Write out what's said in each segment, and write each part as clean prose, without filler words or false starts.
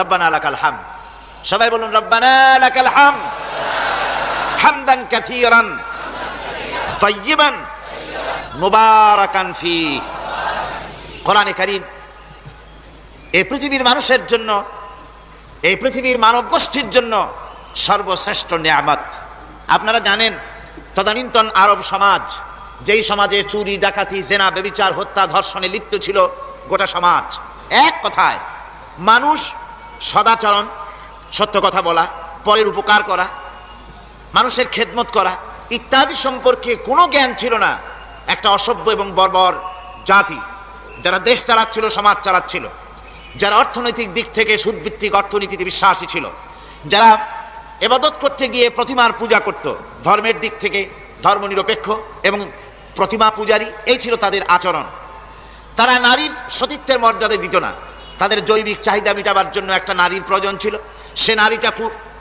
রব্বানা লাকাল হামদ। সবাই বলুন রব্বানা লাকাল হামদ হামদান কাসীরান তাইয়িবান মুবারাকান ফীহি। কোরআনে কারীম এই পৃথিবীর মানুষের জন্য, এই পৃথিবীর মানব গোষ্ঠীর জন্য সর্বশ্রেষ্ঠ নিয়ামত। আপনারা জানেন তদানীন্তন আরব সমাজ, যেই সমাজে চুরি ডাকাতি জেনা ব্যভিচার হত্যা ধর্ষণে লিপ্ত ছিল গোটা সমাজ, এক কথায় মানুষ সদাচরণ, সত্য কথা বলা, পরের উপকার করা, মানুষের খেদমত করা ইত্যাদি সম্পর্কে কোনো জ্ঞান ছিল না। একটা অসভ্য এবং বর্বর জাতি, যারা দেশ চালাচ্ছিল, সমাজ চালাচ্ছিল, যারা অর্থনৈতিক দিক থেকে সুদভিত্তিক অর্থনীতিতে বিশ্বাসী ছিল, যারা ইবাদত করতে গিয়ে প্রতিমার পূজা করত, ধর্মের দিক থেকে ধর্মনিরপেক্ষ এবং প্রতিমা পূজারী, এই ছিল তাদের আচরণ। তারা নারীর সতীত্বের মর্যাদা দিত না। তাদের জৈবিক চাহিদা মেটাবার জন্য একটা নারীর প্রয়োজন ছিল। সে নারীটা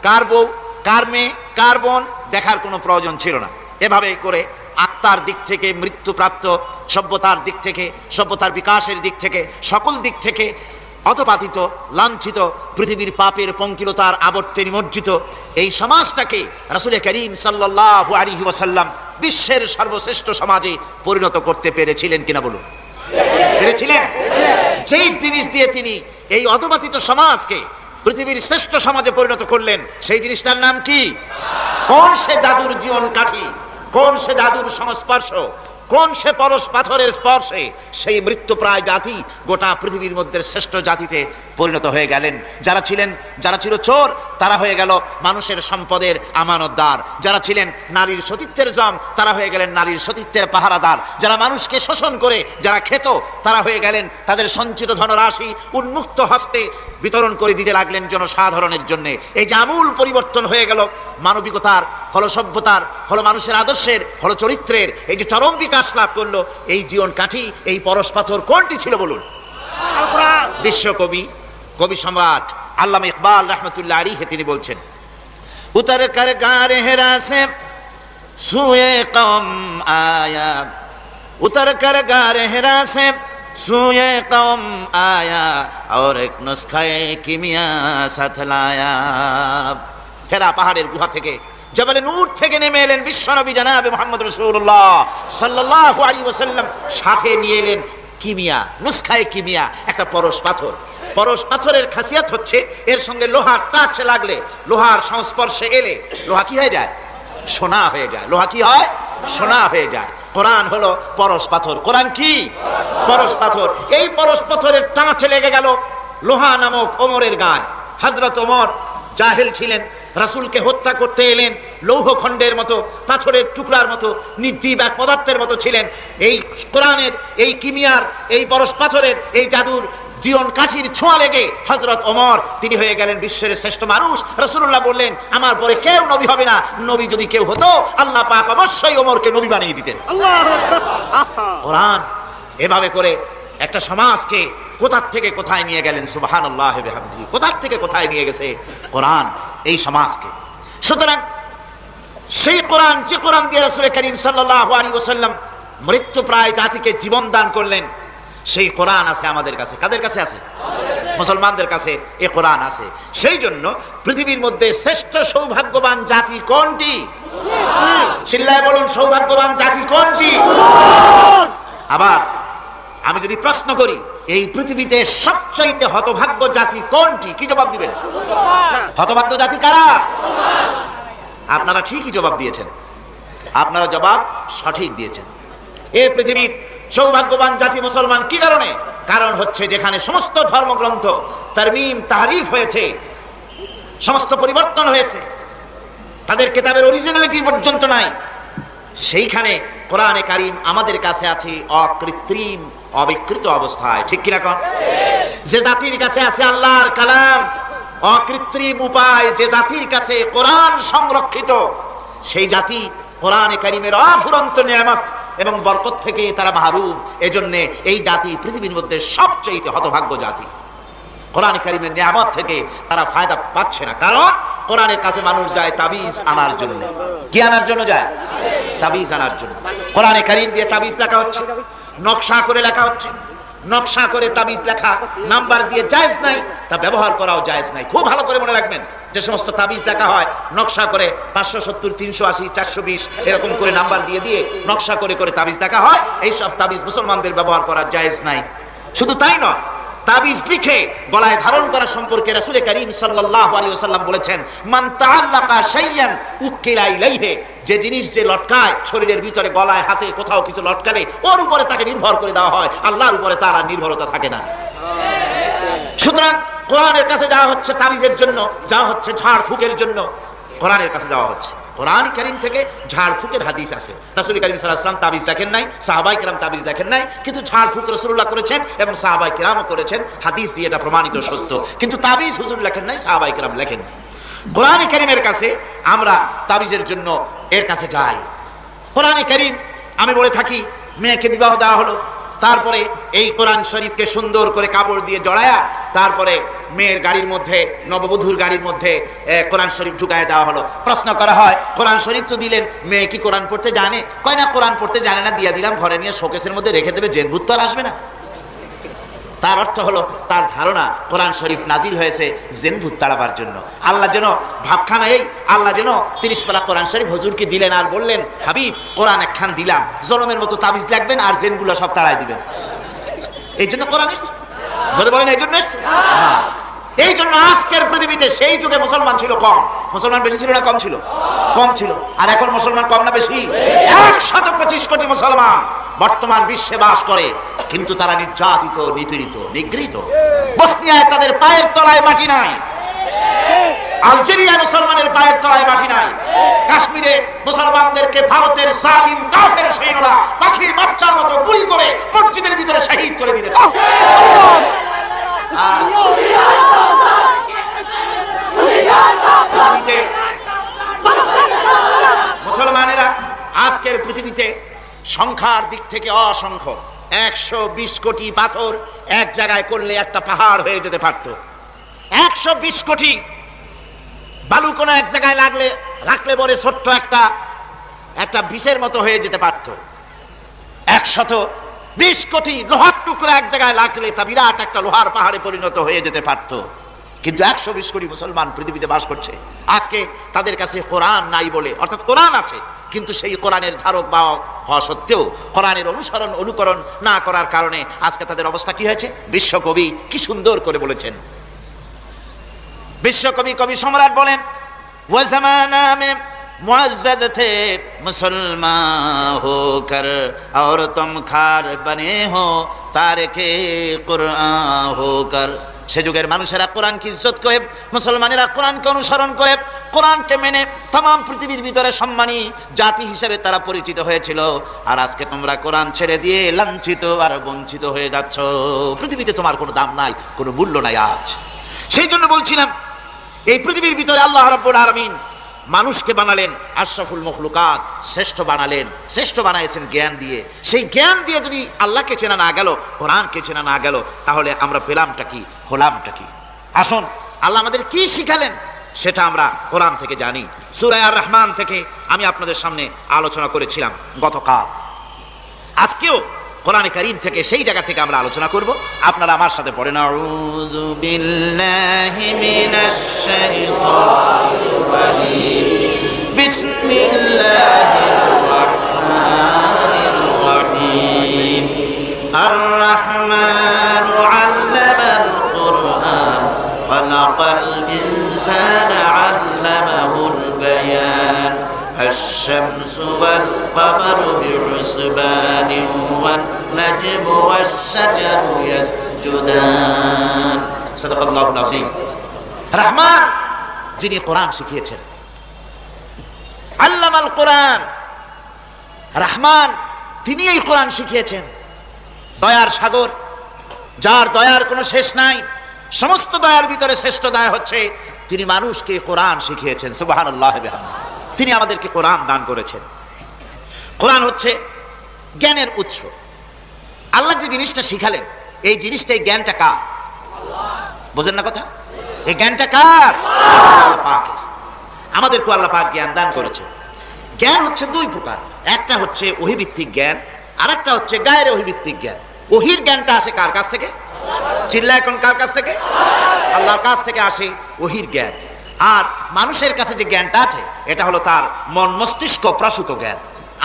কার বউ, কার মেয়ে, কার বোন দেখার কোনো প্রয়োজন ছিল না। এভাবে করে আত্মার দিক থেকে, মৃত্যুপ্রাপ্ত সভ্যতার দিক থেকে, সভ্যতার বিকাশের দিক থেকে, সকল দিক থেকে অধপাতিত, লাঞ্ছিত, পৃথিবীর পাপের পঙ্কিলতার আবর্তে নিমজ্জিত এই সমাজটাকে রাসূল করিম সাল্লাল্লাহু আলাইহি ওয়াসাল্লাম বিশ্বের সর্বশ্রেষ্ঠ সমাজে পরিণত করতে পেরেছিলেন কিনা বলুন? পেরেছিলেন। যেই জিনিস দিয়ে তিনি এই অধপাতিত সমাজকে পৃথিবীর শ্রেষ্ঠ সমাজে পরিণত করলেন, সেই জিনিসটার নাম কি? কোন সে জাদুর জীবন কাঠি, কোন সে জাদুর সংস্পর্শ, কোন সে পরশ পাথরের স্পর্শে সেই মৃত্যুপ্রায় জাতি গোটা পৃথিবীর মধ্যে শ্রেষ্ঠ জাতিতে পরিণত হয়ে গেলেন। যারা ছিল চোর, তারা হয়ে গেল মানুষের সম্পদের আমানতদার। যারা ছিলেন নারীর সতীত্বের জাম, তারা হয়ে গেলেন নারীর সতীত্বের পাহারাদার। যারা মানুষকে শোষণ করে যারা খেত, তারা হয়ে গেলেন তাদের সঞ্চিত ধনরাশি উন্মুক্ত হস্তে বিতরণ করে দিতে লাগলেন জনসাধারণের জন্য। এই যে আমূল পরিবর্তন হয়ে গেল, মানবিকতার হলো, সভ্যতার হলো, মানুষের আদর্শের হলো, চরিত্রের এই যে চরম বিকাশ লাভ করলো, এই জীবন কাঠি, এই পরশ পাথর কোনটি ছিল বলুন? বিশ্বকবি, কবি সম্রাট আল্লামা ইকবাল রহমতুল্লাহ আলাইহি তিনি বলছেন, উতর কর গারে হেরা সে সুয়ে কওম আয়া, উতর কর গারে হেরা সে সুয়ে কওম আয়া, और एक नुस्খায়ে কিমিয়া সাথ লায়া। হেরা পাহাড়ের গুহা থেকে, জবলে নূর থেকে নেমে এলেন বিশ্বনবী জনাবে মুহাম্মদ রাসূলুল্লাহ সাল্লাল্লাহু আলাইহি ওয়াসাল্লাম। সাথে নিয়ে এলেন কিমিয়া, নুসখায়ে কিমিয়া, একটা পরশ পাথর। পরশ পাথরের খাসিয়াত হচ্ছে এর সঙ্গে লোহার টাচ লাগলে, লোহার সংস্পর্শে এলে লোহা কি হয়ে যায়? সোনা হয়ে যায়। লোহা কি হয়? সোনা হয়ে যায়। কোরআন হলো পরশ পাথর। কোরআন কি? পরশ পাথর। এই পরশ পাথরের টাচ লেগে গেল লোহা নামক ওমরের গায়ে। হযরত ওমর জাহেল ছিলেন, রাসূলকে হত্যা করতে এলেন, লৌহ খণ্ডের মতো, পাথরের টুকরার মতো, নির্জীব এক পদার্থের মতো ছিলেন। এই কোরআনের, এই কিমিয়ার, এই পরশ পাথরের, এই জাদুর জীবন কাঠির ছোঁয়া লেগে হযরত ওমর তিনি হয়ে গেলেন বিশ্বের শ্রেষ্ঠ মানুষ। রাসূলুল্লাহ বললেন, আমার পরে কেউ নবী হবে না, নবী যদি কেউ হতো আল্লাহ পাক অবশ্যই ওমরকে নবী বানিয়ে দিতেন। কোরআন এভাবে করে একটা সমাজকে কোথা থেকে কোথায় নিয়ে গেলেন, সুবহানাল্লাহি ওয়া বিহামদিহি। কোথা থেকে কোথায় নিয়ে গেছে কোরআন এই সমাজকে। সুতরাং সেই কোরআন, যে কোরআন দিয়ে রাসূল করিম সাল্লাল্লাহু আলাইহি ওয়াসাল্লাম মৃত্যুপ্রায় জাতিকে জীবন দান করলেন, সেই কোরআন আছে আমাদের কাছে। কাদের কাছে আছে? মুসলমানদের কাছে এই কোরআন আছে। সেই জন্য পৃথিবীর মধ্যে শ্রেষ্ঠ সৌভাগ্যবান জাতি কোনটি? চিল্লায় বলুন, সৌভাগ্যবান জাতি কোনটি? আবার আমি যদি প্রশ্ন করি, এই পৃথিবীতে সবচাইতে হতভাগ্য জাতি কোনটি? কি জবাব দিবেন? হতভাগ্য জাতি কারা? আপনারা ঠিকই জবাব দিয়েছেন, আপনারা জবাব সঠিক দিয়েছেন। এই পৃথিবীর সৌভাগ্যবান জাতি মুসলমান। কি কারণে? কারণ হচ্ছে যেখানে সমস্ত ধর্মগ্রন্থ তারমিম তাহরিফ হয়েছে, সমস্ত পরিবর্তন হয়েছে, তাদের কিতাবের অরিজিনালিটি পর্যন্ত নাই, সেইখানে কোরআনে কারীম আমাদের কাছে আছে অকৃত্রিম, অবিকৃত অবস্থায়। ঠিক কিনা কোন? যে জাতির কাছে আছে আল্লাহর কালাম অকৃত্রিম উপায়, যে জাতির কাছে কোরআন সংরক্ষিত, সেই জাতি কোরআনে কারীমের অফুরন্ত নিয়ামত এবং বরকত থেকে তারা মাহরুম। এজন্য এই জাতি পৃথিবীর মধ্যে সবচেয়ে হতভাগ্য জাতি। কোরআনে কারীমের নিয়ামত থেকে তারা ফায়দা পাচ্ছে না। কারণ কোরআনের কাছে মানুষ যায় তাবিজ আনার জন্য। কি আনার জন্য যায়? তাবিজ আনার জন্য। কোরআনে কারীম দিয়ে তাবিজ লেখা হচ্ছে, নকশা করে লেখা হচ্ছে, নকশা করে তাবিজ লেখা, নাম্বার দিয়ে জায়েজ নাই, তা ব্যবহার করাও জায়েজ নাই। খুব ভালো করে মনে রাখবেন, যে সমস্ত তাবিজ লেখা হয় নকশা করে 570, 380, 420 এরকম করে নাম্বার দিয়ে দিয়ে নকশা করে করে তাবিজ লেখা হয়, এই সব তাবিজ মুসলমানদের ব্যবহার করা জায়েজ নাই। শুধু তাই নয়, তাবিজ লিখে গলায় ধারণ করা সম্পর্কে রাসূল করিম সাল্লাল্লাহু আলাইহি ওয়াসাল্লাম বলেছেন, মান তাআল্লাকা শাইয়ান উকিলা ইলাইহি, যে জিনিস যে লটকায় শরীরের ভিতরে, গলায়, হাতে, কোথাও কিছু লটকালে ওর উপরে তাকে নির্ভর করে দেওয়া হয়, আল্লাহর উপরে তার আর নির্ভরতা থাকে না। সুতরাং কোরআনের কাছে যাওয়া হচ্ছে তাবিজের জন্য, যাওয়া হচ্ছে ঝাড় ফুকের জন্য, কোরআনের কাছে যাওয়া হচ্ছে। কোরআন কারীম থেকে ঝাড় ফুকের হাদিস আছে। রাসূল কারীম সাল্লাল্লাহু আলাইহি ওয়াসাল্লাম তাবিজ দেখেন নাই, সাহাবায়ে কেরাম তাবিজ দেখেন নাই, কিন্তু ঝাড় ফুক রাসূলুল্লাহ করেছেন এবং সাহাবায়ে কেরামও করেছেন, হাদিস দিয়ে এটা প্রমাণিত সত্য। কিন্তু তাবিজ হুজুর লেখেন নাই, সাহাবায়ে কেরাম লেখেন নাই। কোরআন কারীমের কাছে আমরা তাবিজের জন্য এর কাছে যাই। কোরআন কারীম, আমি বলে থাকি, মেয়েকে বিবাহ দেওয়া হলো, তারপরে এই কোরআন শরীফকে সুন্দর করে কাপড় দিয়ে জড়ায়া তারপরে মেয়ের গাড়ির মধ্যে, নববধূর গাড়ির মধ্যে কোরআন শরীফ ঢুকায় দেওয়া হলো। প্রশ্ন করা হয়, কোরআন শরীফ তো দিলেন, মেয়ে কি কোরআন পড়তে জানে? কয় না, কোরআন পড়তে জানে না, দিয়ে দিলাম, ঘরে নিয়ে শোকেসের মধ্যে রেখে দেবে, জেন ভূত তো আর আসবে না। তার অর্থ হলো, তার ধারণা কোরআন শরীফ নাজিল হয়েছে জেন ভূত তাড়াবার জন্য। আল্লাহ যেন ভাবখানা এই, আল্লাহ যেন 30 পারা কোরআন শরীফ হুজুরকে দিলেন আর বললেন, হাবিব কোরআন একখান দিলাম, জনমের মতো তাবিজ লাগবেন আর জেনগুলো সব তাড়াই দিবেন। এই জন্য কোরআন এসছে, জোরে বলেন, এই জন্য এসছে না। এই জন্য আজকের পৃথিবীতে, সেই যুগে মুসলমান ছিল কম, মুসলমান বেশি ছিল না কম ছিল? কম ছিল। আর এখন মুসলমান কম না বেশি? 125 কোটি মুসলমান বর্তমান বিশ্বে বাস করে, কিন্তু তারা নির্যাতিত, নিপীড়িত, নিগৃহীত। বসনিয়ায় তাদের পায়ের তলায় মাটি নাই, আলজেরিয়ায় মুসলমানের পায়ের তলায় মাটি নাই, কাশ্মীরে মুসলমানদেরকে ভারতের জালিম কাফের সৈন্যরা পাখির বাচ্চার মতো গুলি করে মসজিদের ভিতরে শহীদ করে দিতেছে। মুসলমানেরা আজকের পৃথিবীতে সংখ্যার দিক থেকে অসংখ্য, 120 কোটি পাথর এক জায়গায় করলে একটা পাহাড় হয়ে যেতে পারত। 120 কোটি বালু কোনো এক জায়গায় রাখলে পরে ছোট্ট একটা বিষের মতো হয়ে যেতে পারত। 120 কোটি লোহার টুকরা এক জায়গায় লাগলে তা বিরাট একটা লোহার পাহাড়ে পরিণত হয়ে যেতে পারত। কিন্তু 120 কোটি মুসলমান পৃথিবীতে বাস করছে। আজকে তাদের কাছে কোরআন নাই বলে, অর্থাৎ কোরআন আছে কিন্তু সেই কোরআনের ধারক বাহক হওয়া সত্ত্বেও কোরআনের অনুকরণ না করার কারণে আজকে তাদের অবস্থা কি হয়েছে? বিশ্বকবি কি সুন্দর করে বলেছেন। বিশ্বকবি কবি সম্রাট বলেন, ওয়া জামানা মে मुअज़्ज़ज़ थे मुसलमान होकर और तुम खार बने हो तारिके कुरआन होकर। সে যুগের মানুষেরা কোরআনকে ইজ্জত করে, মুসলমানেরা কোরআনকে অনুসরণ করে, কোরআনকে মেনে तमाम পৃথিবীর ভিতরে সম্মানী জাতি হিসেবে তারা পরিচিত হয়েছিল। আর আজকে তোমরা কোরআন ছেড়ে দিয়ে লাঞ্ছিত আর বঞ্চিত হয়ে যাচ্ছ। পৃথিবীতে তোমার কোনো দাম নাই, কোনো মূল্য নাই আজ। সেই জন্য বলছিলাম, এই পৃথিবীর ভিতরে আল্লাহ রাব্বুল আলামিন মানুষকে বানালেন আশরাফুল মখলুকাত, শ্রেষ্ঠ বানালেন। শ্রেষ্ঠ বানাইছেন জ্ঞান দিয়ে। সেই জ্ঞান দিয়ে যদি আল্লাহকে চেনা না গেল, কোরআনকে চেনা না গেল, তাহলে আমরা পেলামটা কি, হলামটা কি? আসুন, আল্লাহ আমাদের কি শিখালেন সেটা আমরা কোরআন থেকে জানি। সূরা আর রহমান থেকে আমি আপনাদের সামনে আলোচনা করেছিলাম গতকাল। আজকেও কোরআনে কারীম থেকে সেই জায়গা থেকে আমরা আলোচনা করব। আপনারা আমার সাথে পড়েন, আউযু বিল্লাহি মিনাশ শাইতানির রাজীম, বিসমিল্লাহির রাহমানির রাহিম। আর রাহমানু আল্লামাল কুরআন খালাকাল ইনসানা আল্লামাহুল বায়ান। الشمس والقمر بحسبان والنجم والشجر يسجدان صدق الله العظيم। রহমান যিনি কোরআন শিখিয়েছেন, আল্লামাল কোরআন, রহমান তিনি এই কোরআন শিখিয়েছেন। দয়ার সাগর, যার দয়ার কোনো শেষ নাই, সমস্ত দয়ার ভিতরে শ্রেষ্ঠ দয়া হচ্ছে তিনি মানুষকে কোরআন শিখিয়েছেন। সুবহানাল্লাহ ওয়া বিহামদিহি। তিনি আমাদেরকে কোরআন দান করেছেন। কোরআন হচ্ছে জ্ঞানের উৎস। আল্লাহ যে জিনিসটা শিখালেন, এই জিনিসটা, এই জ্ঞানটা কার? বুঝেন না কথা? এই জ্ঞানটা কার? আল্লাহ পাকের। আমাদেরকে আল্লাহ পাক জ্ঞান দান করেছেন। জ্ঞান হচ্ছে দুই প্রকার, একটা হচ্ছে ওহীভিত্তিক জ্ঞান, আর একটা হচ্ছে গায়রে ওহীভিত্তিক জ্ঞান। ওহির জ্ঞানটা আসে কার কাছ থেকে? চিল্লা এখন কার কাছ থেকে? আল্লাহর কাছ থেকে আসে ওহির জ্ঞান। আর মানুষের কাছে যে জ্ঞানটা আছে এটা হলো তার মন মস্তিষ্ক প্রসূত জ্ঞান।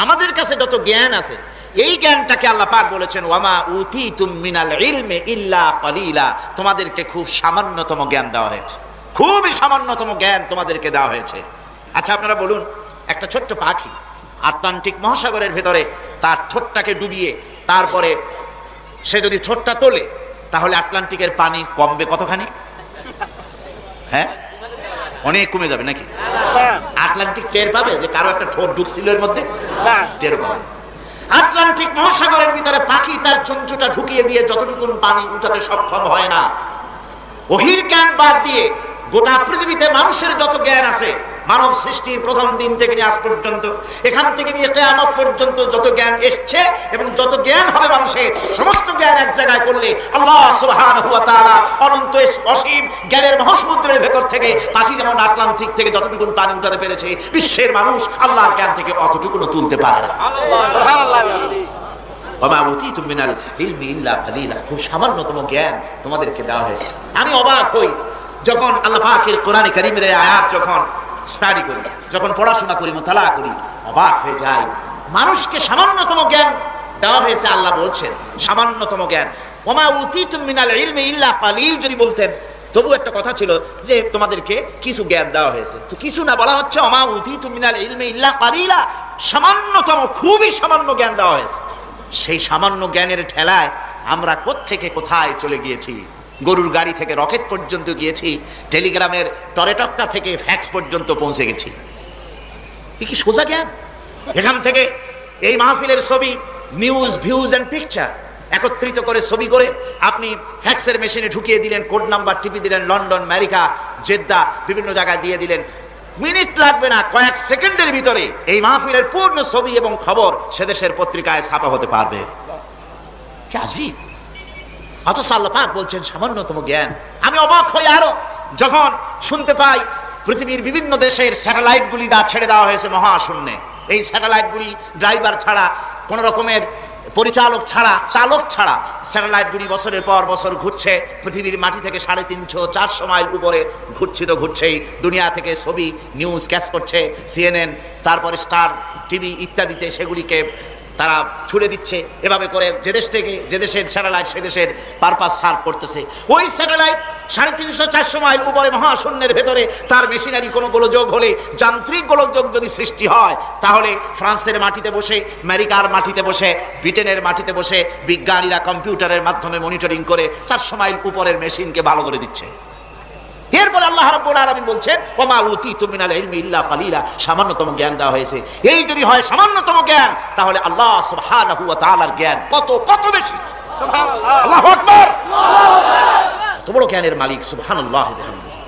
আমাদের কাছে যত জ্ঞান আছে এই জ্ঞানটাকে আল্লাহ পাক বলেছেন ওয়ামা উতিতুম মিনাল ইলমি ইল্লা কলিলা, তোমাদেরকে খুব সামান্যতম জ্ঞান দেওয়া হয়েছে, খুবই সামান্যতম জ্ঞান তোমাদেরকে দেওয়া হয়েছে। আচ্ছা আপনারা বলুন, একটা ছোট্ট পাখি আটলান্টিক মহাসাগরের ভেতরে তার ঠোঁটটাকে ডুবিয়ে তারপরে সে যদি ঠোঁটটা তোলে তাহলে আটলান্টিকের পানি কমবে কতখানি? হ্যাঁ, অনেক কমে যাবে নাকি? আটলান্টিক টের পাবে যে কারো একটা ঠোঁট ঢুকছিল এর মধ্যে? টের পাবে। আটলান্টিক মহাসাগরের ভিতরে পাখি তার চঞ্চুটা ঢুকিয়ে দিয়ে যতটুকু পানি উঠাতে সক্ষম হয় না, ওহির জ্ঞান বাদ দিয়ে গোটা পৃথিবীতে মানুষের যত জ্ঞান আছে, মানব সৃষ্টির প্রথম দিন থেকে নিয়ে আজ পর্যন্ত, এখান থেকে নিয়ে কিয়ামত পর্যন্ত যত জ্ঞান এসছে এবং যত জ্ঞান হবে মানুষের, সমস্ত জ্ঞান এক জায়গায় করলে আল্লাহ সুবহানাহু ওয়া তাআলা অনন্ত অসীম জ্ঞানের মহাসমুদ্রের ভেতর থেকে পাখি যেমন আটলান্টিক থেকে যতটুকু পানি উঠাতে পেরেছে, বিশ্বের মানুষ আল্লাহর জ্ঞান থেকে অতটুকু তুলতে পারে না। খুব সামান্যতম জ্ঞান তোমাদেরকে দেওয়া হয়েছে। আমি অবাক হই যখন আল্লাহ পাকের কোরআনে কারীমের আয়াত যখন স্টাডি করি, যখন পড়াশোনা করি, মুতালা করি, অবাক হয়ে যাই। মানুষকে সামান্যতম জ্ঞান দেওয়া হয়েছে। আল্লাহ বলছেন সামান্যতম জ্ঞান। ওমা উতিতুম মিনাল ইলমি ইল্লা কালিল যদি বলতেন তবু একটা কথা ছিল যে তোমাদেরকে কিছু জ্ঞান দেওয়া হয়েছে, তো কিছু না বলা হচ্ছে ওমা উতিতুম মিনাল ইলমি ইল্লা কালিলা, সামান্যতম খুবই সামান্য জ্ঞান দেওয়া হয়েছে। সেই সামান্য জ্ঞানের ঠেলায় আমরা কোত্থেকে কোথায় চলে গিয়েছি। গরুর গাড়ি থেকে রকেট পর্যন্ত গিয়েছি, টেলিগ্রামের টরেটক্কা থেকে ফ্যাক্স পর্যন্ত পৌঁছে গেছি। কি সোজা জ্ঞান! এখান থেকে এই মাহফিলের ছবি, নিউজ, ভিউজ এন্ড পিকচার একত্রিত করে ছবি করে আপনি ফ্যাক্সের মেশিনে ঢুকিয়ে দিলেন, কোড নাম্বার টিপে দিলেন, লন্ডন, আমেরিকা, জেদ্দা বিভিন্ন জায়গায় দিয়ে দিলেন, মিনিট লাগবে না, কয়েক সেকেন্ডের ভিতরে এই মাহফিলের পূর্ণ ছবি এবং খবর সে দেশের পত্রিকায় ছাপা হতে পারবে। কি আজীব! অথচ আল্লাহ পাক বলছেন সামান্যতম জ্ঞান। আমি অবাক হই আরো যখন শুনতে পাই পৃথিবীর বিভিন্ন দেশের স্যাটেলাইটগুলি ছেড়ে দেওয়া হয়েছে মহাশূন্যে। এই স্যাটেলাইটগুলি ড্রাইভার ছাড়া, কোন রকমের পরিচালক ছাড়া, চালক ছাড়া স্যাটেলাইটগুলি বছরের পর বছর ঘুরছে পৃথিবীর মাটি থেকে 350-400 মাইল উপরে ঘুরছে, তো ঘুরছেই। দুনিয়া থেকে ছবি, নিউজ ক্যাচ করছে CNN, তারপরে স্টার টিভি ইত্যাদিতে সেগুলিকে তারা ছুড়ে দিচ্ছে। এভাবে করে যে দেশ থেকে যে দেশের স্যাটেলাইট সে দেশের পারপাস সার্ভ করতেছে। ওই স্যাটেলাইট 350-400 মাইল উপরে মহাশূন্যের ভেতরে তার মেশিনারি কোনো গোলযোগ হলে, যান্ত্রিক গোলযোগ যদি সৃষ্টি হয়, তাহলে ফ্রান্সের মাটিতে বসে, আমেরিকার মাটিতে বসে, ব্রিটেনের মাটিতে বসে বিজ্ঞানীরা কম্পিউটারের মাধ্যমে মনিটরিং করে 400 মাইল উপরের মেশিনকে ভালো করে দিচ্ছে। এরপর আল্লাহ রাব্বুল আলামিন বলছেন ওমা উতিতুম মিনাল ইলমি ইল্লা কালিলা, সামান্যতম জ্ঞান দেওয়া হয়েছে। এই যদি হয় সামান্যতম জ্ঞান, তাহলে আল্লাহ সুবহানাহু ওয়া তাআলার জ্ঞান কত কত বেশি। সুবহানাল্লাহ, আল্লাহু আকবার। কত বড় জ্ঞানের মালিক, সুবহানাল্লাহি ওয়া বিহামদিহি।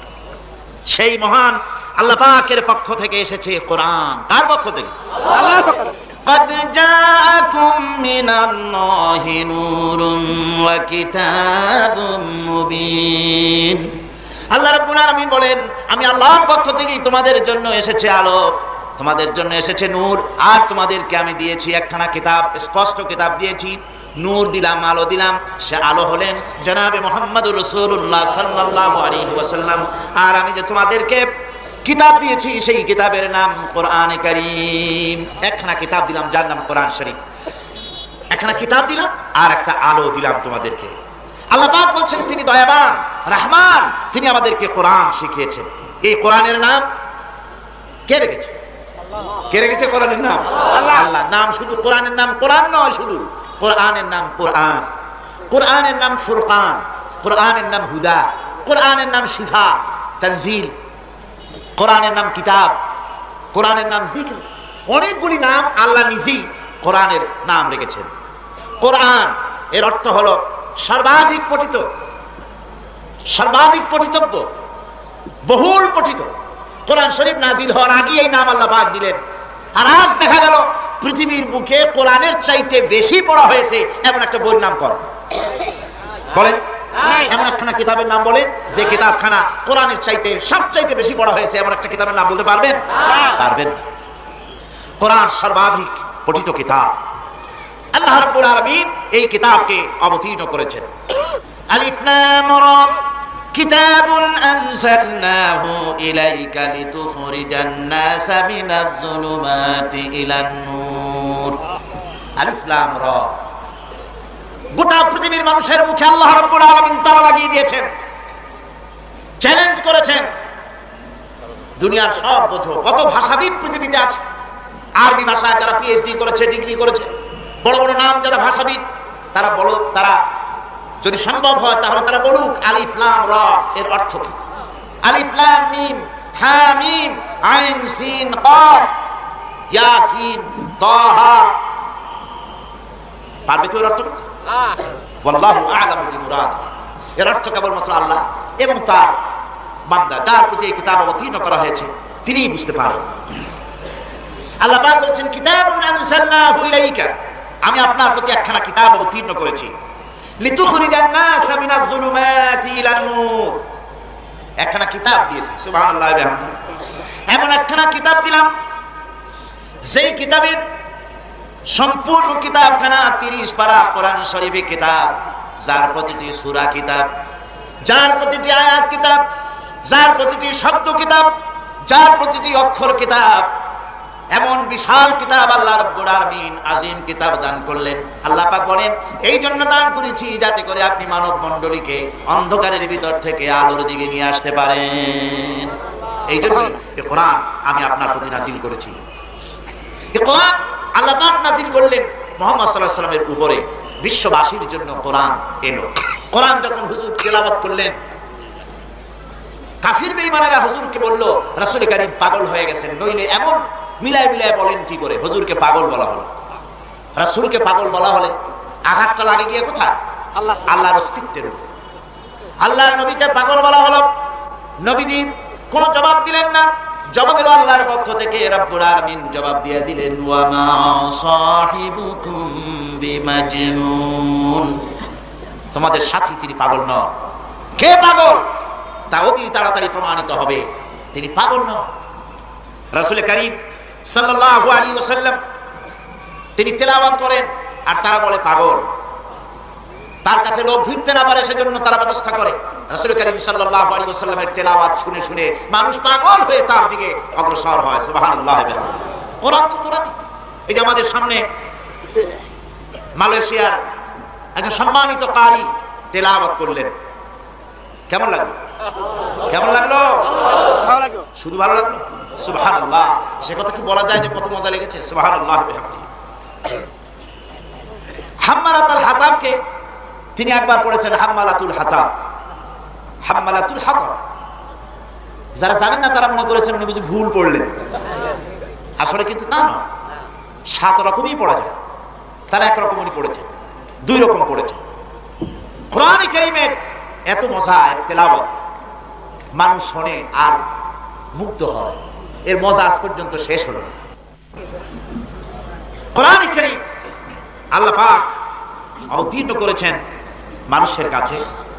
সেই মহান আল্লাহ পাকের পক্ষ থেকে এসেছে কোরআন। কার পক্ষ থেকে? আল্লাহর পক্ষ থেকে। قد جاءكم من الله نور وكتاب مبين। আল্লাহ রাব্বুল আলামিন বলেন আমি আল্লাহর পক্ষ থেকে তোমাদের জন্য এসেছে আলো, তোমাদের জন্য এসেছে নূর, আর তোমাদেরকে আমি দিয়েছি একখানা কিতাব, স্পষ্ট কিতাব দিয়েছি। নূর দিলাম, আলো দিলাম। সে আলো হলেন জনাবে মুহাম্মদুর রাসূলুল্লাহ সাল্লাল্লাহু আলাইহি ওয়াসাল্লাম। আর আমি যে তোমাদেরকে কিতাব দিয়েছি সেই কিতাবের নাম কোরআনে কারীম। একখানা কিতাব দিলাম যার নাম কোরআন শরীফ। একখানা কিতাব দিলাম আর একটা আলো দিলাম তোমাদেরকে। আল্লাহ পাক বলছেন তিনি দয়াবান, রহমান, তিনি আমাদেরকে কোরআন শিখিয়েছেন। এই কোরআনের নাম কে রেখেছে? কে রেখেছে কোরআনের নাম? আল্লাহ। নাম শুধু কোরআনের নাম কোরআন নয়, শুধু কোরআনের নাম কোরআন, কোরআনের নাম ফুরকান, কোরআনের নাম হুদা, কোরআনের নাম শিফা, তানজিল, কোরআনের নাম কিতাব, কোরআনের নাম জিকির। অনেকগুলি নাম আল্লাহ নিজেই কোরআনের নাম রেখেছেন। কোরআন এর অর্থ হলো সর্বাধিক পঠিত, সর্বাধিক পঠিতব্য, বহুল পঠিত। কোরআন শরীফ নাজিল হওয়ার আগে এই নাম আল্লাহ পাক দিলেন। আর আজ দেখা গেল পৃথিবীর বুকে কোরআনের চাইতে বেশি পড়া হয়েছে এমন একটা বইয়ের নাম কর বলেন, এমন একখানা কিতাবের নাম বলেন যে কিতাবখানা কোরআনের চাইতে সবচাইতে বেশি পড়া হয়েছে এমন একটা কিতাবের নাম বলতে পারবেন? পারবেন না। কোরআন সর্বাধিক পঠিত কিতাব। আল্লাহ রাব্বুল আলামিন এই কিতাবকে অবতীর্ণ করেছেন। আলিফ লাম রা কিতাবুন আনজালনাহু ইলাইকা লিতুখরিজান নাসা মিনাজ যুলুমাতি ইলান নূর। আলিফ লাম রা, গোটা পৃথিবীর মানুষের মুখে আল্লাহ রাব্বুল আলামিন তালা লাগিয়ে দিয়েছেন, চ্যালেঞ্জ করেছেন, দুনিয়ার সব বোঝো। কত ভাষাবিদ পৃথিবীতে আছে, আরবি ভাষায় যারা পিএইচডি করেছে, ডিগ্রি করেছে, বড় বড় নাম যারা ভাষাবিদ, তারা বলো, তারা যদি সম্ভব হয় তাহলে তারা বলুক আলিফ লাম রা এর অর্থ কি। আলিফ লাম মিম হা মিম আইন সিন কাফ ইয়াসিন তাহা, পারবে কি এর অর্থ? ওয়াল্লাহু আ'লামু বিমুরাদিহি, এর অর্থ কেবলমাত্র আল্লাহ এবং তার বান্দা, যার প্রতি এই কিতাব অবতীর্ণ করা হয়েছে, তিনিই বুঝতে পারেন। আল্লাহ পাক বলছেন কিতাবুন আনজালনাহু ইলাইকা, আমি আপনার প্রতি একখানা কিতাব অবতীর্ণ করেছি, লিতুখরিজান নাসা মিনাজ যুলুমাতি ইলান নূর, একখানা কিতাব দিয়েছি। সুবহানাল্লাহি ওয়া বিহামদিহি, এমন একখানা কিতাব দিলাম যেই কিতাবের সম্পূর্ণ কিতাবখানা 30 পারা কোরআন শরীফের কিতাব, যার প্রতিটি সূরা কিতাব, যার প্রতিটি আয়াত কিতাব, যার প্রতিটি শব্দ কিতাব, যার প্রতিটি অক্ষর কিতাব। এমন বিশাল কিতাব আল্লাহ রাব্বুল আলামিন আযীম কিতাব দান করলেন। আল্লাহ পাক বলেন এই জন্য দান করেছি যাতে করে আপনি মানব মণ্ডলীকে অন্ধকারের ভিতর থেকে আলোর দিকে নিয়ে আসতে পারেন। এই জন্যই এই কোরআন আমি আপনার প্রতি নাযিল করেছি। এই কোরআন আল্লাহ পাক নাযিল করলেন মুহাম্মদ সাল্লাল্লাহু আলাইহি ওয়াসাল্লামের উপরে, বিশ্ববাসীর জন্য কোরআন এলো। কোরআন যখন হুজুর তেলাওয়াত করলেন, কাফির বেঈমানেরা হুজুরকে বলল রাসূল কারীম পাগল হয়ে গেছেন, নইলে এমন মিলায় মিলায় বলেন কি করে হুজুরকে পাগল বলা হলো। রাসূলকে পাগল বলা হলে আঘাতটা লাগে গিয়ে কোথায়? আল্লাহর অস্তিত্বের উপর। আল্লাহর নবীকে পাগল বলা হলো, নবীজি কোনো জবাব দিলেন না। জবাব এলো আল্লাহর পক্ষ থেকে, রব্বুল আলামিন জবাব দিয়ে দিলেন ওয়া মা সাহিবুকুম বিমাজনুন, তোমাদের সাথী তিনি পাগল নন। কে পাগল তা অতি তাড়াতাড়ি প্রমাণিত হবে, তিনি পাগল নন। রাসূল কারীম সাল্লাল্লাহু আলাইহি ওয়াসাল্লাম তিনি তেলাওয়াত করেন আর তারা বলে পাগল। তার কাছে লোক ভিড়তে না পারে সেজন্য তারা ব্যবস্থা করে। রাসূল কারীম সাল্লাল্লাহু আলাইহি ওয়াসাল্লামের তেলাওয়াত শুনে শুনে মানুষ পাগল হয়ে তার দিকে অগ্রসর হয়। সুবহানাল্লাহ। কোরআন তো কোরআন। এই যে আমাদের সামনে মালয়েশিয়ার একজন সম্মানিত কারি তেলাওয়াত করলেন, কেমন লাগলো? কেমন লাগলো? ভালো লাগলো। শুধু ভালো লাগলো? সুবহানাল্লাহ। সে কথা কি বলা যায় যে কত মজা লেগেছে? সুবহানাল্লাহ বিহামদিহি। হাম্মালাতুল হাতাবকে তিনি একবার পড়েছেন হাম্মালাতুল হাতাব, হাম্মালাতুল হাতাব। যারা জানেন না তারা মনে করেছেন উনি বুঝি ভুল পড়লেন, আসলে কিন্তু তা নয়। 7 রকমই পড়া যায়, তারা এক রকম উনি পড়েছেন, 2 রকম পড়েছেন। কোরআন কারীমের এত মজা তেলাওয়াত, মানুষ শোনে আর মুগ্ধ হয়, এর মজা আজ পর্যন্ত শেষ হলো না। কোরআন কারীম আল্লাহ পাক অবতীর্ণ করেছেন মানুষের কাছে,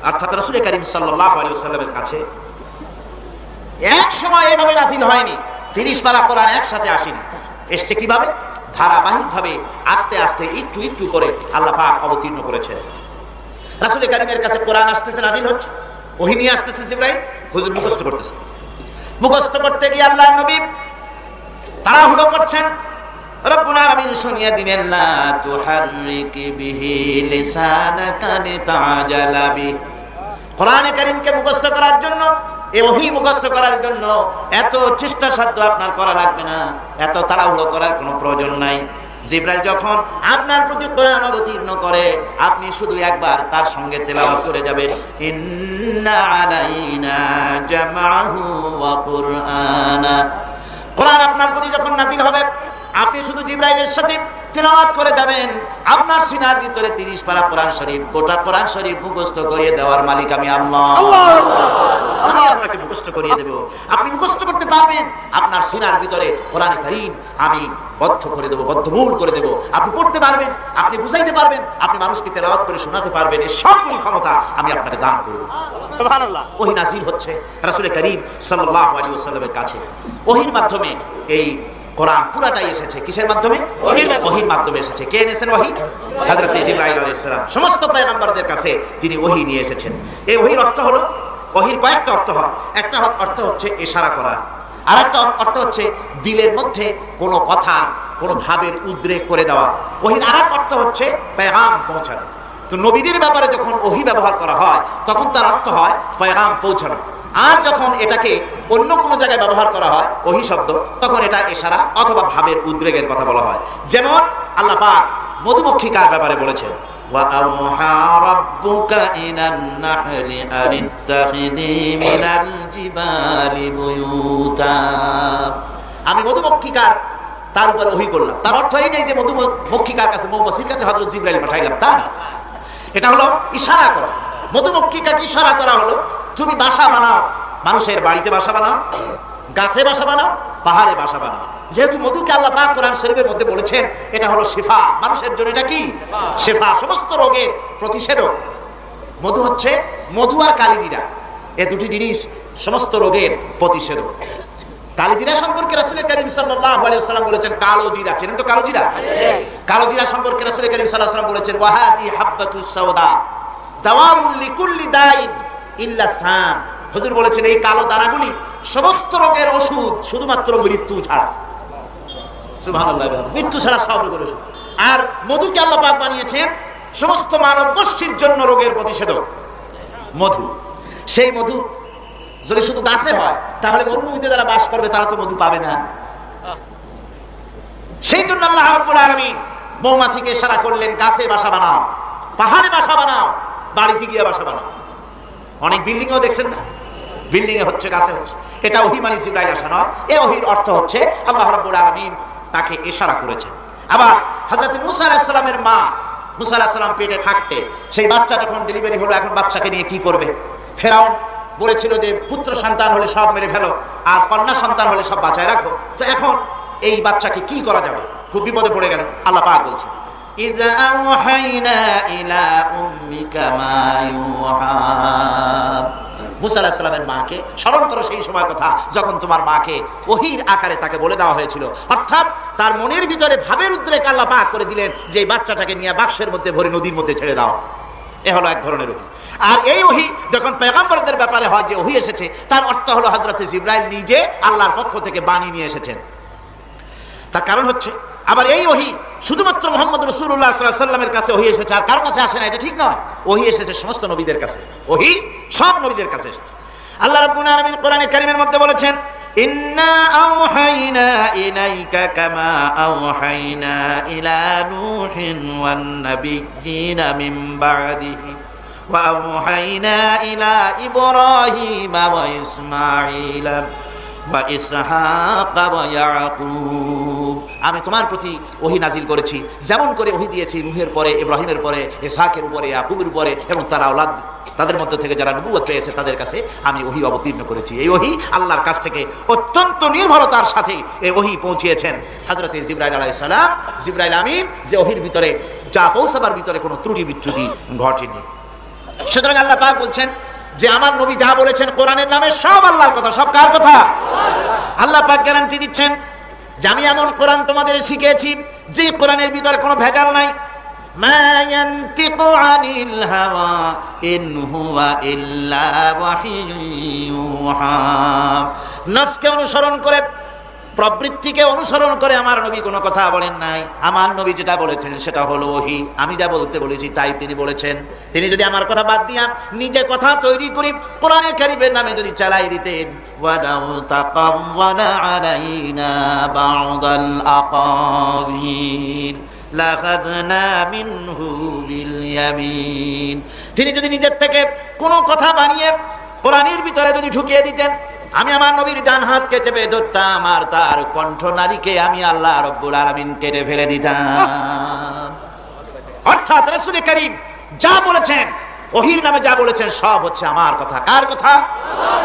অর্থাৎ রাসূল কারীম সাল্লাল্লাহু আলাইহি ওয়াসাল্লামের কাছে। এক সময় এভাবে নাযিল হয়নি, 30 পারা কোরআন একসাথে আসেনি। এসছে কিভাবে? ধারাবাহিকভাবে আস্তে আস্তে একটু একটু করে আল্লাহ পাক অবতীর্ণ করেছেন। রাসূল কারীমের কাছে কোরআন আসতেছে, নাযিল হচ্ছে, ওহী নিয়ে আসতেছে জিবরাইল, হুজুর মুখস্থ করতেছে। মুখস্থ করতে গিয়ে আল্লাহর নবী তাড়াহুড়ো করছেন। রব্বুল আলামিন শুনিয়ে দিলেন লা তুহাররিক বিহি লিসানাকা লিতাজালা বি। কোরআন কারীমকে মুখস্থ করার জন্য, এই ওহী মুখস্থ করার জন্য এত চেষ্টা সাধ্য আপনার করা লাগবে না, এত তাড়াহুড়ো করার কোনো প্রয়োজন নাই। জিবরাইল যখন আপনার প্রতি কোরআন অবতীর্ণ করে, আপনি শুধু একবার তার সঙ্গে তেলাওয়াত করে যাবেন, ইন্না আলাইনা জামাহু ওয়া কুরআনা। কোরআন আপনার প্রতি যখন নাযিল হবে, আপনি শুধু জিবরাইলের সাথে তেলাওয়াত করে যাবেন। আপনার সিনার ভিতরে 30 পারা কোরআন শরীফ, গোটা কোরআন শরীফ মুখস্থ করিয়ে দেওয়ার মালিক আমি আল্লাহ। আমি আপনাকে মুখস্থ করিয়ে দেব, আপনি মুখস্থ করতে পারবেন। আপনার সিনার ভিতরে কোরআন কারীম আমি বদ্ধ করে দেব, বদ্ধমূল করে দেব। আপনি পড়তে পারবেন, আপনি বুঝাইতে পারবেন, আপনি মানুষকে তেলাওয়াত করে শোনাতে পারবেন। এই সবগুলি ক্ষমতা আমি আপনাকে দান করব। সুবহানাল্লাহ। ওহী নাযিল হচ্ছে রাসূল কারীম সাল্লাল্লাহু আলাইহি ওয়াসাল্লামের কাছে। ওহীর মাধ্যমে এই কোরআন পুরাটাই এসেছে কিসের মাধ্যমে? ওহীর মাধ্যমে এসেছে। কে এনেছেন ওহী? হযরত জিবরাইল আলাইহিস সালাম সমস্ত পয়গম্বরদের কাছে তিনি ওহী নিয়ে এসেছেন। এই ওহীর অর্থ হলো, ওহীর কয়েকটা অর্থ হয়। একটা অর্থ হচ্ছে ইশারা করা, আর একটা অর্থ হচ্ছে দিলের মধ্যে কোনো কথা, কোনো ভাবের উদ্রেক করে দেওয়া। ওহীর আরেক অর্থ হচ্ছে পেগাম পৌঁছানো। তো নবীদের ব্যাপারে যখন ওহী ব্যবহার করা হয় তখন তার অর্থ হয় পেগাম পৌঁছানো। আর যখন এটাকে অন্য কোনো জায়গায় ব্যবহার করা হয় ওহী শব্দ, তখন এটা ইশারা অথবা ভাবের উদ্রেকের কথা বলা হয়। যেমন আল্লাহ পাক মধুমক্ষিকার ব্যাপারে বলেছেন, ওয়া আওহা রাব্বুকা ইলান নাহলি আন ইত্তাখিযি মিনাল জিবালি বুয়ুতা। আমি মধুমক্ষিকার তার উপর ওহী করলাম। তার অর্থ এই নেই যে মধুমক্ষিকার কাছে, মৌমাছির কাছে হযরত জিবরাইল পাঠাইলাম, তা না। এটা হলো ইশারা করা। মধুমক্ষিকাকে ইশারা করা হলো তুমি বাসা বানাও, মানুষের বাড়িতে বাসা বানাও, গাছে বাসা বানাও, পাহাড়ে বাসা বানাও। যেহেতু মধুকে আল্লাহ পাক কোরআন শরীফের মধ্যে বলেছেন এটা হলো শিফা, মানুষের জন্য এটা কি শিফা, সমস্ত রোগের প্রতিষেধক। মধু হচ্ছে, মধু আর কালিজিরা এই দুটি জিনিস সমস্ত রোগের প্রতিষেধক। কালিজিরা সম্পর্কে রাসূল করিম সাল্লাল্লাহু আলাইহি ওয়াসাল্লাম বলেছেন কালো জিরা, চেনেন তো কালো জিরা? কালো জিরা সম্পর্কে রাসূল করিম সাল্লাল্লাহু আলাইহি ওয়াসাল্লাম বলেছেন ওয়াহাজি হাব্বাতুস সাওদা দাওয়াউন লিকুল্লি দাইন ইল্লা সাম। হুজুর বলেছেন এই কালো দানাগুলি সমস্ত রোগের ওষুধ, শুধুমাত্র মৃত্যু ছাড়া। সুবহানাল্লাহ, মৃত্যু ছাড়া সব রোগের ওষুধ। আর মধুকে আল্লাহ পাক বানিয়েছেন সমস্ত মানব গোষ্ঠীর জন্য রোগের প্রতিষেধক। মধু, সেই মধু যদি শুধু গাছে হয় তাহলে মরুভূমিতে যারা বাস করবে তারা তো মধু পাবে না। সেই জন্য আল্লাহ রাব্বুল আলামিন মৌমাছিকে ইশারা করলেন গাছে বাসা বানাও, পাহাড়ে বাসা বানাও, বাড়িতে গিয়ে বাসা বানাও। অনেক বিল্ডিংও দেখছেন না, বিল্ডিং এ হচ্ছে, গাছে হচ্ছে। এটা ওহী মানে জিবরাইল আসা নয়। এই ওহীর অর্থ হচ্ছে আল্লাহ রাব্বুল আলামিন তাকে ইশারা করেছেন। আবার হযরত মূসা আলাইহিস সালামের মা, মূসা আলাইহিস সালাম পেটে থাকতে সেই বাচ্চা যখন ডেলিভারি হলো, এখন বাচ্চাকে নিয়ে কি করবে? ফেরাউন বলেছিল যে পুত্র সন্তান হলে সব মেরে ফেলো আর কন্যা সন্তান হলে সব বাঁচায় রাখো। তো এখন এই বাচ্চাকে কি করা যাবে? খুব বিপদে পড়ে গেল। আল্লাহ পাক বলছেন ইযা আওহাইনা ইলা উম্মিকা মা ইউহা। মূসা আলাইহিস সালামের মাকে স্মরণ করো সেই সময় কথা যখন তোমার মাকে ওহীর আকারে তাকে বলে দেওয়া হয়েছিল। অর্থাৎ তার মনের ভিতরে ভাবের উদ্রেক আল্লাহ পাক করে দিলেন যে এই বাচ্চাটাকে নিয়ে বাক্সের মধ্যে ভরে নদীর মধ্যে ছেড়ে দাও। এ হলো এক ধরনের ওহী। আর এই ওহী যখন পয়গম্বরদের ব্যাপারে হয় যে ওহী এসেছে, তার অর্থ হলো হযরত জিবরাইল নিজে আল্লাহর পক্ষ থেকে বাণী নিয়ে এসেছেন। তার কারণ হচ্ছে আবার এই ওহী শুধুমাত্র মুহাম্মদ রাসূলুল্লাহ সাল্লাল্লাহু আলাইহি ওয়াসাল্লামের কাছে ওহী এসেছে, আর কারো কাছে আসে না, এটা ঠিক নয়। ওহী এসেছে সমস্ত নবীদের কাছে, ওহী সব নবীদের কাছে এসেছে। আল্লাহ রাব্বুল আলামিন কোরআনে কারীমের মধ্যে বলেছেন ইন্না আওহাইনা ইলাইকা কামা আওহাইনা ইলা নূহিন ওয়ান নাবিয়্যিনা মিন বা'দিহি ওয়া আওহাইনা ইলা ইব্রাহিমা ওয়া ইসমাঈলা ওয়া ইসহাকা ওয়া ইয়াকুব। আমি তোমার প্রতি ওহী নাজিল করেছি যেমন করে ওহী দিয়েছি নূহের পরে, ইব্রাহিমের পরে, ইসহাকের উপরে, ইয়াকুবের উপরে এবং তার আওলাদ, তাদের মধ্যে থেকে যারা নবুয়ত পেয়েছে তাদের কাছে আমি ওহী অবতীর্ণ করেছি। এই ওহী আল্লাহর কাছ থেকে অত্যন্ত নির্ভরতার সাথে এই ওহী পৌঁছিয়েছেন হযরত জিবরাইল আলাইহিস সালাম, জিবরাইল আমিন, যে ওহীর ভিতরে যা পৌঁছাবার ভিতরে কোনো ত্রুটি বিচ্যুতি ঘটেনি। সুতরাং আল্লাহ পাক বলছেন যে আমার নবী যা বলেছেন কোরআনের নামে সব আল্লাহর কথা। সব কার কথা? আল্লাহ পাক গ্যারান্টি দিচ্ছেন যে আমি এমন কোরআন তোমাদের শিখিয়েছি যে কোরআনের ভিতরে কোনো ভেজাল নাই। মা ইয়ানতিকু আনিল হাওয়া ইন হুয়া ইল্লা ওয়াহিয়ুহা। নফসকে অনুসরণ করে, প্রবৃত্তিকে অনুসরণ করে আমার নবী কোনো কথা বলেন নাই। আমার নবী যেটা বলেছেন সেটা হলো ওহী। আমি যা বলতে বলেছি তাই তিনি বলেছেন। তিনি যদি আমার কথা বাদ দিয়া নিজে কথা তৈরি করি কোরআনে কারীমের নামে যদি চালাই দিতেন, ওয়ালাউ তাকাওয়ালা আলাইনা বা'দাল আকাওয়িল লাখাযনা মিনহু বিল ইয়ামিন। তিনি যদি নিজের থেকে কোনো কথা বানিয়ে কোরআনের ভিতরে যদি ঢুকিয়ে দিতেন, আমি আমার নবীর ডান হাতকে চেপে ধরতাম আর তার কণ্ঠনালীকে আমি আল্লাহ রাব্বুল আলামিন কেটে ফেলে দিতাম। অর্থাৎ রাসূল করিম যা বলেছেন, ওহীর নামে যা বলেছেন সব হচ্ছে আমার কথা। কার কথা?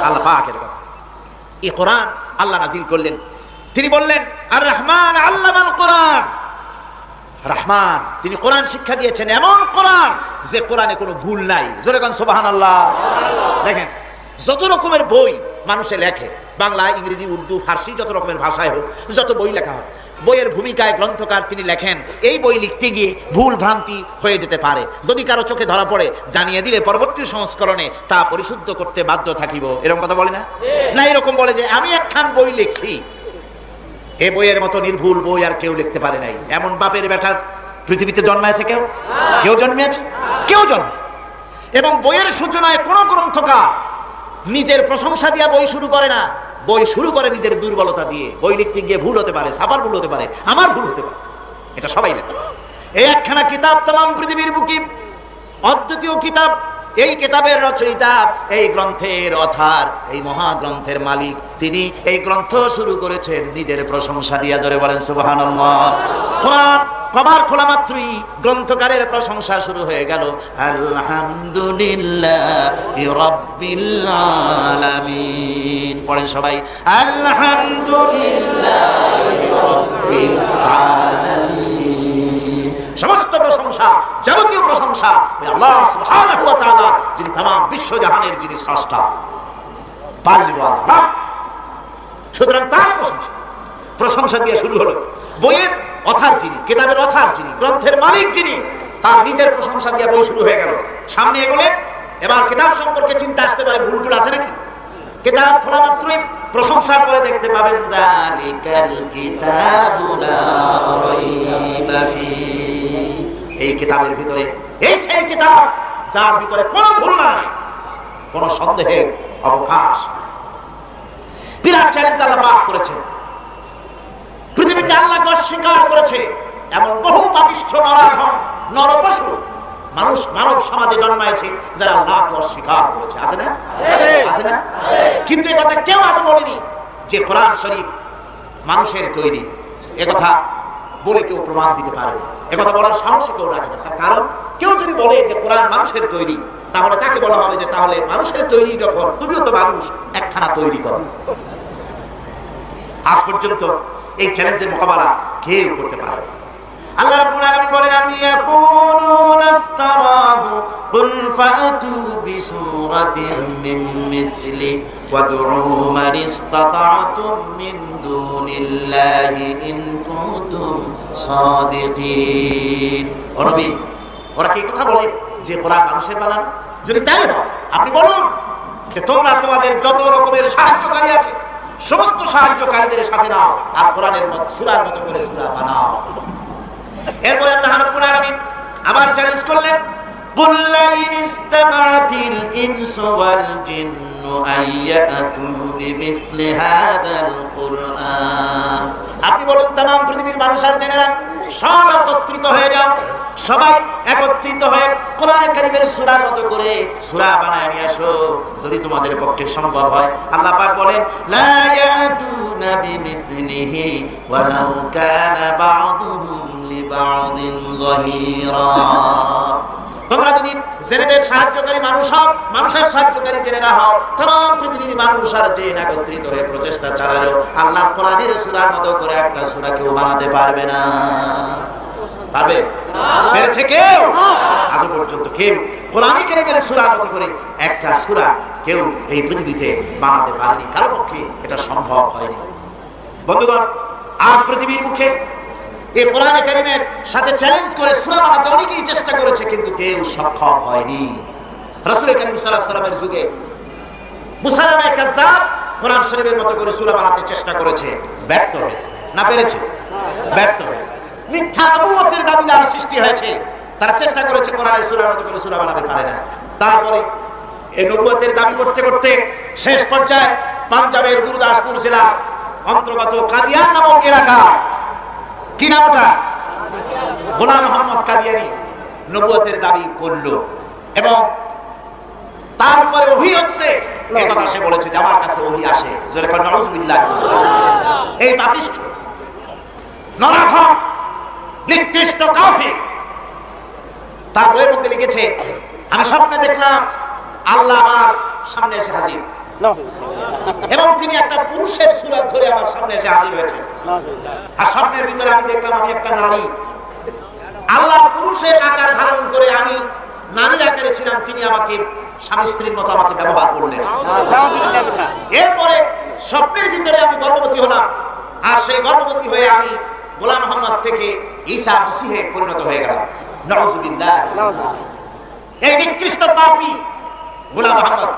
আল্লাহ পাকের কথা। এই কোরআন আল্লাহ নাজিল করলেন। তিনি বললেন আর রহমান আল্লামাল কোরআন। রহমান, তিনি কোরআন শিক্ষা দিয়েছেন, এমন কোরআন যে কোরআনে কোনো ভুল নাই। জোরে কোন সুবহানাল্লাহ। দেখেন যত রকমের বই মানুষে লেখে, বাংলা, ইংরেজি, উর্দু, ফার্সি, যত রকমের ভাষায় হোক, যত বই লেখা হয়, বইয়ের ভূমিকায় গ্রন্থকার তিনি লেখেন এই বই লিখতে গিয়ে ভুল ভ্রান্তি হয়ে যেতে পারে, যদি কারো চোখে ধরা পড়ে জানিয়ে দিলে পরবর্তী সংস্করণে তা পরিশুদ্ধ করতে বাধ্য থাকিব। এরকম কথা বলে না? না, এরকম বলে যে আমি একখান বই লিখছি, এ বইয়ের মতো নির্ভুল বই আর কেউ লিখতে পারে নাই। এমন বাপের বেটা পৃথিবীতে জন্মাইছে কেউ? কেউ জন্মেছে? কেউ জন্মে। এবং বইয়ের সূচনায় কোন গ্রন্থকার নিজের প্রশংসা দিয়া বই শুরু করে না, বই শুরু করে নিজের দুর্বলতা দিয়ে। বই লিখতে গিয়ে ভুল হতে পারে, সাফার ভুল হতে পারে, আমার ভুল হতে পারে, এটা সবাই লেখে। এই একখানা কিতাব তাম পৃথিবীর বুকে অদ্বিতীয় কিতাব। এই কিতাবের রচয়িতা, এই গ্রন্থের অথার, এই মহাগ্রন্থের মালিক, তিনি এই গ্রন্থ শুরু করেছেন নিজের প্রশংসা দিয়া। জোরে বলেন সুবহানাল্লাহ। কোরআন কভার খোলা মাত্রই গ্রন্থকারের প্রশংসা শুরু হয়ে গেল, আলহামদুলিল্লাহি রাব্বিল আলামিন। পড়েন সবাই, আলহামদুলিল্লাহি রাব্বিল আলামিন। সমস্ত প্রশংসা, যাবতীয় প্রশংসা আল্লাহ সুবহানাহু ওয়া তাআলা, যিনি तमाम বিশ্বজাহানের যিনি স্রষ্টা, সুতরাং তার প্রশংসা দিয়ে শুরু হলো। বইয়ের অথার যিনি, কিতাবের অথার যিনি, গ্রন্থের মালিক যিনি, তার নিজের প্রশংসা দিয়ে বই শুরু হয়ে গেল। সামনে এগোলে এবার কিতাব সম্পর্কে চিন্তা আসতে পারে, ভুল টুল আছে নাকি? কিতাব খোলা মাত্রই প্রশংসার পরে দেখতে পাবেন যালিকাল কিতাবু লা রাইবা ফীহি। এই কিতাবের ভিতরে, এই সেই কিতাব যার ভিতরে কোনো ভুল নাই, কোনো সন্দেহের অবকাশ নাই। বিরাট চ্যালেঞ্জ আল্লাহ পাক করেছেন। পৃথিবীতে আল্লাহকে অস্বীকার করেছে এমন বহু পাপিষ্ঠ নরাধম নরপশু মানুষ মানব সমাজে জন্মাইছে যারা আল্লাহকে অস্বীকার করেছে। আছে না? আছে না? কিন্তু এই কথা কেউ আজ বলেনি যে কোরআন শরীফ মানুষের তৈরি। একথা বলে কেউ প্রমাণ দিতে পারে না, একথা বলার সাহস কেউ রাখে না। তার কারণ কেউ যদি বলে যে কোরআন মানুষের তৈরি, তাহলে তাকে বলা হবে যে তাহলে মানুষের তৈরি যখন, তুমিও তো মানুষ, একখানা তৈরি করো। আজ পর্যন্ত এই চ্যালেঞ্জের মোকাবেলা কেউ করতে পারে না। আল্লাহ রাব্বুল আলামিন বলেন, আমি ইয়াকুলুনা ইফতারাহু কুল ফাতু বিসূরাতিন মিন মিসলি ওয়াদউ মান ইসতাতা'তুম মিন দুনিল্লাহি ইন কুনতুম সাদিকিন। ও নবী, ওরা কি কথা বলে যে কোরআন মানুষের বানানো? যদি তাই হয় আপনি বলুন যে তোমরা তোমাদের যত রকমের সাহায্যকারী আছে সমস্ত সাহায্যকারীদের সাথে নাও আর কোরআনের মত সূরার মতো করে সূরা বানাও। এরপর আল্লাহ রাব্বুল আলামিন আবার চ্যালেঞ্জ করলেন, কুল লা ইসতামা'তিল ইনসু ওয়াল জিন্নু আইয়াতু বিমিসলি হাদাল কুরআন। আপনি বলুন तमाम পৃথিবীর মানুষ আর জেনেরা সব একত্রিত হয়ে যাও, সবাই একত্রিত হয়ে কোরআনে কারীমের সূরার মতো করে সূরা বানায় নিয়ে আসো যদি তোমাদের পক্ষে সম্ভব হয়। আল্লাহ পাক বলেন, লা ইয়াতুনা বিমিসলিহি ওয়ালাউ কানা বা'দুহুম লিবা'দিন যাহিরা। তোমরা যদি জেনেদের সাহায্যকারী মানুষ হও, মানুষের সাহায্যকারী জেনেরা হও, तमाम পৃথিবীর মানুষ আর জেন একত্রিত হয়ে প্রচেষ্টা চালালো আল্লাহর কোরআনের সূরার মতো করে একটা সূরা কেউ বানাতে পারবে না। পারবে? পেরেছে কেউ? আজ পর্যন্ত কেউ কোরআনে কারীমের সূরার মতো করে একটা সূরা কেউ এই পৃথিবীতে বানাতে পারেনি, কারো পক্ষে এটা সম্ভব হয়নি। বন্ধুগণ, আজ পৃথিবীর মুখে এই কোরআনে কারীমের সাথে চ্যালেঞ্জ করে সূরা বানাতে অনেকেই চেষ্টা করেছে, কিন্তু কেউ সক্ষম হয়নি। রাসূল কারীম সাল্লাল্লাহু আলাইহি ওয়াসাল্লামের যুগে মুসাইলামা কাযযাব কোরআন শরীফের মতো করে সূরা বানাতে চেষ্টা করেছে, ব্যর্থ হয়েছে। না পেরেছে? ব্যর্থ হয়েছে। মিথ্যা নবুয়তের দাবিদার সৃষ্টি হয়েছে, তারা চেষ্টা করেছে কোরআনের সূরার মতো করে সূরা বানাতে পারে না। তারপরে এই নবুয়তের দাবি করতে করতে শেষ পর্যায়ে পাঞ্জাবের গুরুদাসপুর জেলার অন্তর্গত কাদিয়ান নামক এলাকা, কি নাম ওটা? গোলাম মোহাম্মদ কাদিয়ানী নবুয়তের দাবি করলো এবং তারপরে ওহী হচ্ছে এই কথা সে বলেছে যে আমার কাছে ওহী আসে। জোরে করে নাউযুবিল্লাহ। এই পাপিষ্ঠ নরাধম নিকৃষ্ট কাফির তার বইয়ের মধ্যে লিখেছে, আমি স্বপ্নে দেখলাম আল্লাহ আমার সামনে এসে হাজির এবং তিনি একটা পুরুষের সূরত ধরে আমার সামনে এসে হাজির হয়েছে। আর স্বপ্নের ভিতরে আমি দেখলাম আমি একটা নারী, আল্লাহ পুরুষের আকার ধারণ করে আমি নারীর আকারে ছিলাম, তিনি আমাকে স্বামী স্ত্রীর মতো আমাকে ব্যবহার করলেন। এরপর স্বপ্নের ভিতরে আমি গর্ভবতী হলাম, আর সেই গর্ভবতী হয়ে আমি গোলাম মোহাম্মদ থেকে ঈসা মসিহে পরিণত হয়ে গেলাম। নাউযুবিল্লাহ। এই নিকৃষ্ট পাপী গোলাম মোহাম্মদ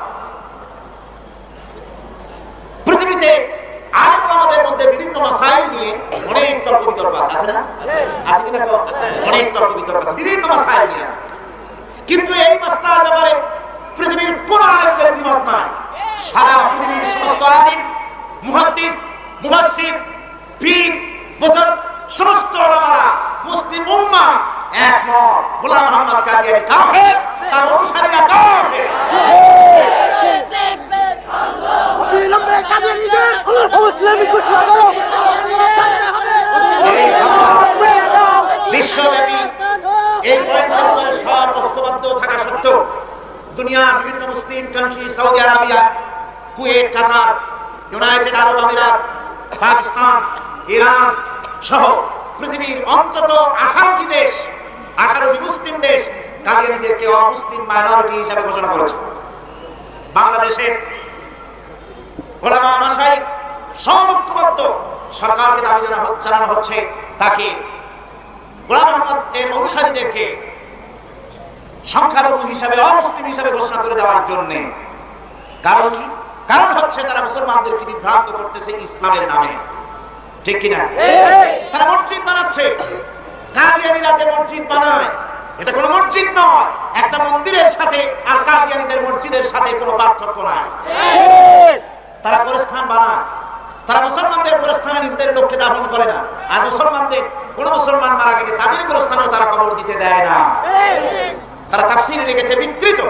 পৃথিবীতে আমাদের মধ্যে বিভিন্ন মাসাইল নিয়ে অনেক তর্ক বিতর্ক আছে না? আছে কিনা? অনেক তর্ক বিতর্ক আছে, বিভিন্ন মাসাইল নিয়ে আছে, কিন্তু এই মাসলার ব্যাপারে পৃথিবীর কোন আলেমদের দ্বিমত নাই। সারা পৃথিবীর সমস্ত আলিম, মুহাদ্দিস, মুফাসসির, পীর, বুজুর্গ, সমস্ত উলামারা, মুসলিম উম্মাহ একমত, গোলাম মোহাম্মদ কাদিয়ানী কাফের, তার অনুসারীরা কাফের। বিশ্বব্যাপী এই পয়েন্টের সব ঐক্যবদ্ধ থাকা সত্ত্বেও দুনিয়ার বিভিন্ন Muslim country, Saudi Arabia, Kuwait, Qatar, United Arab Emirates, Pakistan, Iran সহ পৃথিবীর অন্তত 18টি দেশ, 18টি মুসলিম দেশ কাদিয়ানীদেরকে অমুসলিম মাইনরিটি হিসেবে ঘোষণা করেছে। বাংলাদেশের উলামা মাশায়েখ সব ঐক্যবদ্ধ, সরকারকে দাবি জানানো হচ্ছে তাকে গোলাম মোহাম্মদ এর অনুসারীদেরকে সংখ্যালঘু হিসাবে, অমুসলিম হিসাবে ঘোষণা করে দেওয়ার জন্য। কারণ কি? কারণ হচ্ছে তারা মুসলমানদেরকে বিভ্রান্ত করতেছে ইসলামের নামে, ঠিক কিনা? তারা মসজিদ বানাচ্ছে। কাদিয়ানীরা যে মসজিদ বানায়, এটা কোনো মসজিদ নয়। একটা মন্দিরের সাথে আর কাদিয়ানীদের মসজিদের সাথে কোনো পার্থক্য নাই। তারা গোরস্থান বানায়, তারা মুসলমানদের গোরস্থানে নিজেদের লোককে দাফন করে না, আর মুসলমানদের কোন মুসলমান মারা গেলে তাদের গোরস্থানেও তারা কবর দিতে দেয় না। তারা তাফসীরে লিখেছে বিকৃত,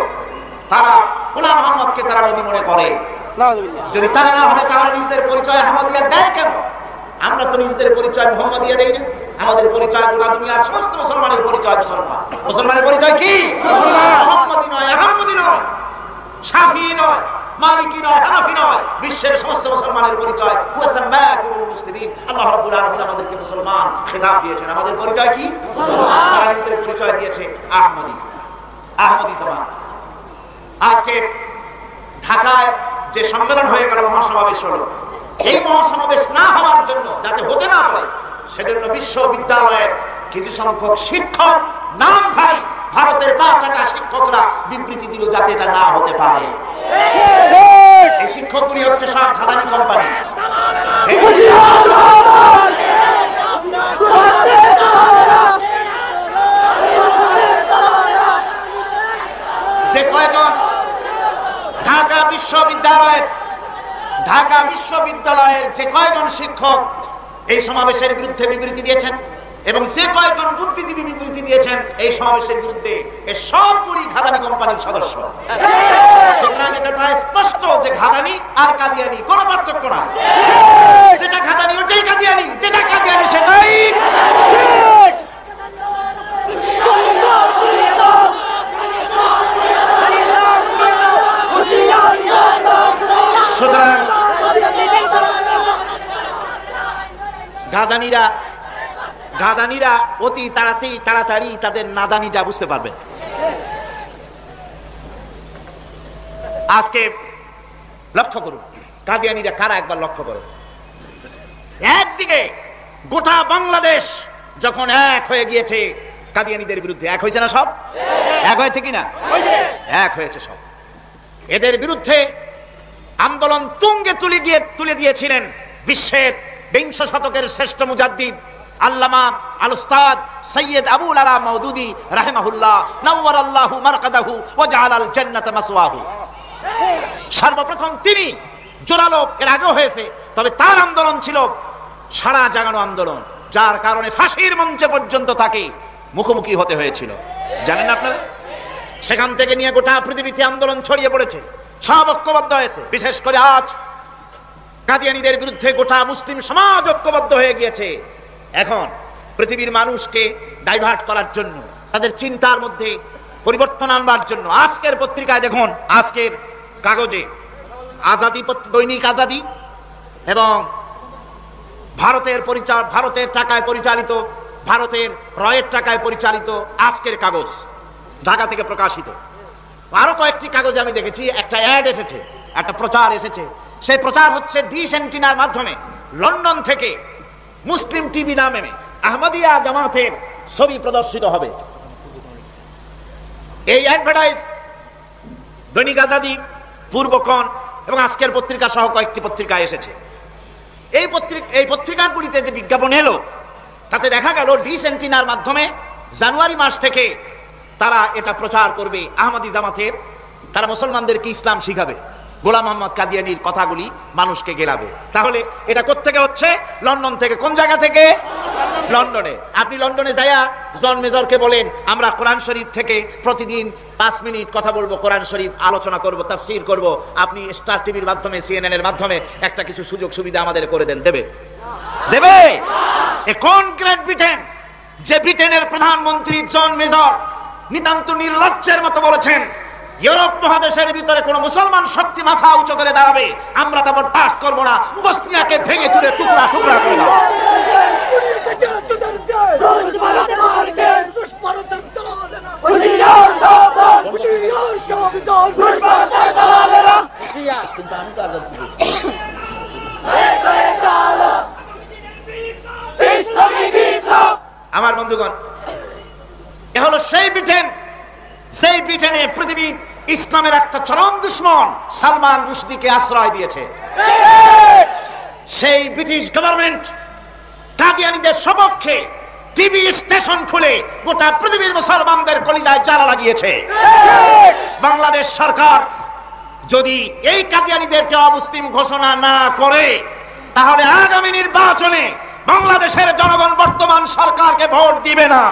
তারা গোলাম মোহাম্মদকে তারা নবী মনে করে। যদি তারা না হবে তাহলে নিজেদের পরিচয় আহমদিয়া দেয় কেন? আমরা তো নিজেদের পরিচয় মুহাম্মাদিয়া দেই না। আমাদের পরিচয় গোটা দুনিয়ার সমস্ত মুসলমানের পরিচয় মুসলমান। মুসলমানের পরিচয় কি? মুহাম্মাদি নয়, আহমদি নয়, শাফিঈ নয়, মালিকি নয়, হানাফি নয়। বিশ্বের সমস্ত মুসলমানের পরিচয় ওয়াসাম্মাকুমুল মুসলিমিন। আল্লাহ রাব্বুল আলামিন আমাদেরকে মুসলমান খেতাব দিয়েছেন। আমাদের পরিচয় কি? মুসলমান। তারা নিজেদের পরিচয় দিয়েছে আহমদি, আহমদি জামাত। আজকে ঢাকায় যে সম্মেলন হয়ে গেল, মহাসমাবেশ হলো, এই মহাসমাবেশ না হওয়ার জন্য, যাতে হতে না পারে, সেজন্য বিশ্ববিদ্যালয়ের কিছু সংখ্যক শিক্ষক নাম ভাই ভারতের 5টা শিক্ষকরা বিবৃতি দিল যাতে এটা না হতে পারে। এই শিক্ষকগুলি হচ্ছে সব ঘাদানি কোম্পানি। যে কয়জন ঢাকা বিশ্ববিদ্যালয়ের যে কয়জন শিক্ষক এই সমাবেশের বিরুদ্ধে বিবৃতি দিয়েছেন এবং যে কয়জন বুদ্ধিজীবী বিবৃতি দিয়েছেন এই সমাবেশের বিরুদ্ধে, এই সবগুলি ঘাদানি কোম্পানির সদস্য। সুতরাং এটা স্পষ্ট যে ঘাদানি আর কাদিয়ানি কোনো পার্থক্য না। যেটা ঘাদানি ওটাই কাদিয়ানি, যেটা কাদিয়ানি সেটাই। সুতরাং গাদানিরা অতি তাড়াতাড়ি তাদের নাদানিটা বুঝতে পারবে। আজকে লক্ষ্য করুন কাদিয়ানিরা কারা, একবার লক্ষ্য করুন। একদিকে গোটা বাংলাদেশ যখন এক হয়ে গিয়েছে কাদিয়ানিদের বিরুদ্ধে, এক হয়েছে না সব? এক হয়েছে কিনা? এক হয়েছে সব। এদের বিরুদ্ধে আন্দোলন তুঙ্গে তুলে দিয়েছিলেন বিশ্বের 20 শতকের শ্রেষ্ঠ মুজাদ্দিদ আল্লামা আল উস্তাদ সৈয়দ আবুল আলা মওদুদি রাহিমাহুল্লাহ, নাওয়ারাল্লাহু মারকাদাহু ওয়া জাআলাল জান্নাতা মাসওয়াহু। সর্বপ্রথম তিনি জোরালো, এর আগেও হয়েছে, তবে তার আন্দোলন ছিল সারা জাগানো আন্দোলন, যার কারণে ফাঁসির মঞ্চে পর্যন্ত তাকে মুখোমুখি হতে হয়েছিল। জানেন আপনারা? সেখান থেকে নিয়ে গোটা পৃথিবীতে আন্দোলন ছড়িয়ে পড়েছে, সব ঐক্যবদ্ধ হয়েছে। বিশেষ করে আজ কাদিয়ানীদের বিরুদ্ধে গোটা মুসলিম সমাজ ঐক্যবদ্ধ হয়ে গিয়েছে। এখন পৃথিবীর মানুষকে ডাইভার্ট করার জন্য, তাদের চিন্তার মধ্যে পরিবর্তন আনবার জন্য আজকের পত্রিকায় দেখুন, আজকের কাগজে আজাদি, দৈনিক আজাদি এবং ভারতের টাকায় পরিচালিত, ভারতের রয়ের টাকায় পরিচালিত আজকের কাগজ ঢাকা থেকে প্রকাশিত। আরো কয়েকটি কাগজে আমি দেখেছি একটা অ্যাড এসেছে, একটা প্রচার এসেছে সেই প্রচার হচ্ছে ডিশ অ্যান্টিনার মাধ্যমে। লন্ডন থেকে মুসলিম টিভি নামে আহমদিয়া জামাতের ছবি প্রদর্শিত হবে। এই অ্যাডভার্টাইজ দৈনিক আজাদী, পূর্বকণ এবং আজকের পত্রিকা সহ কয়েকটি পত্রিকায় এসেছে। এই পত্রিকাগুলিতে যে বিজ্ঞাপন এলো তাতে দেখা গেল ডিশ অ্যান্টিনার মাধ্যমে জানুয়ারি মাস থেকে তারা এটা প্রচার করবে আহমদি জামাতের। তারা মুসলমানদেরকে ইসলাম শিখাবে, গোলাম মোহাম্মদ কাদিয়ানির কথাগুলি মানুষকে গেলাবে। তাহলে এটা কোত্থেকে হচ্ছে? লন্ডন থেকে। কোন জায়গা থেকে? লন্ডনে। আপনি লন্ডনে যাইয়া জন মেজরকে বলেন আমরা কোরআন শরীফ থেকে প্রতিদিন 5 মিনিট কথা বলবো, কোরআন শরীফ আলোচনা করব, তাফসীর করব, আপনি স্টার টিভির মাধ্যমে, CNN এর মাধ্যমে একটা কিছু সুযোগ সুবিধা আমাদের করে দেন। দেবে? দেবে? কোন গ্রেট ব্রিটেন, যে ব্রিটেনের প্রধানমন্ত্রী জন মেজর নিতান্ত নির্লজ্জের মতো বলেছেন ইউরোপ মহাদেশের ভিতরে কোন মুসলমান শক্তি মাথা উঁচু করে দাঁড়াবে আমরা তা বরদাস্ত করব না, বসনিয়াকে ভেঙে চুরে টুকরা টুকরা করে দাও। আমার বন্ধুগণ, এ হলো সেই ব্রিটেন, সেই ব্রিটেনে পৃথিবীর ইসলামের একটা চরম দুশ্মন সালমান রুশদিকে আশ্রয় দিয়েছে। সেই ব্রিটিশ গভর্নমেন্ট কাদিয়ানীদের সপক্ষে টিভি স্টেশন খুলে গোটা পৃথিবীর মুসলমানদের কলিজায় জ্বালা লাগিয়েছে। বাংলাদেশ সরকার যদি এই কাদিয়ানীদেরকে অমুসলিম ঘোষণা না করে তাহলে আগামী নির্বাচনে বাংলাদেশের জনগণ বর্তমান সরকারকে ভোট দিবে না।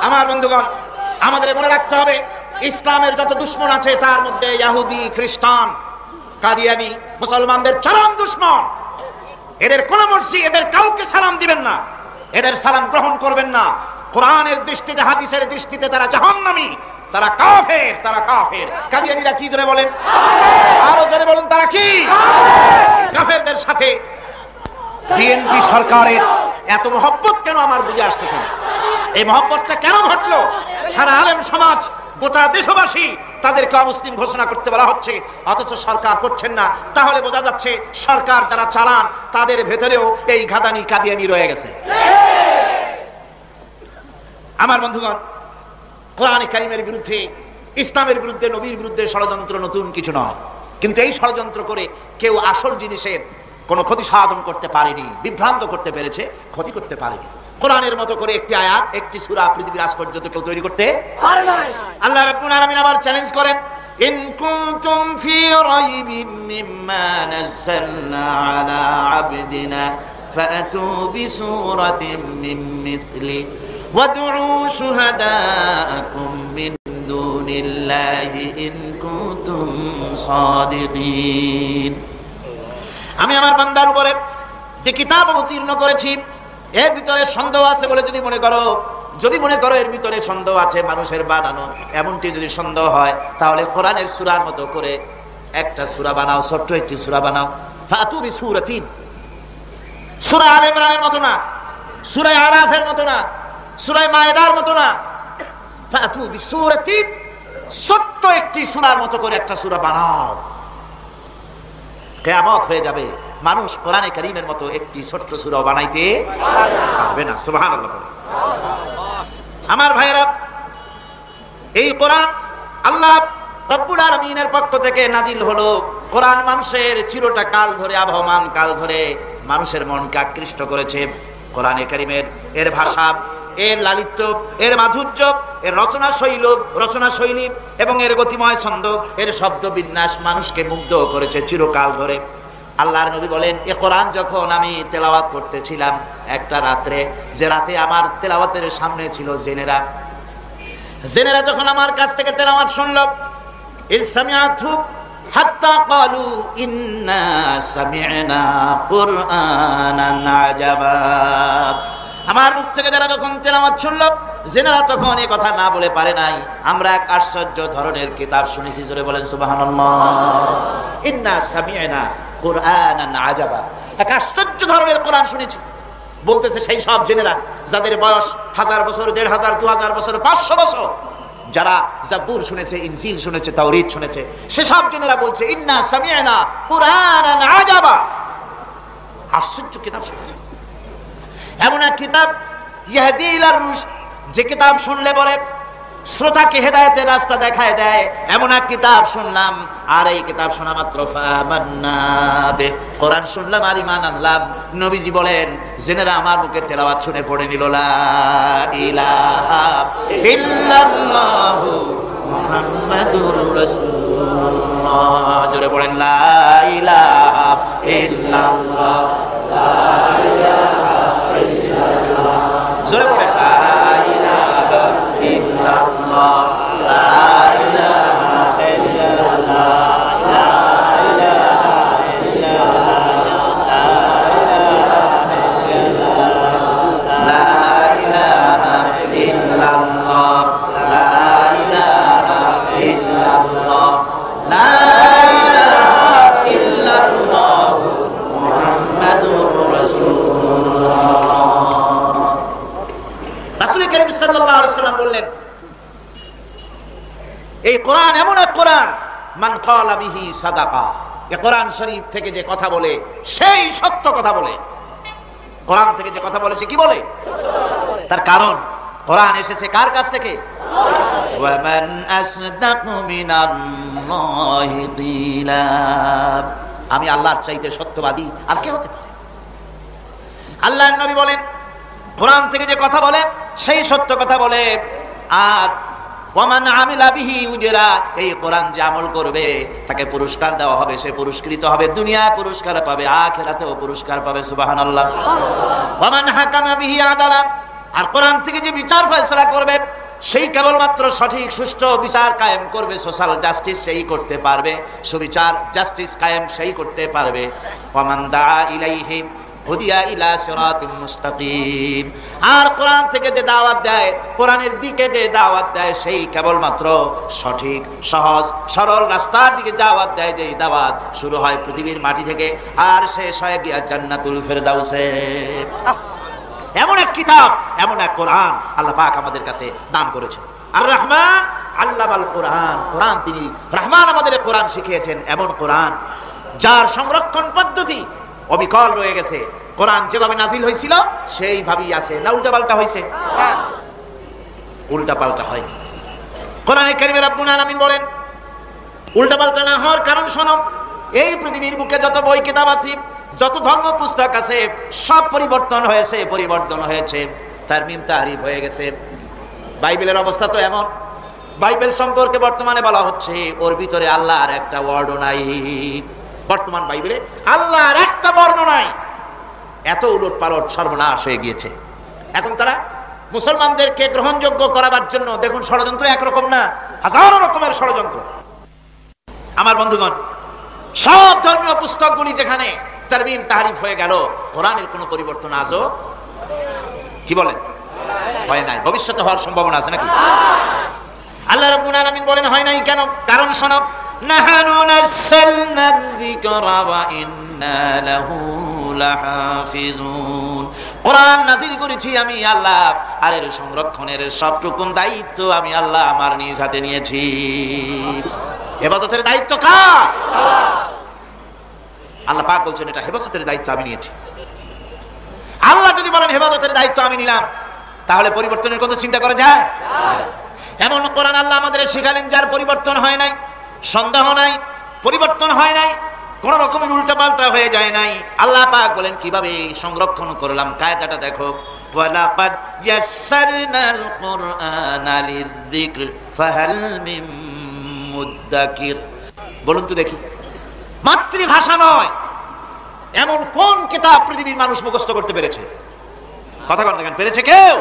আমার বন্ধুগণ, আমাদের মনে রাখতে হবে ইসলামের যত দুশ্মন আছে তার মধ্যে ইহুদি, খ্রিস্টান, কাদিয়ানি মুসলমানদের চরম দুশ্মন। এদের কোন মর্জি, এদের কাউকে সালাম দিবেন না, এদের সালাম গ্রহণ করবেন না। কোরআনের দৃষ্টিতে, হাদিসের দৃষ্টিতে তারা জাহান্নামী, তারা কাফের, তারা কাফের। কাদিয়ানীরা কি জোরে বলেন? আরো জোরে বলুন, তারা কি? কাফেরদের সাথে বিএনপি সরকারের এত মহব্বত কেন আমার বুঝে আসতেছে না। এই মহব্বতটা কেন ঘটলো? সারা আলেম সমাজ, গোটা দেশবাসী তাদেরকে অমুসলিম ঘোষণা করতে বলা হচ্ছে, অথচ সরকার করছেন না। তাহলে বোঝা যাচ্ছে সরকার যারা চালান তাদের ভেতরেও এই ঘাদানি কাদিয়ানি রয়ে গেছে। আমার বন্ধুগণ, কোরআনে কারীমের বিরুদ্ধে, ইসলামের বিরুদ্ধে, নবীর বিরুদ্ধে ষড়যন্ত্র নতুন কিছু নয়, কিন্তু এই ষড়যন্ত্র করে কেউ আসল জিনিসের কোনো ক্ষতি সাধন করতে পারেনি, বিভ্রান্ত করতে পেরেছে, ক্ষতি করতে পারেনি। কোরআনের মতো করে একটি আয়াত, একটি সূরা পৃথিবীর আজ পর্যন্ত কেউ তৈরি করতে পারে নাই। আল্লাহ রাব্বুল আলামিন আবার চ্যালেঞ্জ করেন, ইন কুনতুম ফি রাইবিম মিম্মা নাযালনা আলা আবদিনা ফাতু বিসূরাতিন মিন মিসলি ওয়াদউ শুহাদাআকুম মিন দুনিল্লাহি ইন কুনতুম সাদিকিন। আমি আমার বান্দার উপরে যে কিতাব অবতীর্ণ করেছি এর ভিতরে সন্দেহ আছে বলে যদি মনে করো এর ভিতরে সন্দেহ আছে, মানুষের বানানো, এমনটি যদি সন্দেহ হয় তাহলে কোরআনের সূরার মতো করে একটা সূরা বানাও, ছোট্ট একটি সূরা বানাও। ফাতু বিসূরাতিন, সূরা আলে ইমরানের মতো না, সূরা আরাফের মতো না, সূরা মায়েদার মতো না। ফাতু বিসূরাতিন, ছোট্ট একটি সূরার মতো করে একটা সূরা বানাও। কিয়ামত হয়ে যাবে, মানুষ কোরআনে কারীমের মতো একটি ছোট্ট সূরা বানাইতে পারবে না। সুবহানাল্লাহ। আমার ভাইরা, এই কোরআন আল্লাহ রব্বুল আলামিনের পক্ষ থেকে নাজিল হলো। কোরআন মানুষের চিরটা কাল ধরে, আবহমান কাল ধরে মানুষের মনকে আকৃষ্ট করেছে। কোরআনে কারীমের এর ভাষা, এর লালিত্য, এর মাধুর্য, এর রচনা শৈলী এবং এর গতিময় ছন্দ, এর শব্দ বিন্যাস মানুষকে মুগ্ধ করেছে চিরকাল ধরে। আল্লাহর নবী বলেন, এ কোরআন যখন আমি তেলাওয়াত করতেছিলাম একটা রাত্রে, যে রাতে আমার তেলাওয়াতের সামনে ছিল জেনেরা যখন আমার কাছ থেকে তেলাওয়াত শুনল, ইসসামিআতু হাত্তা ক্বালু ইন্না সামি'না কুরআনান আজাবা। আমার মুখ থেকে যারা যখন তেলাওয়াত শুনল, জেনেরা তখন এই কথা না বলে পারে নাই, আমরা এক আশ্চর্য ধরনের কিতাব শুনেছি। জোরে বলেন সুবহানাল্লাহ। ইন্না সামি'না কুরআনান আজাবা, এক আশ্চর্য ধরনের কোরআন শুনেছি। বলতেছে সেই সব জেনেরা যাদের বয়স 1000 বছর, 1500, 2000 বছর, 500 বছর, যারা জাবুর শুনেছে, ইনজিল শুনেছে, তাওরীত শুনেছে, সেসব জেনেরা বলছে ইন্না সামি'না কুরআনান আজাবা, আশ্চর্য কিতাব শুনেছে। এমন এক কিতাব ইয়াহদি ইলা রুশদ, যে কিতাব শুনলে বলে শ্রোতাকে হেদায়েতের রাস্তা দেখায় দেয়, এমন এক কিতাব শুনলাম। আর এই কিতাব শোনা মাত্র ফামান্না বে, কোরআন শুনলাম আর ঈমান আনলাম। নবীজি বলেন জেনেরা আমার মুখে তেলাওয়াত শুনে পড়ে নিল লা ইলাহা ইল্লাল্লাহু মুহাম্মাদুর রাসূলুল্লাহ। জোরে পড়েন লা ইলাহা ইল্লাল্লাহ, লা ইলাহা ইল্লাল্লাহ। জোরে পড়েন লা ইলাহা ইল্লাল্লাহ, লা ইলাহা ইল্লাল্লাহ, লা ইলাহা ইল্লাল্লাহ, লা ইলাহা ইল্লাল্লাহ, লা ইলাহা ইল্লাল্লাহ, লা ইলাহা ইল্লাল্লাহ মুহাম্মাদুর রাসূলুল্লাহ। রাসূল কারীম সাল্লাল্লাহু আলাইহি ওয়াসাল্লাম বললেন এই কোরআন এমন এক কোরআন মান ক্বালা বিহি সাদাকা, এই কোরআন শরীফ থেকে যে কথা বলে সেই সত্য কথা বলে। কোরআন থেকে যে কথা বলে সে কি বলে? তার কারণ কোরআন এসেছে কার কাছ থেকে? ওয়া মান আসদাকু মিনাল্লাহি কিলা, আমি আল্লাহর চাইতে সত্যবাদী আর কে হতে পারে? আল্লাহর নবী বলেন কোরআন থেকে যে কথা বলে সেই সত্য কথা বলে। আর ওয়ামান আমিলা বিহি উজরা, এই কোরআন যে আমল করবে তাকে পুরস্কার দেওয়া হবে, সে পুরস্কৃত হবে, দুনিয়ায় পুরস্কার পাবে, আখিরাতেও পুরস্কার পাবে। সুবহানাল্লাহ। ওয়ামান হাকামা বিহি আদালা, আর কোরআন থেকে যে বিচার ফয়সালা করবে সেই কেবলমাত্র সঠিক সুষ্ঠু বিচার কায়েম করবে, সোশ্যাল জাস্টিস সেই করতে পারবে, সুবিচার জাস্টিস কায়েম সেই করতে পারবে। ওয়ামান দাআ ইলাইহি হুদিয়া ইলা সিরাতিম মুস্তাকিম, আর কোরআন থেকে যে দাওয়াত দেয়, কোরআনের দিকে যে দাওয়াত দেয় সেই কেবলমাত্র সঠিক সহজ সরল রাস্তার দিকে দাওয়াত দেয়, যে দাওয়াত শুরু হয় পৃথিবীর মাটি থেকে আর শেষ হয় গিয়া জান্নাতুল ফেরদাউসে। এমন এক কিতাব, এমন এক কোরআন আল্লাহ পাক আমাদের কাছে দান করেছেন। আর রহমান আল্লামাল কোরআন, কোরআন তিনি রহমান আমাদের কোরআন শিখিয়েছেন, এমন কোরআন যার সংরক্ষণ পদ্ধতি অবিকল রয়ে গেছে। কোরআন যেভাবে নাজিল হয়েছিল সেইভাবেই আছে, না উল্টা পাল্টা হয়েছে? উল্টা পাল্টা হয়। কোরআনে কারীমে রব্বুল আলামিন বলেন উল্টা পাল্টা না হওয়ার কারণ শোনো, এই পৃথিবীর বুকে যত বই কিতাব আছে, যত ধর্ম পুস্তক আছে, সব পরিবর্তন হয়েছে, পরিবর্তন হয়েছে, তারমিম তাহরিফ হয়ে গেছে। বাইবেলের অবস্থা তো এমন, বাইবেল সম্পর্কে বর্তমানে বলা হচ্ছে ওর ভিতরে আল্লাহর একটা ওয়ার্ডও নাই। বর্তমান বাইবেলে আল্লাহর একটা বর্ণ নাই। এত উলট পালট সর্বনাশ হয়ে গিয়েছে। এখন তারা মুসলমানদেরকে গ্রহণযোগ্য করাবার জন্য দেখুন ষড়যন্ত্র একরকম না, হাজারো রকমের ষড়যন্ত্র। আমার বন্ধুগণ, সব ধর্মীয় পুস্তকগুলি যেখানে তারমিম তাহরিফ হয়ে গেল, কোরআনের কোনো পরিবর্তন আজও কি বলেন হয় নাই। ভবিষ্যতে হওয়ার সম্ভাবনা আছে নাকি? আল্লাহ রাব্বুল আলামিন বলেন হয় নাই কেন? কারণ শোনো, নাহানু নাযালনা যিকরা ওয়া ইন্না লাহু লাহাফিজুন, কোরআন নাযিল করেছি আমি আল্লাহ, আর এর সংরক্ষণের সবটুকু দায়িত্ব আমি আল্লাহ আমার নিজ হাতে নিয়েছি। হেফাজতের দায়িত্ব কার? আল্লাহ পাক বলছেন এটা হেফাজতের দায়িত্ব আমি নিয়েছি। আল্লাহ যদি বলেন হেফাজতের দায়িত্ব আমি নিলাম, তাহলে পরিবর্তনের কথা চিন্তা করা যায়? এমন কোরআন আল্লাহ আমাদের শিখালেন যার পরিবর্তন হয় নাই, সন্দেহ নাই, পরিবর্তন হয় নাই, কোন রকমের উল্টা পাল্টা হয়ে যায় নাই। আল্লাহ পাক বলেন কিভাবে সংরক্ষণ করলাম, কায়দাটা দেখো। ওয়ালাকাদ ইয়াসসারনাল কুরআনা লিযিকর ফাহাল মিন মুদ্দাকির। বলুন তো দেখি, মাতৃভাষা নয় এমন কোন কিতাব পৃথিবীর মানুষ মুখস্থ করতে পেরেছে? কথা বলেন কেন? পেরেছে কেউ?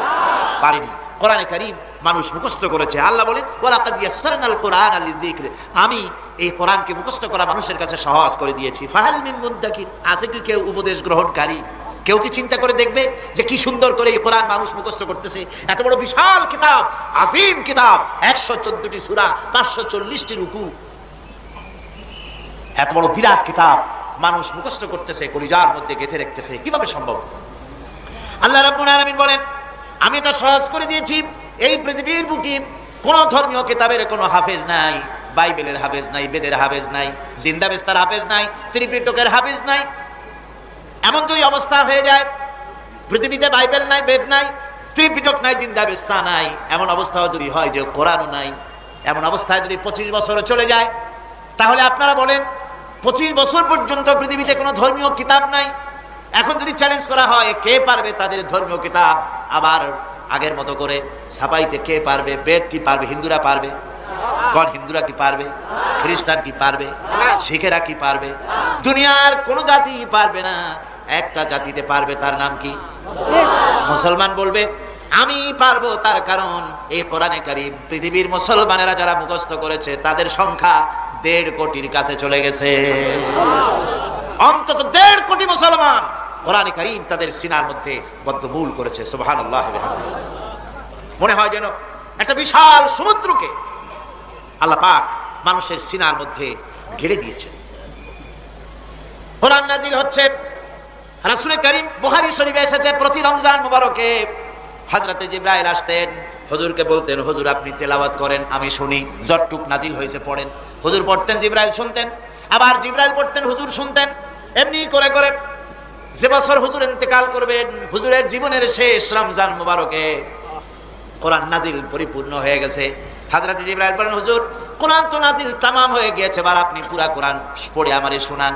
পারেনি। কোরআনে কারীম মানুষ মুখস্থ করেছে। আল্লাহ বলেন ওয়ালাকাদ ইয়াসসারনাল কুরআনা লিযিকর, আমি এই কোরআনকে মুখস্থ করা মানুষের কাছে সহজ করে দিয়েছি। ফাহাল মিন মুদ্দাকির, আছে কি কেউ উপদেশ গ্রহণকারী? কেউ কি চিন্তা করে দেখবে যে কি সুন্দর করে এই কোরআন মানুষ মুখস্থ করতেছে? এত বড় বিশাল কিতাব, আজিম কিতাব, 114টি সূরা, 540টি রুকু, এত বড় বিরাট কিতাব, মানুষ মুখস্থ করতেছে, কলিজার মধ্যে গেঁথে রাখতেছে, কিভাবে সম্ভব? আল্লাহ রাব্বুল আলামিন বলেন, আমি এটা সহজ করে দিয়েছি। এই পৃথিবীর বুকে কোন ধর্মীয় কিতাবের কোনো হাফেজ নাই, বাইবেলের হাফেজ নাই, বেদের হাফেজ নাই, জিন্দা বিস্তার হাফেজ নাই, ত্রিপিটকের হাফেজ নাই। এমন যদি অবস্থা হয়ে যায়, পৃথিবীতে বাইবেল নাই, বেদ নাই, ত্রিপিটক নাই, জিন্দা বিস্তার নাই, এমন অবস্থা যদি হয় যে কোরআনও নাই, এমন অবস্থায় যদি 25 বছর চলে যায়, তাহলে আপনারা বলেন 25 বছর পর্যন্ত পৃথিবীতে কোনো ধর্মীয় কিতাব নাই। এখন যদি চ্যালেঞ্জ করা হয়, কে পারবে তাদের ধর্মীয় কিতাব আবার আগের মতো করে ছাপাইতে? কে পারবে? বেদ কি পারবে? হিন্দুরা পারবে? কোন হিন্দুরা কি পারবে? খ্রিস্টান কি পারবে? শিখেরা কি পারবে? দুনিয়ার কোন জাতি পারবে না। একটা জাতিতে পারবে, তার নাম কি? মুসলমান বলবে আমি পারবো। তার কারণ এই কোরআনে কারীম পৃথিবীর মুসলমানেরা যারা মুখস্থ করেছে তাদের সংখ্যা 1.5 কোটির কাছে চলে গেছে। অন্তত 1.5 কোটি মুসলমান কোরআনে কারীম তাদের সিনার মধ্যে বদ্ধমূল করেছে। সুবহানাল্লাহ। মনে হয় যেন একটা বিশাল সমুদ্রকে আল্লাহ পাক মানুষের সিনার মধ্যে ঘিরে দিয়েছে। কোরআন নাজিল হচ্ছে। রাসূল করিম বুখারী শরীফে এসেছে, প্রতি রমজান মুবারকে হযরতে জিবরাইল আসতেন, হুজুরকে বলতেন, হুজুর আপনি তেলাওয়াত করেন, আমি শুনি। যতটুক নাজিল হয়েছে পড়েন। হুজুর পড়তেন, জিবরাইল শুনতেন, আবার জিবরাইল পড়তেন, হুজুর শুনতেন। এমনি করে করে যে বছর হুজুর ইন্তেকাল করবেন, হুজুরের জীবনের শেষ রমজান মুবারকে কোরআন নাজিল পরিপূর্ণ হয়ে গেছে। হযরত জিবরাইল বলেন, হুজুর কোরআন তো নাজিল তামাম হয়ে গিয়েছে, এবার আপনি পুরা কোরআন পড়ে আমারে শোনান।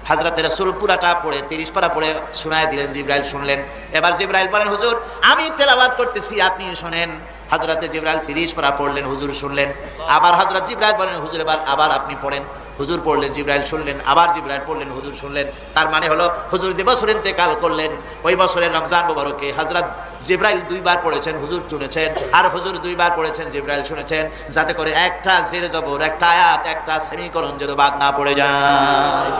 হযরত রাসূল পুরাটা পড়ে 30 পারা পড়ে শোনায় দিলেন। জিবরাইল শুনলেন। এবার জিবরাইল বলেন, হুজুর আমি তেলাওয়াত করতেছি, আপনি শুনেন। হযরত জিবরাইল 30 পারা পড়লেন, হুজুর শুনলেন। আবার হযরত জিবরাইল বলেন, হুজুর এবার আবার আপনি পড়েন। হুজুর পড়লেন, জিবরাইল শুনলেন, আবার জিবরাইল পড়লেন, হুজুর শুনলেন। তার মানে হলো হুজুর যে বছর ইন্তেকাল করলেন ওই বছরের রমজান মুবারকে হযরত জিবরাইল 2 বার পড়েছেন, হুজুর শুনেছেন, আর হুজুর 2 বার পড়েছেন, জিবরাইল শুনেছেন, যাতে করে একটা জের জবর, একটা আয়াত, একটা সেমিকোলন যেন বাদ না পড়ে যায়।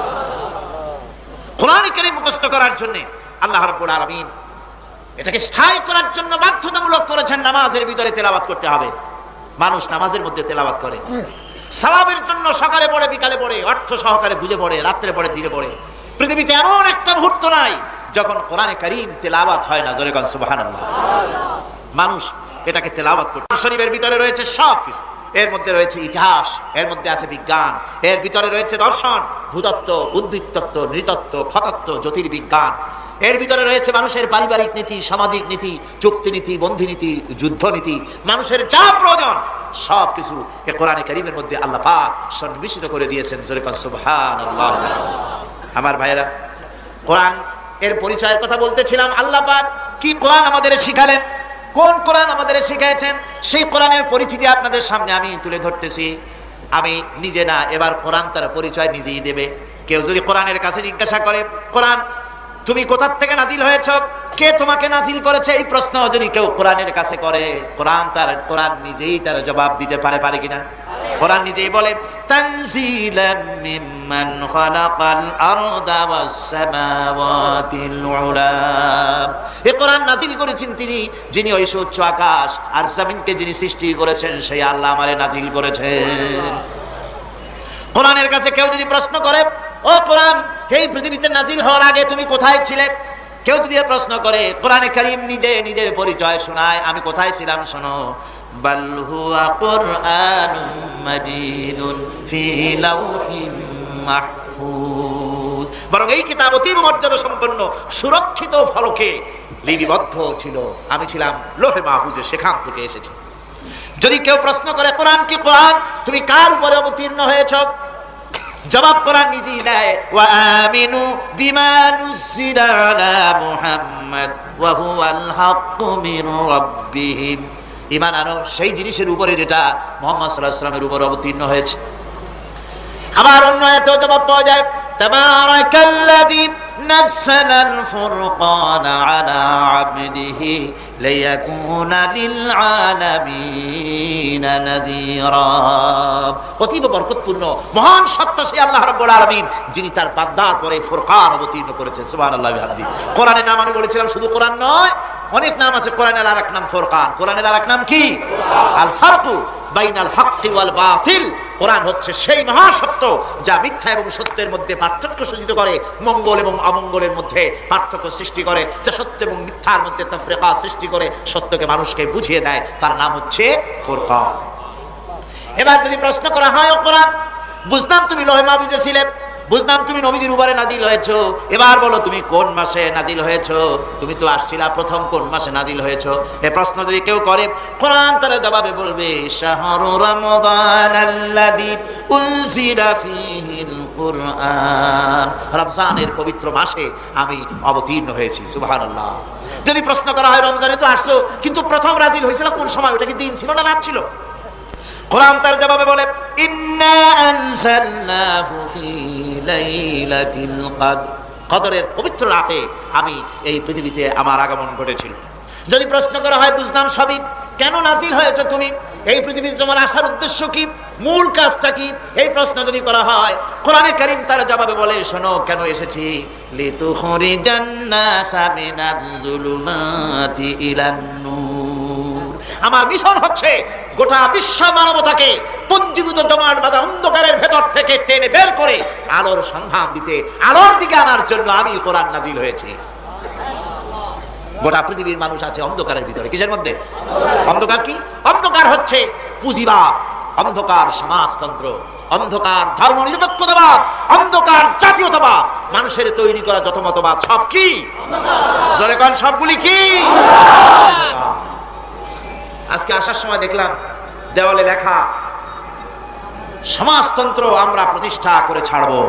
কোরআন কারীম মুখস্থ করার জন্য আল্লাহ রাব্বুল আলামিন এটাকে স্থায়ী করার জন্য বাধ্যতামূলক করেছেন। নামাজের ভিতরে তেলাওয়াত করতে হবে। মানুষ নামাজের মধ্যে তেলাওয়াত করে সওয়াবের জন্য, সকালে পড়ে, বিকালে পড়ে, অর্থ সহকারে বুঝে পড়ে, রাত্রে পড়ে, দিনে পড়ে। পৃথিবীতে এমন একটা মুহূর্ত নাই যখন কোরআনে কারীম তেলাওয়াত হয় না। জোরে বলেন সুবহানাল্লাহ। মানুষ এটাকে তেলাওয়াত করে। শরীফের ভিতরে রয়েছে সবকিছু। এর মধ্যে রয়েছে ইতিহাস, এর মধ্যে আছে বিজ্ঞান, এর ভিতরে রয়েছে দর্শন, ভূতত্ত্ব, উদ্ভিদতত্ত্ব, নৃতত্ত্ব, ফতত্ত্ব, জ্যোতির্বিজ্ঞান। এর ভিতরে রয়েছে মানুষের পারিবারিক নীতি, সামাজিক নীতি, চুক্তি নীতি, বন্ধি নীতি, যুদ্ধ নীতি, মানুষের যা প্রয়োজন সবকিছু এই কোরআনে কারীমের মধ্যে আল্লাহ পাক সন্নিবেশিত করে দিয়েছেন। জোরে বলেন সুবহানাল্লাহ। আমার ভাইয়েরা, কোরআন এর পরিচয়ের কথা বলতেছিলাম। আল্লাহ পাক কি কোরআন আমাদের শিখালেন, কোন কোরআন আমাদের শিখাইছেন, সেই কোরআনের পরিচিতি আপনাদের সামনে আমি তুলে ধরতেছি। আমি নিজে না, এবার কোরআন তার পরিচয় নিজেই দেবে। কেউ যদি কোরআনের কাছে জিজ্ঞাসা করে, কোরআন তুমি কোথা থেকে নাজিল হয়েছ, কে তোমাকে নাজিল করেছে, এই প্রশ্ন যদি কেউ কোরআনের কাছে করে, কোরআন নিজেই তার জবাব দিতে পারে কিনা? কোরআন নিজেই বলে, তানজিলাম মিম্মান খালাকাল আরদা ওয়াস সামাওয়াতিল উলা। এই কোরআন নাজিল করেছেন তিনি, যিনি ওই উচ্চ আকাশ আর জমিনকে যিনি সৃষ্টি করেছেন, সেই আল্লাহ আমারে নাজিল করেছেন। কোরআনের কাছে কেউ যদি প্রশ্ন করে, ও কোরআন এই পৃথিবীতে নাজিল হওয়ার আগে তুমি কোথায় ছিলে, কেউ যদি প্রশ্ন করে, কোরআনে কারীম নিজে নিজের পরিচয় শোনায়, আমি কোথায় ছিলাম শোনো। বাল হুয়া কুরআনুম মাজিদুন ফি লাওহিম মাহফুজ। বরং এই কিতাব অতি মর্যাদা সম্পন্ন সুরক্ষিত ফলকে লিপিবদ্ধ ছিল, আমি ছিলাম লোহে মাহফুজে, সেখান থেকে এসেছি। যদি কেউ প্রশ্ন করে, কোরআন কি, কোরআন তুমি কার উপরে অবতীর্ণ হয়েছ, জবাব কোরআন নিজেই দেয়, ওয়া আমিনু বিমা নুজিলা আলা মুহাম্মাদ ওয়া হুয়াল হাক্কু মির রাব্বিহিম। ঈমান আনো সেই জিনিসের উপরে যেটা মুহাম্মদ সাল্লাল্লাহু আলাইহি ওয়াসাল্লামের উপর অবতীর্ণ হয়েছে। আবার অন্য আয়াতেও জবাব পাওয়া যায়, তাবারাকাল্লাযী নাযালাল ফুরকানা আলা আবদিহি লিয়াকুনা লিল আলামিন নাযীরা। অতীব বরকতপূর্ণ মহান সত্তা সেই আল্লাহ রাব্বুল আলামিন, যিনি তার বান্দার পরে ফুরকান অবতীর্ণ করেছেন। সুবহানাল্লাহি ওয়া বিহামদিহি। কোরআনের নাম আমি বলেছিলাম শুধু কোরআন নয়, অনেক নাম আছে। কোরআনের আরেক নাম ফুরকান। কোরআনের আরেক নাম কি? আল ফারকু। বাইনাল হাক্কি ওয়াল বাতিল। কোরআন হচ্ছে সেই মহাসত্য যা মিথ্যা এবং সত্যের মধ্যে পার্থক্য সূচিত করে, মঙ্গল এবং অমঙ্গলের মধ্যে পার্থক্য সৃষ্টি করে, যা সত্য এবং মিথ্যার মধ্যে তাফরিকা সৃষ্টি করে, সত্যকে মানুষকে বুঝিয়ে দেয়, তার নাম হচ্ছে ফুরকান। এবার যদি প্রশ্ন করা হয়, ও কোরআন, বুঝলাম তুমি লৌহে মাহফুজে ছিলে, বুঝলাম তুমি নবীজির উপরে নাজিল হয়েছো, এবার বলো তুমি কোন মাসে নাজিল হয়েছো? তুমি তো আসছিলা প্রথম কোন মাসে নাজিল হয়েছো? এই প্রশ্ন যদি কেউ করে, কোরআন তার জবাবে বলবে শাহরু রমাদান আল্লাযী উনজিলা ফীহিল কুরআন, রমজানের পবিত্র মাসে আমি অবতীর্ণ হয়েছি। সুবহানাল্লাহ। যদি প্রশ্ন করা হয় রমজানে তো আসছো, কিন্তু প্রথম নাজিল হয়েছিল কোন সময়? ওটা কি দিন ছিল না রাত ছিল? কোরআন তার জবাবে বলে ইন্না আনজালনাহু ফি লাইলাতিল কদর, কদরের পবিত্র রাতে আমি এই পৃথিবীতে আমার আগমন ঘটেছিল। যদি প্রশ্ন করা হয় বুঝলাম সবই, কেন নাজিল হয়েছে তুমি? এই পৃথিবীতে তোমার আসার উদ্দেশ্য কি? মূল কাজটা কি? এই প্রশ্ন যদি করা হয়, কোরআনে কারীম তার জবাবে বলে শোনো কেন এসেছি, লিতুখরিজান নাসা মিনাজ যুলুমাতি ইলান নূর। আমার মিশন হচ্ছে গোটা বিশ্ব মানবতাকে পঞ্জীভূত জমাট বাঁধা অন্ধকারের ভেতর থেকে টেনে বের করে আলোর সন্ধান দিতে, আলোর দিকে আনার জন্য আমি কোরআন নাজিল হয়েছি। গোটা পৃথিবীর মানুষ আছে অন্ধকারের ভিতরে। কিসের মধ্যে? অন্ধকার কি? অন্ধকার হচ্ছে পুঁজিবাদ, অন্ধকার সমাজতন্ত্র, অন্ধকার ধর্ম নিরপেক্ষতাবাদ, অন্ধকার জাতীয়তাবাদ। মানুষের তৈরি করা যত মতবাদ সব কি? জোরে কোন সবগুলি কি? আজকে আসার সময় দেখলাম দেওয়ালে লেখা সমাজতন্ত্র আমরা প্রতিষ্ঠা করে ছাড়বো।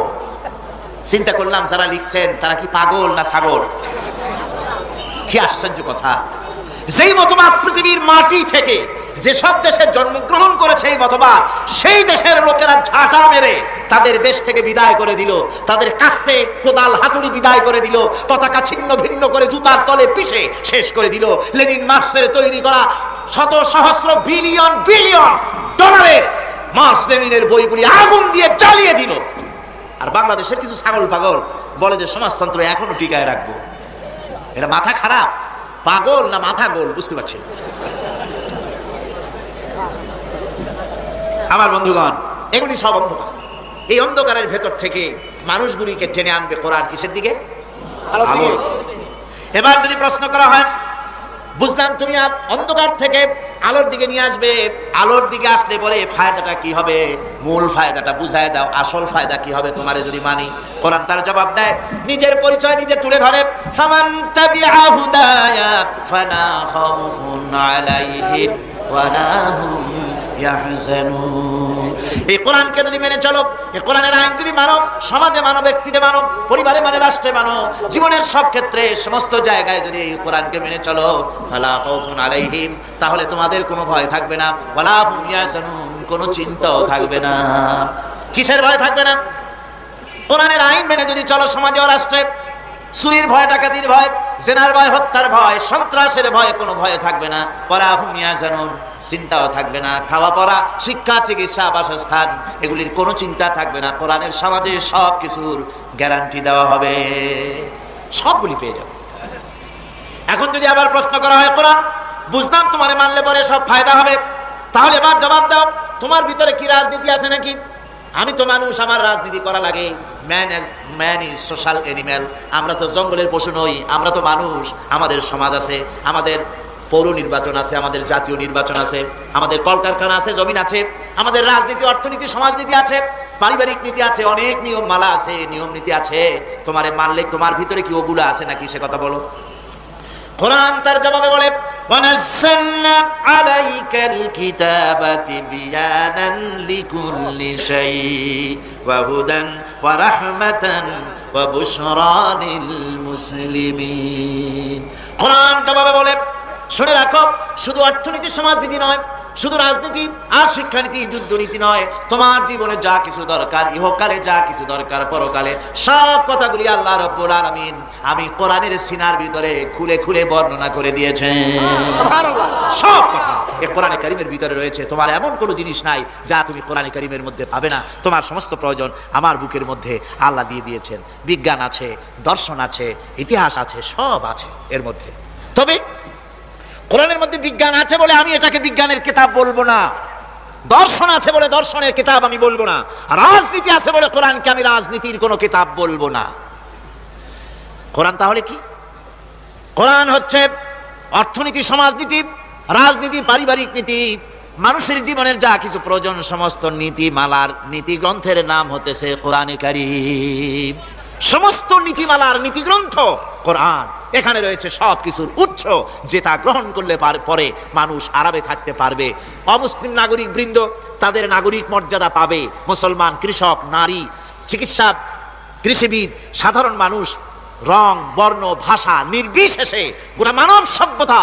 চিন্তা করলাম যারা লিখছেন তারা কি পাগল না ছাগল? কি আশ্চর্য কথা! যেই মতবাদ পৃথিবীর মাটি থেকে যেসব দেশে জন্মগ্রহণ করেছে এই মতবাদ, সেই দেশের লোকেরা ঝাঁটা মেরে তাদের দেশ থেকে বিদায় করে দিল, তাদের কাস্তে কোদাল হাতুড়ি বিদায় করে দিল, পতাকা ছিন্ন ভিন্ন করে জুতার তলে পিষে শেষ করে দিল। লেনিন মার্কসের তৈরি করা শত সহস্র বিলিয়ন বিলিয়ন ডলারের মার্কস লেনিনের বইগুলি আগুন দিয়ে জ্বালিয়ে দিল। আর বাংলাদেশের কিছু ছাগল পাগল বলে যে সমাজতন্ত্র এখনো টিকায় রাখবো। এটা মাথা খারাপ, পাগল না মাথা গোল বুঝতে পারছি না। আমার বন্ধুগণ, এগুলি সব অন্ধকার। এই অন্ধকারের ভেতর থেকে মানুষগুলিকে টেনে আনবে কোরআন কিসের দিকে? আলোর। এবার যদি প্রশ্ন করা হয়, বুঝলাম তুমি অন্ধকার থেকে আলোর দিকে নিয়ে আসবে, আলোর দিকে আসলে পরে ফায়দাটা কি হবে? মূল ফায়দাটা বুঝায় দাও, আসল ফায়দা কি হবে তোমারে যদি মানি? কোরআন তার জবাব দেয়, নিজের পরিচয় নিজে তুলে ধরে, ফামান তাবিআ হুদায়া ফালা খাউফুন আলাইহিম ওয়ালা হুম ইয়াহজানুন। এই কোরআনকে যদি মেনে চলো, এই কোরআনের আইন যদি মানো, সমাজে মানো, ব্যক্তিতে মানো, পরিবারে মানে, রাষ্ট্রে মানো, জীবনের সব ক্ষেত্রে সমস্ত জায়গায় যদি এই কোরআনকে মেনে চলো, ফালা খাউফুন আলাইহিম, তাহলে তোমাদের কোনো ভয় থাকবে না, ওয়ালা হুম ইয়াহজানুন, কোনো চিন্তাও থাকবে না। কিসের ভয় থাকবে না? কোরআনের আইন মেনে যদি চলো সমাজে ও রাষ্ট্রে, চুরির ভয়, ডাকাতির ভয়, জেনার ভয়, হত্যার ভয়, সন্ত্রাসের ভয় কোনো ভয় থাকবে না। ওয়ালা হুম ইয়াহজানুন, চিন্তাও থাকবে না। খাওয়া পড়া, শিক্ষা, চিকিৎসা, বাসস্থান, এগুলির কোনো চিন্তা থাকবে না। কোরআনের সমাজে সব কিছুর গ্যারান্টি দেওয়া হবে, সবগুলি পেয়ে যাবে। এখন যদি আবার প্রশ্ন করা হয়, কোরআন বুঝলাম তোমারে মানলে পরে সব ফায়দা হবে, তাহলে এবার জবাব দাও, তোমার ভিতরে কি রাজনীতি আছে নাকি? আমি তো মানুষ, আমার রাজনীতি করা লাগে। Man is social animal. আমরা তো জঙ্গলের পশু নই, আমরা তো মানুষ। আমাদের সমাজ আছে, আমাদের পৌর নির্বাচন আছে, আমাদের জাতীয় নির্বাচন আছে, আমাদের কলকারখানা আছে, জমিন আছে, আমাদের রাজনীতি, অর্থনীতি, সমাজনীতি আছে, পারিবারিক নীতি আছে, অনেক নিয়ম মালা আছে, নিয়ম নীতি আছে। তোমারে মানলে তোমার ভিতরে কি ওগুলো আছে নাকি সে কথা বলো। কোরআন তার জবাবে বলে, ওয়ানাজ্জালনা আলাইকাল কিতাবা তিবয়ানান লিকুল্লি শাই ওয়া হুদান ওয়া রাহমাতান ওয়া বুশরা লিল মুসলিমিন। কোরআন জবাবে বলে, শুনে রাখো, শুধু অর্থনীতি সমাজনীতি নয়, শুধু রাজনীতি আর শিক্ষানীতি, যুদ্ধনীতি নয়, তোমার জীবনে যা কিছু দরকার, ইহকালে যা কিছু দরকার, পরকালে, সব কথাগুলি আল্লাহ রাব্বুল আলামিন আমি কোরআনের সিনার ভিতরে খুলে খুলে বর্ণনা করে দিয়েছেন। সব কথা এই কোরআনে কারীমের ভিতরে রয়েছে। তোমার এমন কোনো জিনিস নাই যা তুমি কোরআনে কারীমের মধ্যে পাবে না। তোমার সমস্ত প্রয়োজন আমার বুকের মধ্যে আল্লাহ দিয়ে দিয়েছেন। বিজ্ঞান আছে, দর্শন আছে, ইতিহাস আছে, সব আছে এর মধ্যে। তবে কোরআনের মধ্যে বিজ্ঞান আছে বলে আমি এটাকে বিজ্ঞানের কিতাব বলবো না। দর্শন আছে বলে দর্শনের কিতাব আমি বলবো না, রাজনীতি আছে বলে কোরআনকে আমি রাজনীতির কোনো কিতাব বলবো না। কোরআন তাহলে কি? কোরআন হচ্ছে অর্থনীতি, সমাজনীতি, রাজনীতি, পারিবারিক নীতি, মানুষের জীবনের যা কিছু প্রয়োজন সমস্ত নীতিমালার নীতি গ্রন্থের নাম হতেছে কোরআনে কারীম। সমস্ত নীতিমালার নীতি গ্রন্থ কোরআন। এখানে রয়েছে সব কিছুর উৎস, যেটা গ্রহণ করলে পরে মানুষ আরামে থাকতে পারবে। অমুসলিম নাগরিক বৃন্দ তাদের নাগরিক মর্যাদা পাবে। মুসলমান, কৃষক, নারী, চিকিৎসা, কৃষিবিদ, সাধারণ মানুষ, রং, বর্ণ, ভাষা নির্বিশেষে গোটা মানব সভ্যতা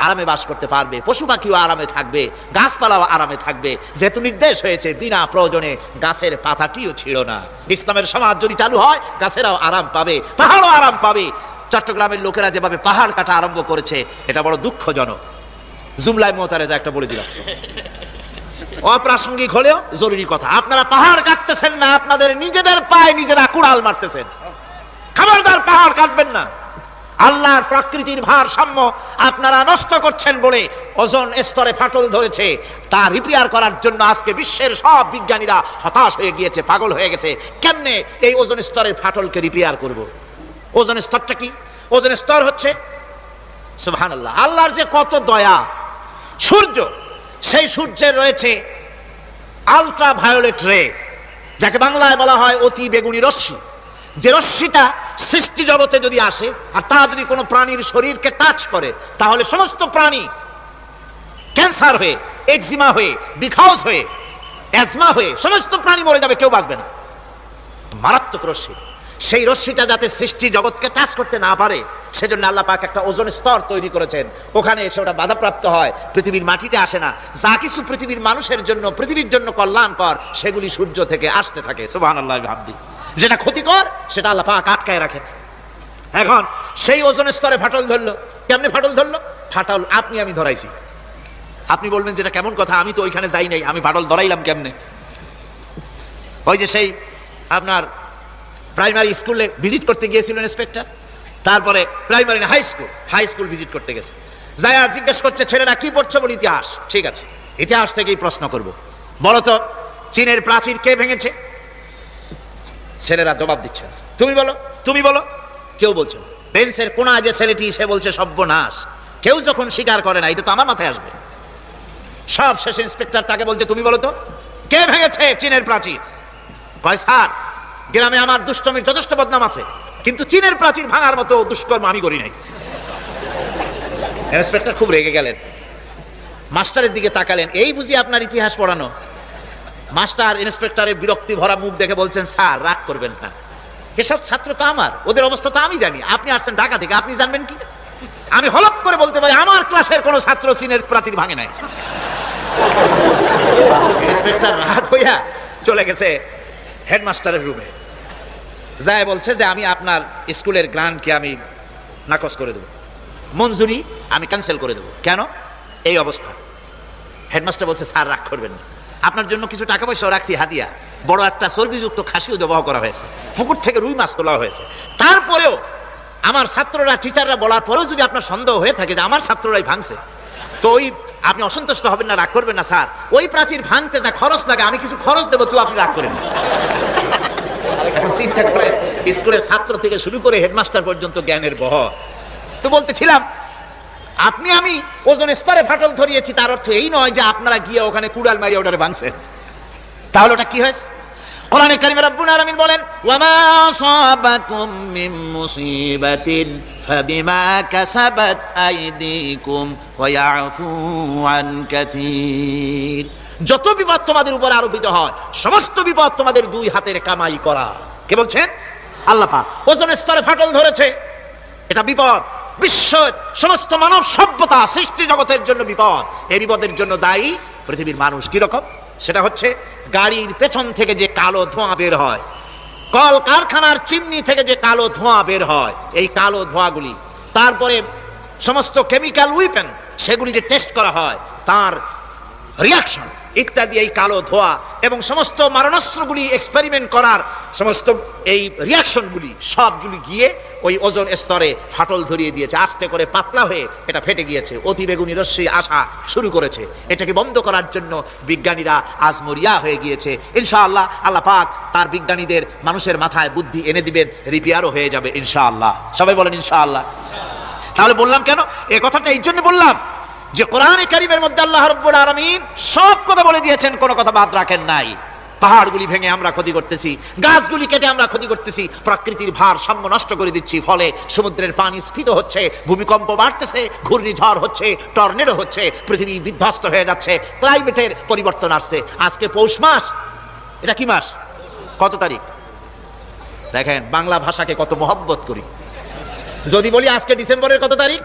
আরামে বাস করতে পারবে। পশু পাখিও আরামে থাকবে, গাছপালাও আরামে থাকবে, যেহেতু নির্দেশ হয়েছে বিনা প্রয়োজনে গাছের পাতাটিও ছিল না। ইসলামের সমাজ যদি চালু হয় গাছেরাও আরাম পাবে, পাহাড়ও আরাম পাবে। চট্টগ্রামের লোকেরা যেভাবে পাহাড় কাটা আরম্ভ করেছে এটা বড় দুঃখজনক। জুমলায় মোতারেজা একটা বলে দিলাম, অপ্রাসঙ্গিক হলেও জরুরি কথা। আপনারা পাহাড় কাটতেছেন না, আপনাদের নিজেদের পায়ে নিজেরা কুড়াল মারতেছেন। খবরদার পাহাড় কাটবেন না। আল্লাহর প্রকৃতির ভারসাম্য আপনারা নষ্ট করছেন বলে ওজোন স্তরে ফাটল ধরেছে। তা রিপেয়ার করার জন্য আজকে বিশ্বের সব বিজ্ঞানীরা হতাশ হয়ে গিয়েছে, পাগল হয়ে গেছে। কেমনে এই ওজোন স্তরের ফাটলকে রিপেয়ার করব? ওজোন স্তরটা কি? ওজোন স্তর হচ্ছে সুবহানাল্লাহ, আল্লাহর যে কত দয়া। সূর্য, সেই সূর্যের রয়েছে আলট্রা ভায়োলেট রে, যাকে বাংলায় বলা হয় অতি বেগুনি রশ্মি। যে রশ্মিটা সৃষ্টি জগতে যদি আসে আর তা যদি কোনো প্রাণীর শরীরকে টাচ করে, তাহলে সমস্ত প্রাণী ক্যান্সার হয়ে, এক্সিমা হয়ে, বিখাউস হয়ে, অ্যাজমা হয়ে সমস্ত প্রাণী মরে যাবে, কেউ বাঁচবে না। মারাত্মক রশ্মি। সেই রশ্মিটা যাতে সৃষ্টি জগৎকে টাচ করতে না পারে সেজন্য আল্লাহ পাক একটা ওজোন স্তর তৈরি করেছেন। ওখানে এসে ওটা বাধাপ্রাপ্ত হয়, পৃথিবীর মাটিতে আসে না। যা কিছু পৃথিবীর মানুষের জন্য, পৃথিবীর জন্য কল্যাণকর, সেগুলি সূর্য থেকে আসতে থাকে। সুবহানাল্লাহ বিহামদিহি। যেটা ক্ষতিকর সেটা আল্লাহ পাক আটকায় রাখেন। এখন সেই ওজোন স্তরে ফাটল ধরলো। কেমনে ফাটল ধরলো? ফাটল আপনি আমি ধরাইছি। আপনি বলবেন যেটা কেমন কথা, আমি তো ওইখানে যাই নাই, আমি ফাটল ধরাইলাম কেমনে? ওই যে সেই আপনার প্রাইমারি স্কুলে ভিজিট করতে গিয়েছিলেন ইন্সপেক্টর, তারপরে প্রাইমারি না হাই স্কুল ভিজিট করতে গেছে। যায়া জিজ্ঞেস করছে ছেলেরা কি পড়ছে? বলে ইতিহাস। ঠিক আছে, ইতিহাস থেকেই প্রশ্ন করব। বলো তো চীনের প্রাচীর কে ভেঙেছে? ছেলেরা জবাব দিচ্ছে না। তুমি বলো, তুমি বলো। কেউ বলছে না। বেঞ্চের কোণা যে ছেলেটি, সে বলছে সর্বনাশ। কেউ যখন স্বীকার করে না, এটা তো আমার মাথায় আসবে। সব শেষ ইন্সপেক্টর তাকে বলছে তুমি বলো তো কে ভেঙেছে চীনের প্রাচীর? কয় স্যার, গ্রামে আমার দুষ্টমির যথেষ্ট বদনাম আছে, কিন্তু চীনের প্রাচীর ভাঙার মতো দুষ্কর্ম আমি করি নাই। ইন্সপেক্টর খুব রেগে গেলেন, মাস্টারের দিকে তাকালেন। এই বুঝি আপনার ইতিহাস পড়ানো? মাস্টার ইন্সপেক্টরের বিরক্তি ভরা মুখ দেখে বলছেন স্যার রাগ করবেন না, এসব ছাত্র তো আমার, ওদের অবস্থা তো আমি জানি। আপনি আসছেন ঢাকা থেকে, আপনি জানবেন কি? আমি হলফ করে বলতে পারি আমার ক্লাসের কোনো ছাত্র চীনের প্রাচীর ভাঙে নাই। ইন্সপেক্টর রাগ হইয়া চলে গেছে হেডমাস্টারের রুমে, যায় বলছে যে আমি আপনার স্কুলের গ্রান্টকে আমি নাকচ করে দেবো, মঞ্জুরি আমি ক্যান্সেল করে দেবো। কেন? এই অবস্থা। হেডমাস্টার বলছে স্যার রাগ করবেন না, আপনার জন্য কিছু টাকা পয়সাও রাখছি হাদিয়া। বড় একটা চর্বিযুক্ত খাসিও দেওয়া করা হয়েছে, পুকুর থেকে রুই মাছ তোলা হয়েছে। তারপরেও আমার ছাত্ররা, টিচাররা বলার পরেও যদি আপনার সন্দেহ হয়ে থাকে যে আমার ছাত্ররাই ভাঙছে, তো ওই আপনি অসন্তুষ্ট হবেন না, রাগ করবেন না স্যার। ওই প্রাচীর ভাঙতে যা খরচ লাগে আমি কিছু খরচ দেবো, তো আপনি রাগ করেন না। এখন চিন্তা করেন, স্কুলের ছাত্র থেকে শুরু করে হেডমাস্টার পর্যন্ত জ্ঞানের বহর। তো বলতেছিলাম আপনি আমি ওজন স্তরে ফাটল ধরিয়েছি, তার অর্থ এই নয় যে আপনারা গিয়ে ওখানে কুড়াল মারিয়ে ওটারে ভাঙছেন। তাহলে ওটা কি হয়েছে? কোরআনে কারিমে রব্বুল আলামিন বলেন ওয়ামা আসাবাকুম মিন মুসিবাতিন ফাবিমা কাসাবাত আইদিকুম ওয়া ইয়াফু আন কাসীর। যত বিপদ তোমাদের উপর আরোপিত হয় সমস্ত বিপদ তোমাদের দুই হাতের কামাই করা। কে বলছেন? আল্লাহ পাক। ওজন স্তরে ফাটল ধরেছে, এটা বিপদ। বিশ্বের সমস্ত মানব সভ্যতা সৃষ্টি জগতের জন্য বিপদ। এই বিপদের জন্য দায়ী পৃথিবীর মানুষ। কি রকম? সেটা হচ্ছে গাড়ির পেছন থেকে যে কালো ধোঁয়া বের হয়, কল কারখানার চিমনি থেকে যে কালো ধোঁয়া বের হয়, এই কালো ধোঁয়াগুলি, তারপরে সমস্ত কেমিক্যাল উইপেন সেগুলি যে টেস্ট করা হয়, তার রিয়াকশন, ইত্যাদি এই কালো ধোঁয়া এবং সমস্ত মারণাস্ত্রগুলি এক্সপেরিমেন্ট করার সমস্ত এই রিয়াকশনগুলি সবগুলি গিয়ে ওই ওজোন স্তরে ফাটল ধরিয়ে দিয়েছে। আস্তে করে পাতলা হয়ে এটা ফেটে গিয়েছে, অতি বেগুনি রশ্মি আসা শুরু করেছে। এটাকে বন্ধ করার জন্য বিজ্ঞানীরা আজ মরিয়া হয়ে গিয়েছে। ইনশাআল্লাহ আল্লাহ পাক তার বিজ্ঞানীদের মানুষের মাথায় বুদ্ধি এনে দিবেন, রিপেয়ারও হয়ে যাবে ইনশাআল্লাহ। সবাই বলেন ইনশাআল্লাহ। তাহলে বললাম কেন এই কথাটা? এই জন্য বললাম যে কোরআনে কারীমের মধ্যে আল্লাহ রাব্বুল আলামিন সব কথা বলে দিয়েছেন, কোনো কথা বাদ রাখেন নাই। পাহাড়গুলি ভেঙে আমরা ক্ষতি করতেছি, গাছগুলি কেটে আমরা ক্ষতি করতেছি, প্রকৃতির ভারসাম্য নষ্ট করে দিচ্ছি, ফলে সমুদ্রের পানি স্ফীত হচ্ছে, ভূমিকম্প বাড়তেছে, ঘূর্ণিঝড় হচ্ছে, টর্নেডো হচ্ছে, পৃথিবী বিধ্বস্ত হয়ে যাচ্ছে, ক্লাইমেটের পরিবর্তন আসছে। আজকে পৌষ মাস, এটা কি মাস? কত তারিখ? দেখেন বাংলা ভাষাকে কত মহব্বত করি। যদি বলি আজকে ডিসেম্বরের কত তারিখ,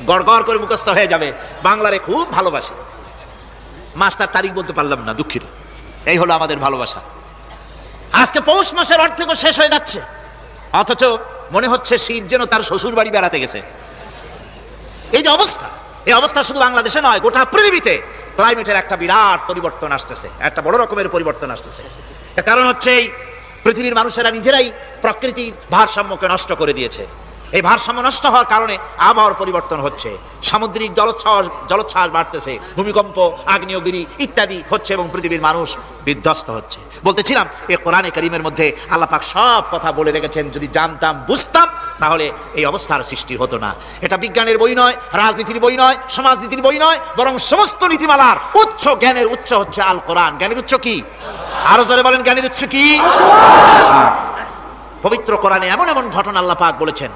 গড়গড় করে মুখস্থ হয়ে যাবে। বাংলারে খুব ভালোবাসি, মাসটার তারিখ বলতে পারলাম না, দুঃখিত। এই হলো আমাদের ভালোবাসা। আজকে পৌষ মাসের অর্ধেকও শেষ হয়ে যাচ্ছে, অথচ মনে হচ্ছে শীত যেন তার শ্বশুর বাড়ি বেড়াতে গেছে। এই যে অবস্থা, এই অবস্থা শুধু বাংলাদেশে নয়, গোটা পৃথিবীতে ক্লাইমেটের একটা বিরাট পরিবর্তন আসতেছে, একটা বড় রকমের পরিবর্তন আসতেছে। এর কারণ হচ্ছে এই পৃথিবীর মানুষেরা নিজেরাই প্রকৃতির ভারসাম্যকে নষ্ট করে দিয়েছে। এই ভারসাম্য নষ্ট হওয়ার কারণে আবহাওয়ার পরিবর্তন হচ্ছে, সামুদ্রিক জলোচ্ছ্বাস বাড়তেছে, ভূমিকম্প, আগ্নেয়গিরি ইত্যাদি হচ্ছে এবং পৃথিবীর মানুষ বিধ্বস্ত হচ্ছে। বলতেছিলাম এই কোরআনে কারীমের মধ্যে আল্লাহ পাক সব কথা বলে রেখেছেন। যদি জানতাম, বুঝতাম, তাহলে এই অবস্থার সৃষ্টি হতো না। এটা বিজ্ঞানের বই নয়, রাজনীতির বই নয়, সমাজনীতির বই নয়, বরং সমস্ত নীতিমালার উচ্চ, জ্ঞানের উচ্চ হচ্ছে আল কোরআন। জ্ঞানের উচ্চ কি? আরো জোরে বলেন, জ্ঞানের উচ্চ কি? পবিত্র কোরআনে এমন এমন ঘটনা আল্লাহ পাক বলেছেন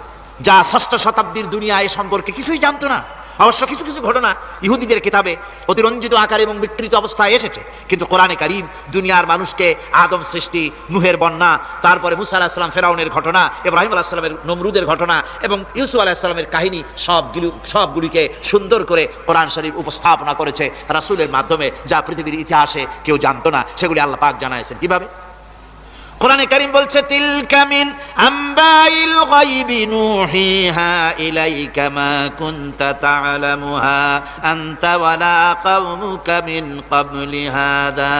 যা ষষ্ঠ শতাব্দীর দুনিয়া এ সম্পর্কে কিছুই জানতো না। অবশ্য কিছু কিছু ঘটনা ইহুদিদের কিতাবে অতিরঞ্জিত আকারে এবং বিকৃত অবস্থায় এসেছে, কিন্তু কোরআনে কারীম দুনিয়ার মানুষকে আদম সৃষ্টি, নূহের বন্যা, তারপরে মুসা আলাইহিস সালাম ফেরাউনের ঘটনা, ইব্রাহিম আলাইহিস সালামের নমরুদের ঘটনা এবং ইউসুফ আলাইহিস সালামের কাহিনী সবগুলিকে সুন্দর করে কোরআন শরীফ উপস্থাপনা করেছে রাসূলের মাধ্যমে, যা পৃথিবীর ইতিহাসে কেউ জানতো না। সেগুলি আল্লাহ পাক জানাইছেন কিভাবে? কোরআনে কারীম বলছে, তিলকা মিন আম্বাইল গায়বি নূহিহা ইলাইকা মা কুনতা তা'লামুহা আনতা ওয়ালা কওমুকা মিন ক্বাবলি হাদা।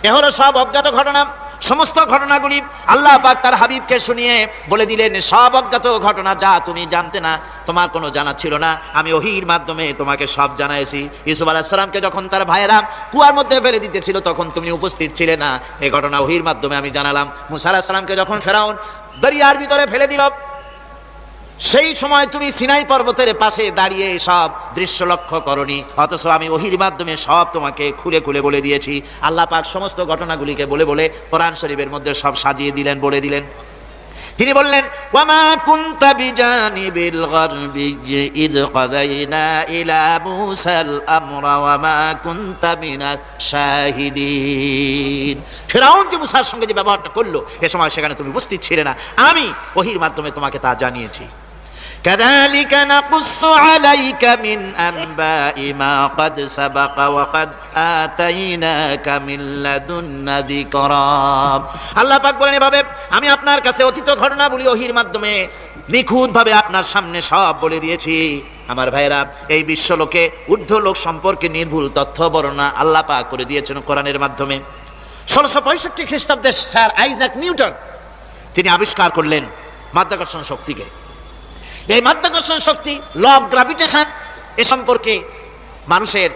এ হলো সব অজ্ঞাত ঘটনা। সমস্ত ঘটনাগুলি আল্লাহ পাক তার হাবিবকে শুনিয়ে বলে দিলেন, সব অজ্ঞাত ঘটনা যা তুমি জানতে না, তোমার কোনো জানা ছিল না, আমি ওহীর মাধ্যমে তোমাকে সব জানাইছি। ইউসুফ আলাইহিস সালামকে যখন তার ভাইয়েরা কুয়ার মধ্যে ফেলে দিতেছিল তখন তুমি উপস্থিত ছিলে না, এই ঘটনা ওহীর মাধ্যমে আমি জানালাম। মুসা আলাইহিস সালামকে যখন ফেরাউন দরিয়ার ভিতরে ফেলে দিল, সেই সময় তুমি সিনাই পর্বতের পাশে দাঁড়িয়ে সব দৃশ্য লক্ষ্য করনি, অথচ আমি ওহীর মাধ্যমে সব তোমাকে খুলে খুলে বলে দিয়েছি। আল্লাহ পাক সমস্ত ঘটনাগুলিকে বলে বলে কোরআন শরীফের মধ্যে সব সাজিয়ে দিলেন, বলে দিলেন। তিনি বললেন, ওয়ামা কুনতা বিজানিবিল গারবি ইয কাদাইনা ইলা মুসাল আমরা ওয়ামা কুনতা মিনাশ শাহিদিন। ফিরআউন যে মুসার সঙ্গে যে ব্যবহারটা করলো, এ সময় সেখানে তুমি উপস্থিত ছিলে না, আমি ওহীর মাধ্যমে তোমাকে তা জানিয়েছি। كذلك نقص عليك من أنباء ما قد سبق وقد آتيناك من لدنا ذكرا। আল্লাহ পাক বলেন, এভাবে আমি আপনার কাছে অতীত ঘটনাবলী ওহীর মাধ্যমে নিখুঁতভাবে আপনার সামনে সব বলে দিয়েছি। আমার ভাইরা, এই বিশ্বলোকে ঊর্ধ্ব লোক সম্পর্কে নির্ভুল তথ্য বর্ণনা আল্লাহ পাক করে দিয়েছেন কোরআনের মাধ্যমে। 1665 খ্রিস্টাব্দে স্যার আইজাক নিউটন তিনি আবিষ্কার করলেন মাধ্যাকর্ষণ শক্তিকে। এই মাধ্যাকর্ষণ শক্তি, ল অফ গ্র্যাভিটেশন, এ সম্পর্কে মানুষের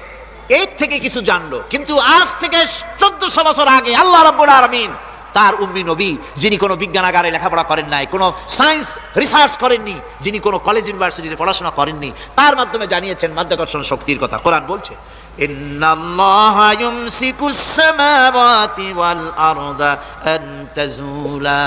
এর থেকে কিছু জানলো, কিন্তু আজ থেকে 1400 বছর আগে আল্লাহ রাব্বুল আলামিন তার উম্মি নবী, যিনি কোনো বিজ্ঞানাগারে লেখাপড়া করেন নাই, কোনো সায়েন্স রিসার্চ করেননি, যিনি কোনো কলেজ ইউনিভার্সিটিতে পড়াশোনা করেননি, তার মাধ্যমে জানিয়েছেন মাধ্যাকর্ষণ শক্তির কথা। কোরআন বলছে, ইন্নাল্লাহা ইউমসিকুস সামাওয়াতি ওয়াল আরদা আন তাজুলা।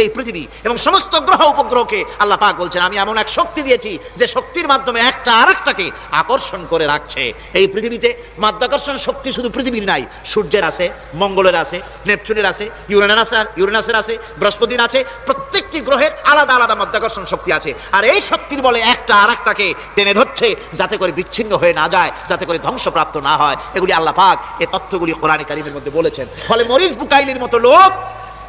এই পৃথিবী এবং সমস্ত গ্রহ উপগ্রহকে আল্লাহ পাক বলছেন, আমি এমন এক শক্তি দিয়েছি যে শক্তির মাধ্যমে একটা আরেকটাকে আকর্ষণ করে রাখছে। এই পৃথিবীতে মাধ্যাকর্ষণ শক্তি শুধু পৃথিবীর নাই, সূর্যের আছে, মঙ্গলের আছে, নেপচুনের আছে, ইউরেনাসের আছে, বৃহস্পতির আছে। প্রত্যেকটি গ্রহের আলাদা আলাদা মাধ্যাকর্ষণ শক্তি আছে, আর এই শক্তির বলে একটা আরেকটাকে টেনে ধরছে, যাতে করে বিচ্ছিন্ন হয়ে না যায়, যাতে করে ধ্বংসপ্রাপ্ত না হয়। এগুলি আল্লাহ পাক এই তথ্যগুলি কোরআনে কারীমের মধ্যে বলেছেন। ফলে মরিস বুকাইলির মতো লোক,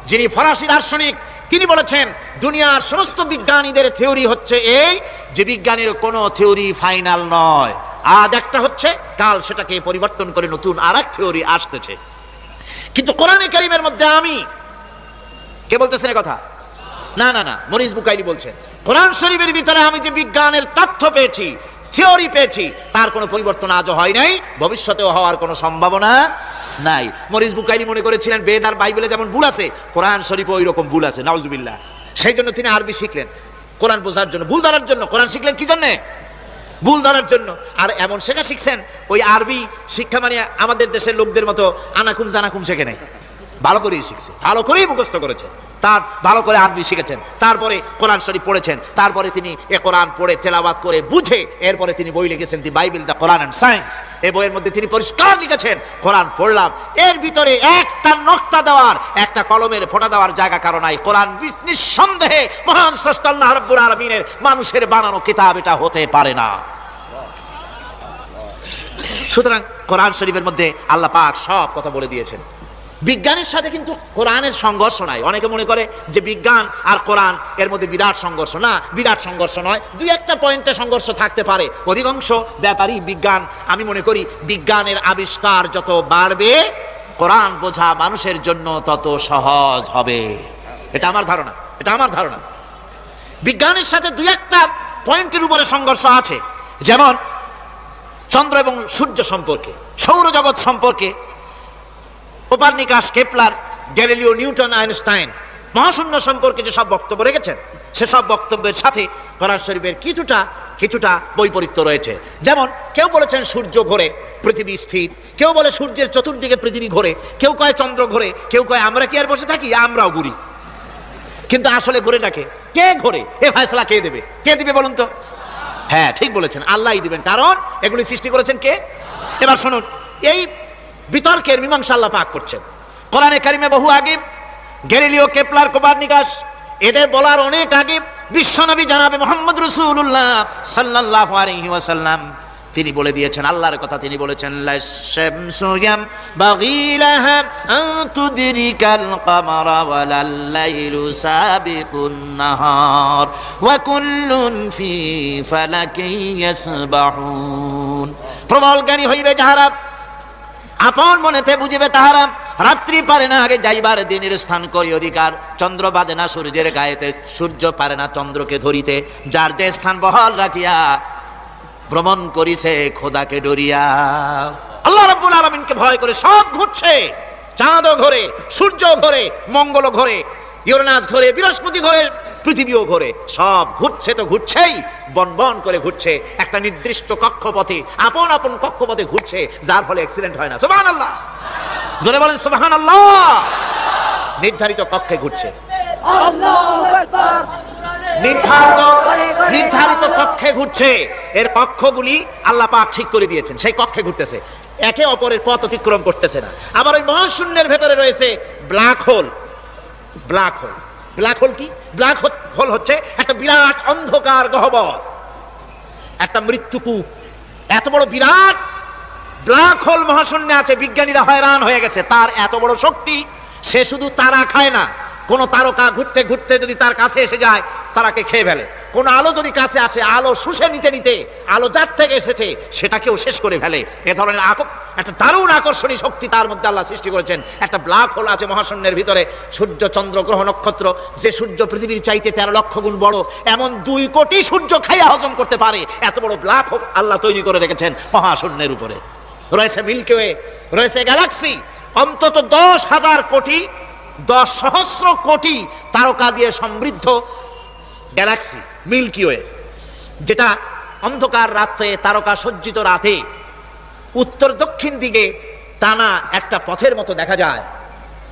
যিনি ফরাসি দার্শনিক, তিনি বলেছেন দুনিয়ার সমস্ত বিজ্ঞানীদের থিওরি হচ্ছে এই যে বিজ্ঞানের কোনো থিওরি ফাইনাল নয়। আজ একটা হচ্ছে, কাল সেটাকে পরিবর্তন করে নতুন আরেক থিওরি আসতেছে। কিন্তু কোরআনে কারীমের মধ্যে আমি, কে বলতেছেন কথা? না না না, মরিস বুকাইলি বলছেন, কোরআন শরীফের ভিতরে আমি যে বিজ্ঞানের তথ্য পেয়েছি, থিওরি পেয়েছি, তার কোনো পরিবর্তন আজও হয় নাই, ভবিষ্যতেও হওয়ার কোনো সম্ভাবনা নাই। মরিস বুকাইলি মনে করেছিলেন বেদ আর বাইবেলে যেমন ভুল আছে, কোরআন শরীফে ওই রকম ভুল আছে, নাউজুবিল্লাহ। সেই জন্য তিনি আরবি শিখলেন কোরআন বোঝার জন্য, ভুল ধরার জন্য। কোরআন শিখলেন কি জন্যে? ভুল ধরার জন্য। আর এমন শেখা শিখছেন, ওই আরবি শিক্ষা মানে আমাদের দেশের লোকদের মতো আনাকুম জানাকুম শেখে নাই, ভালো করেই শিখছে, ভালো করেই মুখস্থ করেছেন, তার ভালো করে আরবি শিখেছেন, তারপরে কোরআন শরীফ পড়েছেন, তারপরে তিনি এ কোরআন পড়ে তেলাওয়াত করে বুঝে এরপরে তিনি বই লিখেছেন, the Bible the Quran and science. এই বইয়ের মধ্যে তিনি পরিষ্কার লিখেছেন, কোরআন পড়লাম, এর ভিতরে একটা নকতা দেওয়ার, একটা কলমের ফোঁটা দেওয়ার জায়গা কারণ নাই। কোরআন নিঃসন্দেহে মহান স্রষ্টা আল্লাহ রাব্বুল আলামিনের মানুষের বানানো কিতাব, এটা হতে পারে না। সুতরাং কোরআন শরীফের মধ্যে আল্লাহ পাক সব কথা বলে দিয়েছেন। বিজ্ঞানের সাথে কিন্তু কোরআনের সংঘর্ষ নাই। অনেকে মনে করে যে বিজ্ঞান আর কোরআন এর মধ্যে বিরাট সংঘর্ষ। না, বিরাট সংঘর্ষ নয়, দুই একটা পয়েন্টে সংঘর্ষ থাকতে পারে। অধিকাংশ ব্যাপারই বিজ্ঞান, আমি মনে করি বিজ্ঞানের আবিষ্কার যত বাড়বে, কোরআন বোঝা মানুষের জন্য তত সহজ হবে। এটা আমার ধারণা, এটা আমার ধারণা। বিজ্ঞানের সাথে দুই একটা পয়েন্টের উপরে সংঘর্ষ আছে, যেমন চন্দ্র এবং সূর্য সম্পর্কে, সৌরজগৎ সম্পর্কে Copernicus, Kepler, Galileo, Newton, Einstein মহাশূন্য সম্পর্কে যে সব বক্তব্য রেখেছেন, সেসব বক্তব্যের সাথে কোরআন শরীফের কিছুটা বৈপরীত্য রয়েছে। যেমন কেউ বলেছেন সূর্য ঘোরে, পৃথিবী স্থির, কেউ বলে সূর্যের চতুর্দিকে পৃথিবী ঘোরে, কেউ কয় চন্দ্র ঘোরে, কেউ কয় আমরা কি আর বসে থাকি, আমরাও ঘুরি। কিন্তু আসলে ঘোরেটাকে কে ঘোরে, এ ফয়সালা কে দেবে? কে দিবে বলুন তো? হ্যাঁ, ঠিক বলেছেন, আল্লাহই দিবেন, কারণ এগুলি সৃষ্টি করেছেন কে? এবার শুনুন, এই বিতর্কের মীমাংসা আল্লাহ পাক করছেন কোরআনে কারিমে বহু আগে। গ্যালিলিও, কেপলার, কোপারনিকাস, এদের বলার অনেক আগে বিশ্বনবী জনাবে মুহাম্মদ রাসূলুল্লাহ সাল্লাল্লাহু আলাইহি ওয়াসাল্লাম তিনি বলে দিয়েছেন, আল্লাহর কথা তিনি বলেছেন, লাশ-শামসু ইয়ামবাগী লাহা আন তুদরিকাল কামারা ওয়ালাল লাইলু সাবিকুন নাহার ওয়া কুল্লুন ফি ফালাকিন ইয়াসবাহুন। প্রবল জ্ঞানী হইবে যাহারা, আপন মনেতে বুঝিবে তাহারা, রাত্রি পারে না আগে যাইবার দিনের স্থান করি অধিকার। চন্দ্র বাজে না সূর্যের গায়েতে, সূর্য পারে না চন্দ্রকে ধরিতে। যার যে স্থান বহাল রাখিয়া ভ্রমণ করিছে খোদাকে ডরিয়া। আল্লাহ রাব্বুল আলামিনকে ভয় করে সব ঘুরছে, চাঁদও ঘোরে, সূর্য ঘোরে, মঙ্গল ঘোরে, ইউরেনাস ঘোরে, বৃহস্পতি ঘোরে, পৃথিবীও ঘোরে, সব ঘুরছে তো ঘুরছেই, বন করে ঘুরছে একটা নির্দিষ্ট কক্ষপথে, আপন আপন কক্ষপথে ঘুরছে, যার ফলে অ্যাক্সিডেন্ট হয় না। সুবহানাল্লাহ, জোরে বলেন সুবহানাল্লাহ। নির্ধারিত কক্ষে ঘুরছে, নির্ধারিত কক্ষে ঘুরছে। এর কক্ষগুলি আল্লাহ পাক ঠিক করে দিয়েছেন, সেই কক্ষে ঘুরতেছে, একে অপরের পথ অতিক্রম করতেছে না। আবার ওই মহাশূন্যের ভেতরে রয়েছে black hole. Black hole, black hole কি? ব্ল্যাক হোল হচ্ছে একটা বিরাট অন্ধকার গহ্বর, একটা মৃত্যুকূপ। এত বড় বিরাট ব্ল্যাক হোল মহাশূন্যে আছে, বিজ্ঞানীরা হয়রান হয়ে গেছে। তার এত বড় শক্তি, সে শুধু তারা খায় না, কোন তারকা ঘুরতে ঘুরতে যদি তার কাছে এসে যায়, তারাকে খেয়ে ফেলে। কোন আলো যদি কাছে আসে, আলো শুষে নিতে নিতে আলো যার থেকে এসেছে সেটাকেও শেষ করে ফেলে। এ ধরনের একটা দারুণ আকর্ষণীয় শক্তি তার মধ্যে আল্লাহ সৃষ্টি করেছেন। একটা ব্ল্যাক হোল আছে মহাশূন্যের ভিতরে। সূর্য, চন্দ্র, গ্রহ, নক্ষত্র, যে সূর্য পৃথিবীর চাইতে 13 লক্ষ গুণ বড়, এমন 2 কোটি সূর্য খাইয়া হজম করতে পারে এত বড় ব্ল্যাক হোল আল্লাহ তৈরি করে রেখেছেন মহাশূন্যের উপরে। রয়েছে মিল্কি ওয়ে, রয়েছে গ্যালাক্সি, অন্তত 10,000 কোটি, 10 সহস্র কোটি তারকা দিয়ে সমৃদ্ধ গ্যালাক্সি মিল্কি ওয়ে, যেটা অন্ধকার রাত্রে, তারকা সজ্জিত রাতে উত্তর দক্ষিণ দিকে টানা একটা পথের মতো দেখা যায়।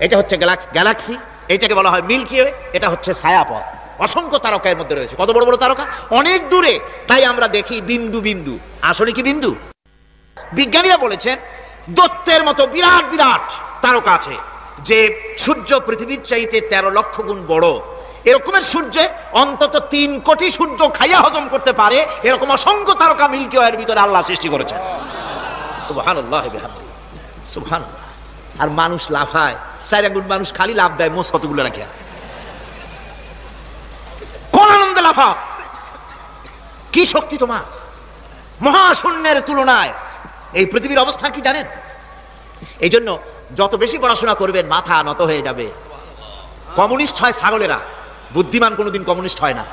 এটা হচ্ছে গ্যালাক্সি, এটাকে বলা হয় মিল্কি ওয়ে। এটা হচ্ছে ছায়াপথ, অসংখ্য তারকা এর মধ্যে রয়েছে। কত বড় বড় তারকা, অনেক দূরে, তাই আমরা দেখি বিন্দু বিন্দু। আসলে কি বিন্দু? বিজ্ঞানীরা বলেছেন দৈত্যের মতো বিরাট বিরাট তারকা আছে, যে সূর্য পৃথিবীর চাইতে 13 লক্ষ গুণ বড়। এরকমের সূর্যে অন্তত 3 কোটি সূর্য খাইয়া হজম করতে পারে, এরকম অসংখ্য তারকা মিল্কি ওয়ের ভিতরে আল্লাহ সৃষ্টি করেছেন। সুবহানাল্লাহ বিহামদিহি, সুবহানাল্লাহ। আর মানুষ লাফায়, 4 আঙ্গুল মানুষ খালি লাভ দেয় মোষ কতগুলো রাখিয়া। কোন আনন্দে লাফাও, কি শক্তি তোমার! মহাশূন্যের তুলনায় এই পৃথিবীর অবস্থা কি জানেন? এই জন্য যত বেশি পড়াশোনা করবেন মাথা নত হয়ে যাবে। কমিউনিস্ট হয় ছাগলেরা, বুদ্ধিমান কোনোদিন কমিউনিস্ট হয় না।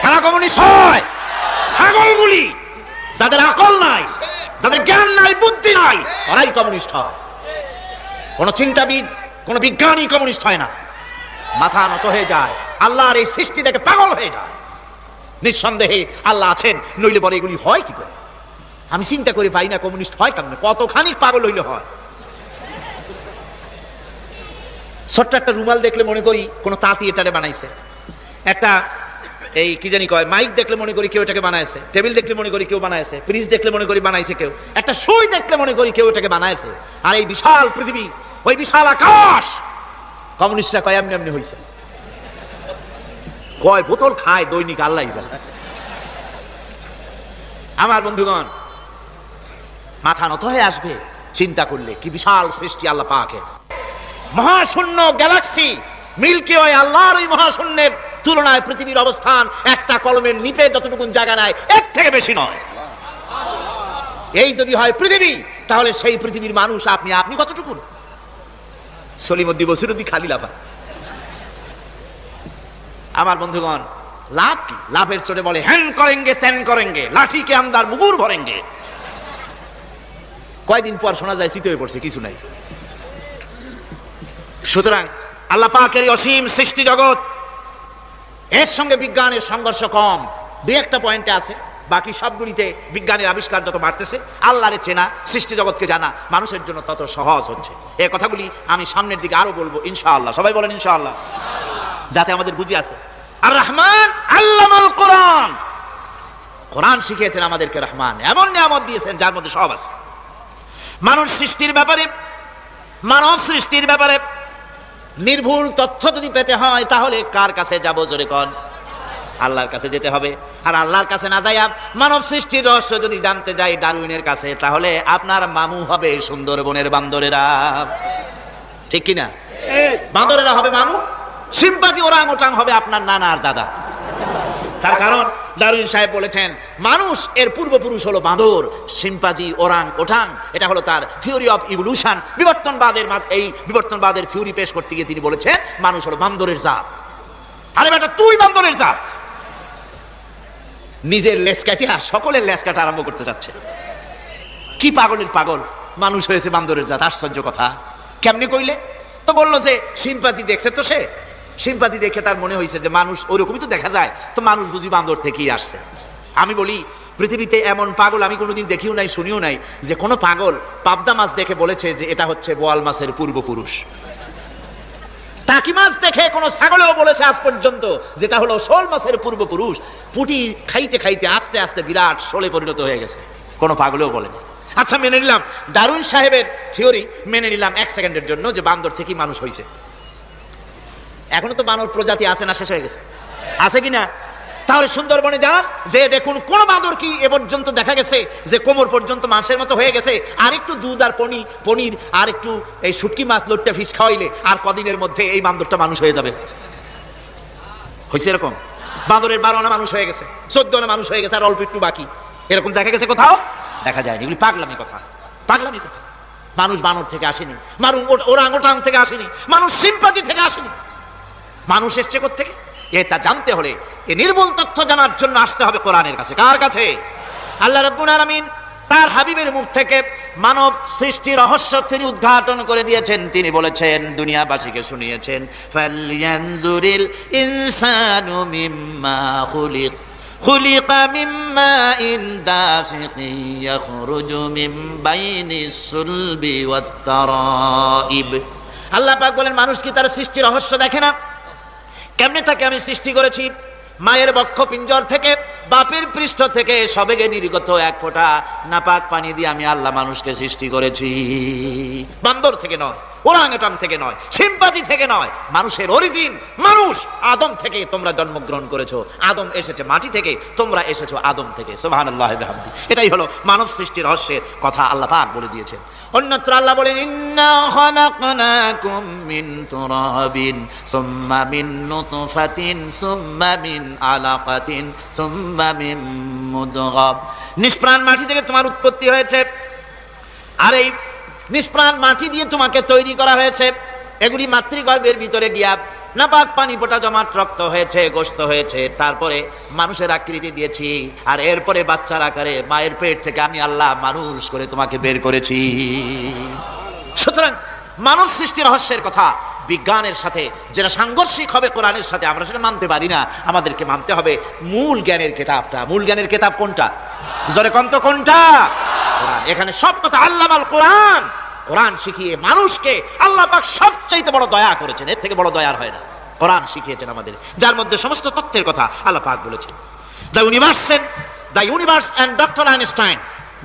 তারা কমিউনিস্ট হয় ছাগলগুলি, যাদের আকল নাই, যাদের জ্ঞান নাই, বুদ্ধি নাই, ওরাই কমিউনিস্ট হয়। কোন চিন্তাবিদ, কোন বিজ্ঞানী কমিউনিস্ট হয় না। মাথা নত হয়ে যায়, আল্লাহর এই সৃষ্টি দেখে পাগল হয়ে যায়। নিঃসন্দেহে আল্লাহ আছেন, নইলে বলে এগুলি হয় কি করে? আমি চিন্তা করে পাই না কমিউনিস্ট হয় কেমন, কতখানি পাগল হইলে হয়। ছোট্ট একটা রুমাল দেখলে মনে করি কোন তাঁতি এটারে বানাইছে, একটা এই কি জানি কয় মাইক দেখলে মনে করি কেউ এটাকে বানাইছে, টেবিল দেখলে মনে করি কেউ বানাইছে, ফ্রিজ দেখলে মনে করি বানাইছে কেউ, একটা সুই দেখলে মনে করি কেউ এটাকে বানাইছে। আর এই বিশাল পৃথিবী, ওই বিশাল আকাশ কমিউনিস্টরা কয় এমনি এমনি হয়েছে। কয় বোতল খায় দৈনিক আল্লাহই জানে। আমার বন্ধুগণ, মাথা নত হয়ে আসবে চিন্তা করলে কি বিশাল সৃষ্টি আল্লাহ পাকের। মহাশূন্য গ্যালাক্সি মিল্কি ওয়ে, আল্লাহর ওই মহাশূন্যের তুলনায় পৃথিবীর অবস্থান একটা কলমের নিপে যতটুকু জায়গা নাই এর থেকে বেশি নয়। এই যদি হয় পৃথিবী, তাহলে সেই পৃথিবীর মানুষ আপনি আপনি কতটুকু? সলিমুদ্দি বসিরুদ্দি খালি লাফা। আমার বন্ধুগণ, লাভ কি? লাভের চোটে বলে হ্যান করেঙ্গে ত্যান করেঙ্গে, লাঠি কে আমদার মুগুর ভরেঙ্গে। কয়দিন পর শোনা যায় শীত হয়ে পড়ছে, কিছু নাই। সুতরাং আল্লাহ পাকের অসীম সৃষ্টি জগৎ, এর সঙ্গে বিজ্ঞানের সংঘর্ষ কম। দুই একটা পয়েন্টে আছে, বাকি সবগুলিতে বিজ্ঞানের আবিষ্কার যত বাড়তেছে, আল্লাহরে চেনা, সৃষ্টি জগৎকে জানা মানুষের জন্য তত সহজ হচ্ছে। এই কথাগুলি আমি সামনের দিকে আরো বলবো ইনশাআল্লাহ। সবাই বলেন ইনশাআল্লাহ, যাতে আমাদের বুঝি আছে। আর রহমান আল্লামাল কোরআন, কোরআন শিখিয়েছেন আমাদেরকে রহমান, এমন নিয়ামত দিয়েছেন যার মধ্যে সব আছে। মানুষ সৃষ্টির ব্যাপারে, মানব সৃষ্টির ব্যাপারে নির্ভুল তথ্য যদি পেতে হয়, তাহলে কার কাছে যাব? জোরে কোন? আল্লাহর কাছে যেতে হবে। আর আল্লাহর কাছে না যাইয়া মানব সৃষ্টির রহস্য যদি জানতে যাই ডারউইনের কাছে, তাহলে আপনার মামু হবে সুন্দরবনের বান্দরেরা। ঠিক কিনা? বান্দরেরা হবে মামু, শিম্পাঞ্জি ওরাং ওটাং হবে আপনার নানা আর দাদা। তার কারণ ডারউইন সাহেব বলেছেন মানুষ এর পূর্বপুরুষ হলো বাঁদর, শিম্পাঞ্জি, ওরাং ওটাং। এটা হলো তার থিওরি অফ ইভলিউশন। এই বিবর্তনবাদের থিওরি পেশ করতে গিয়ে তিনি বলেছেন মানুষ হলো বান্দরের জাত। আরে বেটা, তুই বান্দরের জাত। নিজের লেজ কাটিয়া সকলের লেজ কাটা আরম্ভ করতে যাচ্ছে। কি পাগলের পাগল, মানুষ হয়েছে বান্দরের জাত। আশ্চর্য কথা। কেমনি কইলে? তো বললো যে শিম্পাঞ্জি দেখছে, তো সে শিম্পাঞ্জি দেখে তার মনে হয়েছে যে মানুষ ওরকমই তো দেখা যায়, তো মানুষ বুঝি বান্দর থেকেই আসছে। আমি বলি পৃথিবীতে এমন পাগল আমি কোনোদিন দেখিও নাই, শুনিও নাই যে কোনো পাগল পাবদা মাছ দেখে বলেছে যে এটা হচ্ছে বোয়াল মাছের পূর্বপুরুষ। টাকি মাছ দেখে কোনো ছাগলেও বলেছে আজ পর্যন্ত যেটা হলো শোল মাছের পূর্বপুরুষ। পুঁটি খাইতে খাইতে আস্তে আস্তে বিরাট শোলে পরিণত হয়ে গেছে, কোনো পাগলেও বলেনি। আচ্ছা, মেনে নিলাম ডারউইন সাহেবের থিওরি, মেনে নিলাম এক সেকেন্ডের জন্য যে বান্দর থেকেই মানুষ হয়েছে। এখনো তো বানর প্রজাতি আছে না, শেষ হয়ে গেছে? আছে কিনা? তাহলে সুন্দরবনে যান, যে দেখুন কোন বাঁদর কি এ পর্যন্ত দেখা গেছে যে কোমর পর্যন্ত মাংসের মতো হয়ে গেছে, আর একটু দুধ আর পনির আর একটু এই শুটকি মাছ, লোট্টা ফিশ খাওয়াইলে আর কদিনের মধ্যে এই বান্দরটা মানুষ হয়ে যাবে? হয়েছে এরকম? বাঁদরের 12 আনা মানুষ হয়ে গেছে, 14 আনা মানুষ হয়ে গেছে, আর অল্প একটু বাকি। এরকম দেখা গেছে কোথাও? দেখা যায়নি। এগুলি পাগলামি কথা, পাগলামি কথা। মানুষ বানর থেকে আসেনি, মানুষ ওরাং ওটাং থেকে আসেনি, মানুষ শিম্পাঞ্জি থেকে আসেনি। মানুষ এসছে কোত্থেকে? এটা জানতে হলে এই নির্ভুল তথ্য জানার জন্য আসতে হবে কোরআনের কাছে। কার কাছে? আল্লাহ রাব্বুল আলামিন তার হাবিবের মুখ থেকে মানব সৃষ্টি রহস্য তিনি উদ্ঘাটন করে দিয়েছেন। তিনি বলেছেন, দুনিয়াবাসীকে শুনিয়েছেন, ফালয়ানজুরিল ইনসানু মিম্মা খুলিক খুলিকা মিম্মা ইন দাফিকিন ইয়াখরুজু মিন বাইনিস সুলবি ওয়াত তারাইব। আল্লাহ পাক বলেন, মানুষ কি তার সৃষ্টি রহস্য দেখে না? কেমনে তাকে আমি সৃষ্টি করেছি? মায়ের বক্ষ পিঞ্জর থেকে, বাপের পৃষ্ঠ থেকে সবেগে নির্গত এক ফোঁটা নাপাক পানি দিয়ে আমি আল্লাহ মানুষকে সৃষ্টি করেছি। বান্দর থেকে নয়, ওরাংওটান থেকে নয়, সিম্পাজি থেকে নয়, মানুষের অরিজিন মানুষ আদম থেকে তোমরা জন্মগ্রহণ করেছো, আদম এসেছে মাটি থেকে, তোমরা এসেছো আদম থেকে। সুবহানাল্লাহি ওয়া বিহামদিহি। এটাই হলো মানব সৃষ্টির রহস্যের কথা আল্লাহ পাক বলে দিয়েছেন। অন্যত্র আল্লাহ বলেন ইন্না খালাকনাকুম মিন তুরাবিন সুম্মা মিন নুতফাতিন সুম্মা মিন আলাকাতিন সুম্মা মিন মুদগাহ। নিষ্প্রাণ মাটি থেকে তোমার উৎপত্তি হয়েছে, আর এই নিষ্প্রাণ মাটি দিয়ে তোমাকে তৈরি করা হয়েছে। এগুলি মাতৃগর্ভের ভিতরে গিয়া নাপাক পানি ফোটা জমাট রক্ত হয়েছে, গোশত হয়েছে, তারপরে মানুষের আকৃতি দিয়েছি, আর এরপরে বাচ্চার আকারে মায়ের পেট থেকে আমি আল্লাহ মানুষ করে তোমাকে বের করেছি। সুতরাং মানব সৃষ্টির রহস্যের কথা বিজ্ঞানের সাথে যেটা সাংঘর্ষিক হবে কোরআনের সাথে, আমরা সেটা মানতে পারি না। আমাদেরকে মানতে হবে মূল জ্ঞানের কিতাবটা। মূল জ্ঞানের কিতাব কোনটা? জোরে কন্ত কোনটা? কোরআন। এখানে সব কথা আল্লামাল কোরআন। কোরআন শিখিয়ে মানুষকে আল্লাহ পাক সবচাইতে বড় দয়া করেছেন, এর থেকে বড় দয়ার হয় না। কোরআন শিখিয়েছেন আমাদের, যার মধ্যে সমস্ত তথ্যের কথা আল্লাহ পাক বলেছেন। The universe and doctor Einstein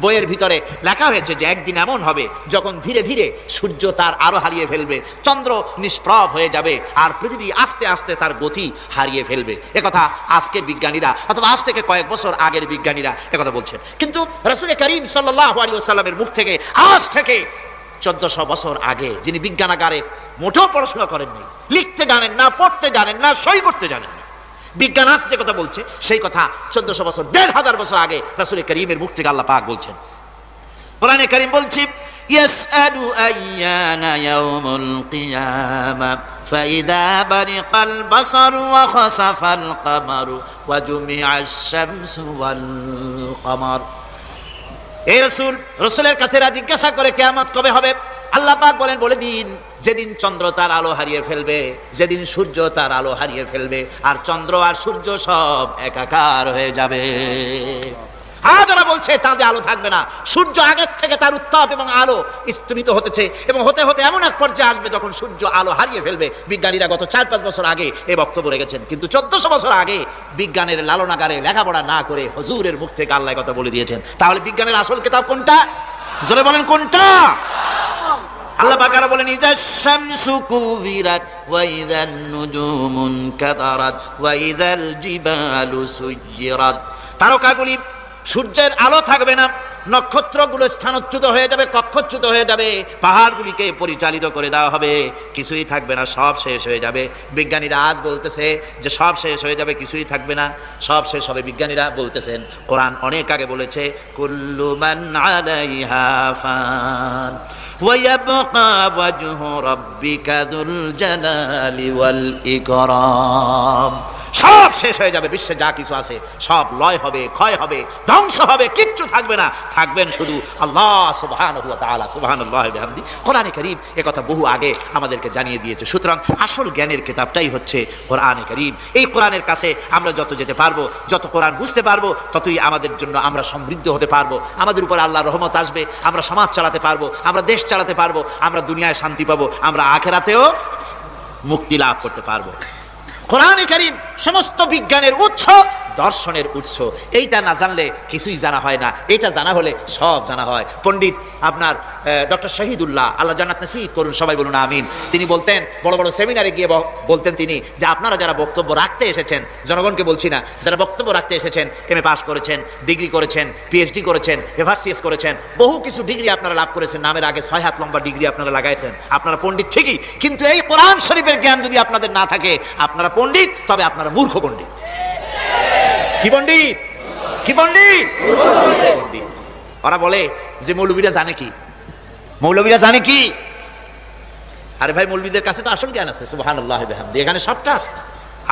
বইয়ের ভিতরে লেখা হয়েছে যে একদিন এমন হবে যখন ধীরে ধীরে সূর্য তার আলো হারিয়ে ফেলবে, চন্দ্র নিষ্প্রভ হয়ে যাবে, আর পৃথিবী আস্তে আস্তে তার গতি হারিয়ে ফেলবে। একথা আজকের বিজ্ঞানীরা অথবা আজ থেকে কয়েক বছর আগের বিজ্ঞানীরা একথা বলছেন। কিন্তু রাসূল করিম সাল্লাল্লাহু আলাইহি ওয়াসাল্লামের মুখ থেকে আজ থেকে 1400 বছর আগে, যিনি বিজ্ঞানাগারে মোটেও পড়াশোনা করেননি, লিখতে জানেন না, পড়তে জানেন না, সই করতে জানেন না, বিজ্ঞান আজ যে কথা বলছে সেই কথা 1400 বছর 1500 বছর আগে রাসূল করিমের মুখ থেকে আল্লাহ পাক বলছেন। কোরআনে কারীম বলছে ইয়াসআলু আইয়ানা ইয়াউমুল কিয়ামা ফাইদা বারিকাল বাসারু ওয়া খাসাফাল কামারু ওয়া জুমিআশ শামসু ওয়াল কামার। এই রাসূলের কাছে জিজ্ঞাসা করে কিয়ামত কবে হবে? আল্লাহ পাক বলেন বলে দিন যেদিন চন্দ্র তার আলো হারিয়ে ফেলবে, যেদিন সূর্য তার আলো হারিয়ে ফেলবে, আর চন্দ্র আর সূর্য সব একাকার হয়ে যাবে। আজ ওরা বলছে চাঁদে আলো থাকবে না, সূর্য আগের থেকে তার উত্তাপ এবং আলো স্তমিত হতেছে, এবং হতে হতে এমন এক পর্যায়ে আসবে যখন সূর্য আলো হারিয়ে ফেলবে। বিজ্ঞানীরা গত 4-5 বছর আগে এই বক্তব্য রেখেছেন, কিন্তু 1400 বছর আগে বিজ্ঞানের লালনাগারে লেখাপড়া না করে হুজুরের মুখ থেকে আল্লাহ কথা বলে দিয়েছেন। তাহলে বিজ্ঞানের আসল কিতাব কোনটা? জোরে বলেন কোনটা? আল্লাহ পাক আরো বলেন ইজা শামসু কুবিরাত ওয়া ইযান নুজুমুন কাদারাত ওয়া ইযাল জিবালু সুয়্যিরাত। তারকাগুলি, সূর্যের আলো থাকবে না, নক্ষত্রগুলো স্থানচ্যুত হয়ে যাবে, কক্ষচ্যুত হয়ে যাবে, পাহাড়গুলিকে পরিচালিত করে দেওয়া হবে, কিছুই থাকবে না, সব শেষ হয়ে যাবে। বিজ্ঞানীরা আজ বলতেছে যে সব শেষ হয়ে যাবে, কিছুই থাকবে না, সব শেষ হবে। বিজ্ঞানীরা বলতেছেন, কোরআন অনেক আগে বলেছে কুল্লু মান আলাইহা ফান ওয়া ইয়াবকা ওয়াজহু রাব্বিকা যুল জালালি ওয়াল ইকরাম। সব শেষ হয়ে যাবে, বিশ্বে যা কিছু আছে সব লয় হবে, ক্ষয় হবে, ধ্বংস হবে, কিচ্ছু থাকবে না, থাকবেন শুধু আল্লাহ সুবহানাহু ওয়া তাআলা। সুবহানাল্লাহি ওয়া বিহামদিহি। কোরআনে কারীম একথা বহু আগে আমাদেরকে জানিয়ে দিয়েছে। সুতরাং আসল জ্ঞানের কিতাবটাই হচ্ছে কোরআনে কারীম। এই কোরআনের কাছে আমরা যত যেতে পারবো, যত কোরআন বুঝতে পারবো, ততই আমাদের জন্য আমরা সমৃদ্ধ হতে পারবো, আমাদের উপর আল্লাহর রহমত আসবে, আমরা সমাজ চালাতে পারবো, আমরা দেশ চালাতে পারবো, আমরা দুনিয়ায় শান্তি পাবো, আমরা আখিরাতেও মুক্তি লাভ করতে পারবো। কোরআনে কারীম সমস্ত বিজ্ঞানের উৎস, দর্শনের উৎস। এইটা না জানলে কিছুই জানা হয় না, এটা জানা হলে সব জানা হয়। পণ্ডিত আপনার ডক্টর শহীদুল্লাহ, আল্লাহ জান্নাত নসিব করুন, সবাই বলুন আমিন। তিনি বলতেন, বড় বড় সেমিনারে গিয়ে বলতেন তিনি, যে আপনারা যারা বক্তব্য রাখতে এসেছেন, জনগণকে বলছি না, যারা বক্তব্য রাখতে এসেছেন, MA পাস করেছেন, ডিগ্রি করেছেন, PhD করেছেন, FRCS করেছেন, বহু কিছু ডিগ্রি আপনারা লাভ করেছেন, নামের আগে 6 হাত লম্বা ডিগ্রি আপনারা লাগাইছেন, আপনারা পণ্ডিত ঠিকই, কিন্তু এই কোরআন শরীফের জ্ঞান যদি আপনাদের না থাকে, আপনারা পণ্ডিত, তবে আপনারা মূর্খ পণ্ডিত। কি পণ্ডিত? কি পণ্ডিত? পণ্ডিত। ওরা বলে যে মৌলবীরা জানে কি, মৌলবীরা জানে কি? আরে ভাই, মৌলবীদের কাছে তো আসল জ্ঞান আছে। সুবহানাল্লাহি ওয়া বিহামদিহি। এখানে সবটা আছে।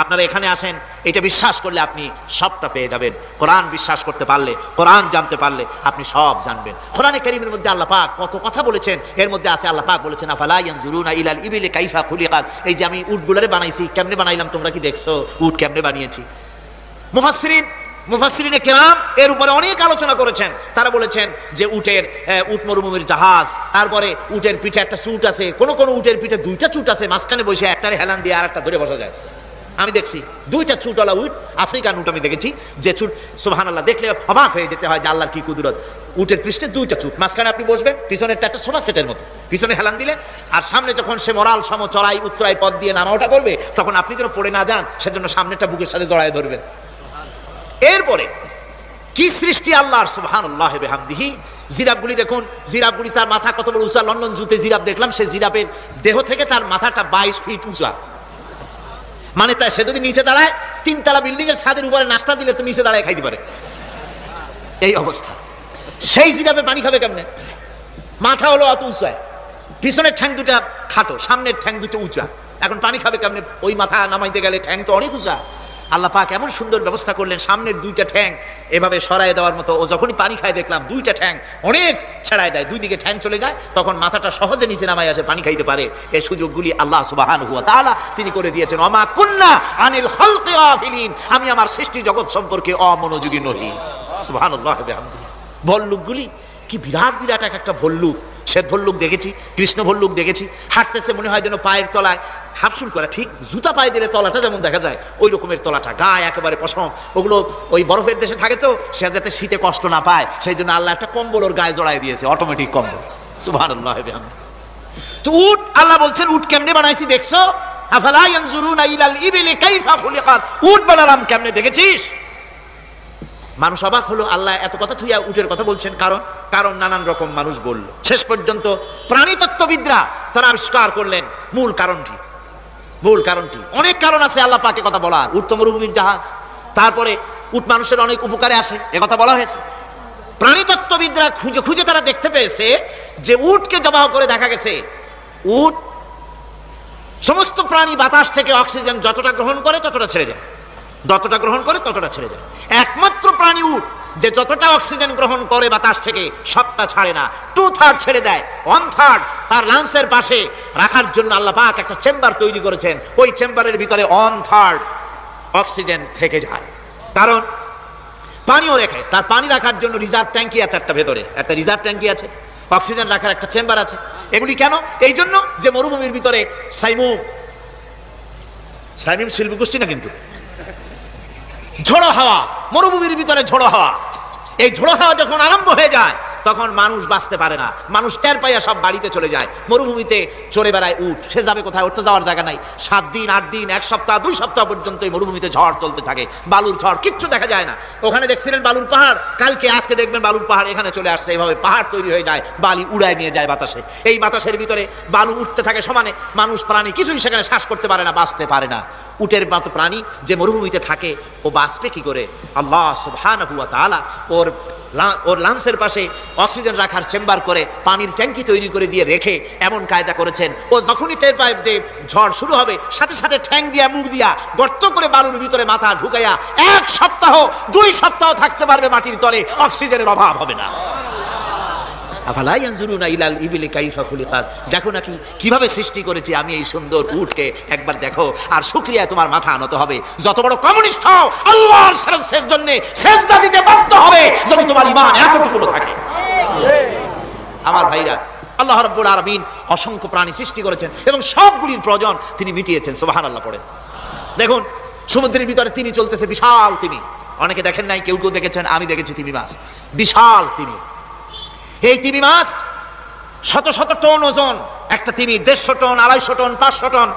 আপনারা এখানে আসেন, এটা বিশ্বাস করলে আপনি সবটা পেয়ে যাবেন। কোরআন বিশ্বাস করতে পারলে, কোরআন জানতে পারলে আপনি সব জানবেন। কোরআনে কারীমের মধ্যে আল্লাহ পাক কত কথা বলেছেন, এর মধ্যে আছে আল্লাহ পাক বলেছেন আফালা ইয়ানজুরুনা ইলাল ইবিলি কাইফা খুলিকাত। এই যে আমি উটগুলারে বানাইছি, কেমনে বানাইলাম তোমরা কি দেখছো? উট কেমনে বানিয়েছি? মুফাসসিরিনে কেরাম এর উপরে অনেক আলোচনা করেছেন। তারা বলেছেন যে উট মরুভূমির জাহাজ, তারপরে উটের পিঠে একটা চুট আছে, কোন কোন উটের পিঠে 2টা চুট আছে, মাঝখানে বসে একটারে হেলান দিয়ে আর একটা ধরে বসা যায়। আমি দেখছি 2টা চুটওয়ালা উট, আফ্রিকান উট আমি দেখেছি, যে চুট সুবহানাল্লাহ দেখলে অবাক হয়ে যেতে হয় যে আল্লাহর কি কুদরত। উটের পৃষ্ঠে 2টা চুট, মাঝখানে আপনি বসবেন, পিছনেরটা একটা সোফা সেটের মতো, পিছনে হেলান দিলে, আর সামনে যখন সে মরাল সম চড়াই উত্তরাই পথ দিয়ে নামা ওঠা করবে তখন আপনি যেন পড়ে না যান সেজন্য সামনেটা বুকের সাথে জড়ায় ধরবেন। এরপরে কি সৃষ্টি আল্লাহর, সুবহানাল্লাহ বিহামদিহি। জিরাফগুলি দেখুন, জিরাফগুলি তার মাথা কত বড় উঁচা। লন্ডন জুতে জিরাফ দেখলাম, সে জিরাফের দেহ থেকে তার মাথাটা 22 ফিট উঁচা। মানে তাই সে যদি নিচে দাঁড়ায়, 3 তলা বিল্ডিং এর ছাদের উপরে নাস্তা দিলে তো নিচে দাঁড়ায় খাইতে পারে, এই অবস্থা। সেই জিরাফে পানি খাবে কেমনে? মাথা হলো অত উঁচায়, পিছনের ঠ্যাং দুটা খাটো, সামনের ঠ্যাং দুটো উঁচা, এখন পানি খাবে কেমনে? ওই মাথা নামাইতে গেলে ঠ্যাং তো অনেক উঁচা। আল্লাহ পাক এমন সুন্দর ব্যবস্থা করলেন, সামনের 2টা ঠ্যাং এভাবে সরায় দেওয়ার মতো। ও যখনই পানি খায় দেখলাম 2টা ঠ্যাং অনেক ছেড়ায় দেয়, 2 দিকে ঠ্যাং চলে যায়, তখন মাথাটা সহজে নিচে নামায় আসে, পানি খাইতে পারে। এই সুযোগগুলি আল্লাহ সুবহানাহু ওয়া তাআলা তিনি করে দিয়েছেন। ওমা কুন্না আনিল খালকি গাফিলিন, আমি আমার সৃষ্টি জগৎ সম্পর্কে অমনোযোগী নহি। সুবহানাল্লাহ বিহামদিহি। ভল্লুকগুলি কি বিরাট বিরাট এক একটা ভল্লুক। শ্বেত ভল্লুক দেখেছি, কৃষ্ণ ভল্লুক দেখেছি, হাঁটতেছে মনে হয় যেন পায়ের তলায় হাফসুল করা, ঠিক জুতা পায়ে দিলে তলাটা যেমন দেখা যায় ওই রকমের তলাটা, গায়ে একেবারে পশম। ওগুলো ওই বরফের দেশে থাকে তো, সে যাতে শীতে কষ্ট না পায় সেই জন্য আল্লাহ একটা কম্বল ওর গায়ে জড়াই দিয়েছে, অটোমেটিক কম্বল। সুবহানাল্লাহ বিহামদিহি। তো উট, আল্লাহ বলছেন উট কেমনে বানাইছি দেখছো? আফালা ইয়ানজুরুনা ইলাল ইবিলি কাইফা খুলিকাত, উট বানালাম কেমনে দেখেছিস? মানুষ অবাক হলো, আল্লাহ এত কথা থুইয়া উটের কথা বলছেন, কারণ নানান রকম মানুষ বলল। শেষ পর্যন্ত প্রাণীতত্ত্ববিদরা তারা আবিষ্কার করলেন মূল কারণটি। অনেক কারণ আছে আল্লাহ পাকে কথা বলার। উট তো মরুভূমির জাহাজ, তারপরে উট মানুষের অনেক উপকারে আসে, এ কথা বলা হয়েছে। প্রাণীতত্ত্ববিদরা খুঁজে খুঁজে তারা দেখতে পেয়েছে যে উটকে জবাহ করে দেখা গেছে, উট সমস্ত প্রাণী বাতাস থেকে অক্সিজেন যতটা গ্রহণ করে ততটা ছেড়ে যায়, একমাত্র প্রাণী উট যে যতটা অক্সিজেন গ্রহণ করে বাতাস থেকে সবটা ছাড়ে না, 2/3 ছেড়ে দেয়, 1/3 তার লাংসের পাশে রাখার জন্য আল্লাহ পাক একটা চেম্বার তৈরি করেছেন। ওই চেম্বারের ভিতরে 1/3 অক্সিজেন থেকে যায়, কারণ পানিও রেখে। তার পানি রাখার জন্য রিজার্ভ ট্যাঙ্কি আছে, একটা ভেতরে একটা রিজার্ভ ট্যাঙ্কি আছে, অক্সিজেন রাখার একটা চেম্বার আছে। এগুলি কেন? এই জন্য যে মরুভূমির ভিতরে সাইমুম শিল্পগোষ্ঠী না, কিন্তু ঝোড়ো হাওয়া, মরুভূমির ভিতরে ঝোড়ো হাওয়া, এই ঝোড়ো হাওয়া যখন আরম্ভ হয়ে যায় তখন মানুষ বাঁচতে পারে না, মানুষ টের পাইয়া সব বাড়িতে চলে যায়। মরুভূমিতে চড়ে বেড়ায় উট, সে যাবে কোথায়? ওর তো যাওয়ার জায়গা নাই। 7 দিন 8 দিন 1 সপ্তাহ 2 সপ্তাহ পর্যন্ত এই মরুভূমিতে ঝড় চলতে থাকে, বালুর ঝড়, কিচ্ছু দেখা যায় না। ওখানে দেখছিলেন বালুর পাহাড়, কালকে আজকে দেখবেন বালুর পাহাড় এখানে চলে আসছে, এইভাবে পাহাড় তৈরি হয়ে যায়, বালি উড়ায় নিয়ে যায় বাতাসে। এই বাতাসের ভিতরে বালু উঠতে থাকে সমানে, মানুষ প্রাণী কিছুই সেখানে শ্বাস করতে পারে না, বাঁচতে পারে না। উটের মতো প্রাণী যে মরুভূমিতে থাকে ও বাঁচবে কি করে? আল্লাহ সুবহানাহু ওয়া তাআলা ওর লাংসের পাশে অক্সিজেন রাখার চেম্বার করে পানির ট্যাঙ্কি তৈরি করে দিয়ে রেখে এমন কায়দা করেছেন, ও যখনই টের পায় যে ঝড় শুরু হবে সাথে সাথে ঠ্যাং দিয়া মুখ দিয়া গর্ত করে বালুর ভিতরে মাথা ঢুকাইয়া 1 সপ্তাহ 2 সপ্তাহ থাকতে পারবে মাটির তলে, অক্সিজেনের অভাব হবে না। আফালা ইয়ানজুরুনা ইলাল ইবিলি কাইফা খুলিকাত, দেখো নাকি কিভাবে সৃষ্টি করেছি আমি এই সুন্দর উটকে, একবার দেখো। আর শুকরিয়া তোমার মাথা আনত হবে, যত বড় কমিউনিস্ট হও আল্লাহর জন্য সেজদা দিতে বাধ্য হবে যদি তোমার ঈমান এতটুকু থাকে। আমার ভাইরা, আল্লাহ রাব্বুল আলামিন অসংখ্য প্রাণী সৃষ্টি করেছেন এবং সবগুলির প্রয়োজন তিনি মিটিয়েছেন। সুবহানাল্লাহ পড়েন। দেখুন সমুদ্রের ভিতরে তিমি চলতেছে, বিশাল তিমি, অনেকে দেখেন নাই, কেউ দেখেছেন, আমি দেখেছি তিমি মাছ, বিশাল তিমি। এই তিমি মাছ শত শত টন ওজন, একটা তিমি 150 টন 250 টন 500 টন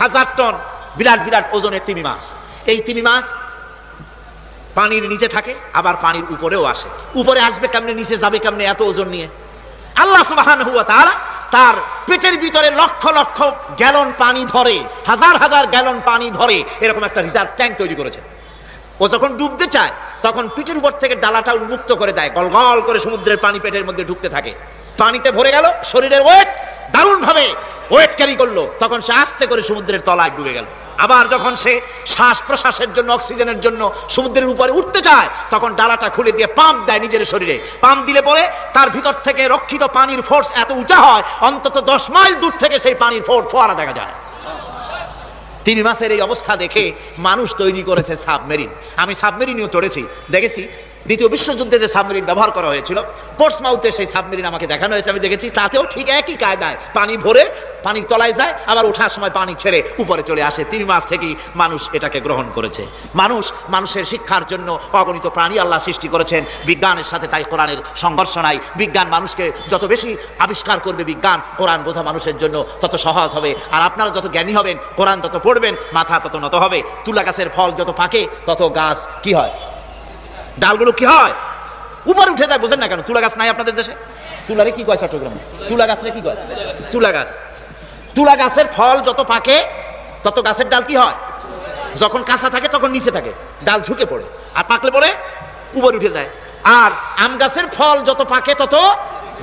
1000 টন, বিরাট বিরাট ওজনের তিমি মাছ। এই তিমি মাছ পানির নিচে থাকে, আবার পানির উপরেও আসে। উপরে আসবে কেমনে, নিচে যাবে কেমনে এত ওজন নিয়ে? আল্লাহ সুবহানাহু ওয়া তাআলা তার পেটের ভিতরে লক্ষ লক্ষ গ্যালন পানি ধরে, হাজার হাজার গ্যালন পানি ধরে এরকম একটা রিজার্ভ ট্যাঙ্ক তৈরি করেছেন। ও যখন ডুবতে চায় তখন পিঠের উপর থেকে ডালাটা উন্মুক্ত করে দেয়, গলগল করে সমুদ্রের পানি পেটের মধ্যে ঢুকতে থাকে। পানিতে ভরে গেল, শরীরের ওয়েট দারুণ ভাবে ওয়েট ক্যারি করলো, তখন সে আস্তে করে সমুদ্রের তলায় ডুবে গেল। আবার যখন সে শ্বাস প্রশ্বাসের জন্য, অক্সিজেনের জন্য সমুদ্রের উপরে উঠতে চায় তখন ডালাটা খুলে দিয়ে পাম্প দেয় নিজের শরীরে। পাম্প দিলে পরে তার ভিতর থেকে রক্ষিত পানির ফোর্স এত উঁচা হয়, অন্তত 10 মাইল দূর থেকে সেই পানির ফোয়ারা দেখা যায়। তিমি মাছের এই অবস্থা দেখে মানুষ তৈরি করেছে সাবমেরিন। আমি সাবমেরিনেও চড়েছি, দেখেছি দ্বিতীয় বিশ্বযুদ্ধে যে সাবমেরিন ব্যবহার করা হয়েছিল, পোর্টসমাউথের সেই সাবমেরিন আমাকে দেখানো হয়েছে, আমি দেখেছি। তাতেও ঠিক একই কায়দায় পানি ভরে পানির তলায় যায়, আবার ওঠার সময় পানি ছেড়ে উপরে চলে আসে। 3 মাস থেকেই মানুষ এটাকে গ্রহণ করেছে। মানুষের শিক্ষার জন্য অগণিত প্রাণী আল্লাহ সৃষ্টি করেছেন বিজ্ঞানের সাথে, তাই কোরআনের সংঘর্ষ নাই। বিজ্ঞান মানুষকে যত বেশি আবিষ্কার করবে, বিজ্ঞান কোরআন বোঝা মানুষের জন্য তত সহজ হবে। আর আপনারা যত জ্ঞানী হবেন, কোরআন তত পড়বেন, মাথা তত নত হবে। তুলা গাছের ফল যত পাকে তত গাছ কি হয়, ডালগুলো কি হয়, উপরে উঠে যায়। বোঝেন না কেন? তুলা গাছ নাই আপনাদের দেশে? তুলারে কি কয় চট্টগ্রামে? তুলা গাছরে কি কয়? তুলা গাছ। তুলা গাছের ফল যত পাকে তত গাছের ডাল কি হয়, যখন কাঁচা থাকে তখন নিচে থাকে, ডাল ঝুঁকে পড়ে, আর পাকলে পরে উপরে উঠে যায়। আর আম গাছের ফল যত পাকে তত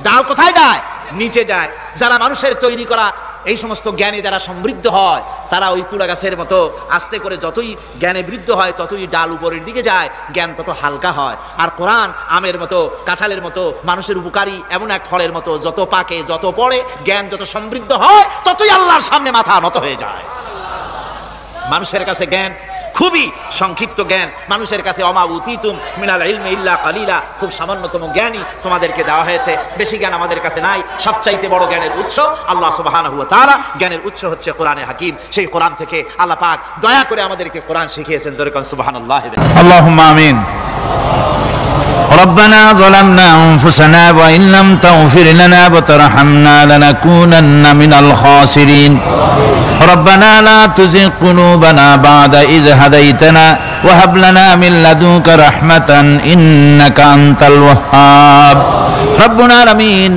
ডাল কোথায় যায়, নিচে যায়। যারা মানুষের তৈরি করা এই সমস্ত জ্ঞানে যারা সমৃদ্ধ হয়, তারা ওই তুলা গাছের মতো আস্তে করে যতই জ্ঞানে বৃদ্ধ হয় ততই ডাল উপরের দিকে যায়, জ্ঞান তত হালকা হয়। আর কোরআন আমের মতো, কাঁঠালের মতো, মানুষের উপকারী এমন এক ফলের মতো, যত পাকে যত পড়ে, জ্ঞান যত সমৃদ্ধ হয় ততই আল্লাহর সামনে মাথা নত হয়ে যায়। মানুষের কাছে জ্ঞান খুবই সংক্ষিপ্ত জ্ঞান। মানুষের কাছে অমা উতিতুম মিনাল ইলমি ইল্লা কালিলা, খুব সামান্যতম জ্ঞানই তোমাদেরকে দেওয়া হয়েছে, বেশি জ্ঞান আমাদের কাছে নাই। সবচাইতে বড় জ্ঞানের উৎস আল্লাহ সুবহানাহু ওয়া তাআলা। জ্ঞানের উৎস হচ্ছে কোরআনে হাকিম। সেই কোরআন থেকে আল্লাহ পাক দয়া করে আমাদেরকে কোরআন শিখিয়েছেন। জোরে কোন সুবহানাল্লাহ। আল্লাহুম্মা আমিন। ربنا ظلمنا أنفسنا وإن لم تغفر لنا وترحمنا لنكونن من الخاسرين ربنا لا تزغ قلوبنا بعد إذ هديتنا وهب لنا من لدنك رحمة إنك أنت الوهاب ربنا العالمين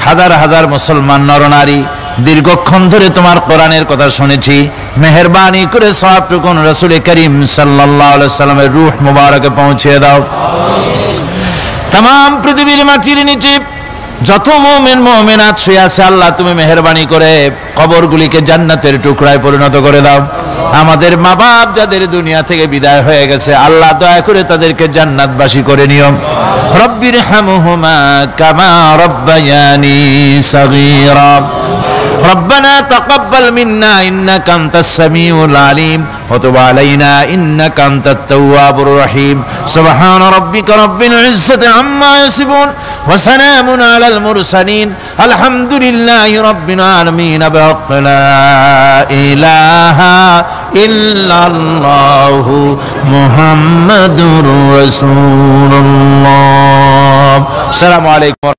হাজার হাজার মুসলমান নরনারী দীর্ঘক্ষণ ধরে তোমার কোরআনের কথা শুনেছি, মেহেরবানি করে সওয়াবটুকু রাসূল করিম সাল্লাল্লাহু আলাইহি সাল্লামের রূহ মুবারকে পৌঁছে দাও। तमाम পৃথিবীর মাটির নিচে যত মুমিন মুমিনাত শুয়ে আছে, আল্লাহ তুমি মেহেরবানি করে কবরগুলিকে জান্নাতের টুকরায় পরিণত করে দাও। আমাদের মা বাপ যাদের দুনিয়া থেকে বিদায় হয়ে গেছে, আল্লাহ দয়া করে তাদেরকে জান্নাতবাসী করে নিও। রব্বিরহামহুমা কামা রব্বায়ানি সগীরা ربنا تقبل منا إنك أنت السميع العليم وتب علينا إنك أنت التواب الرحيم سبحان ربك رب العزة عما يصفون وسلام على المرسلين الحمد لله رب العالمين بحق لا إله إلا الله محمد رسول الله السلام عليكم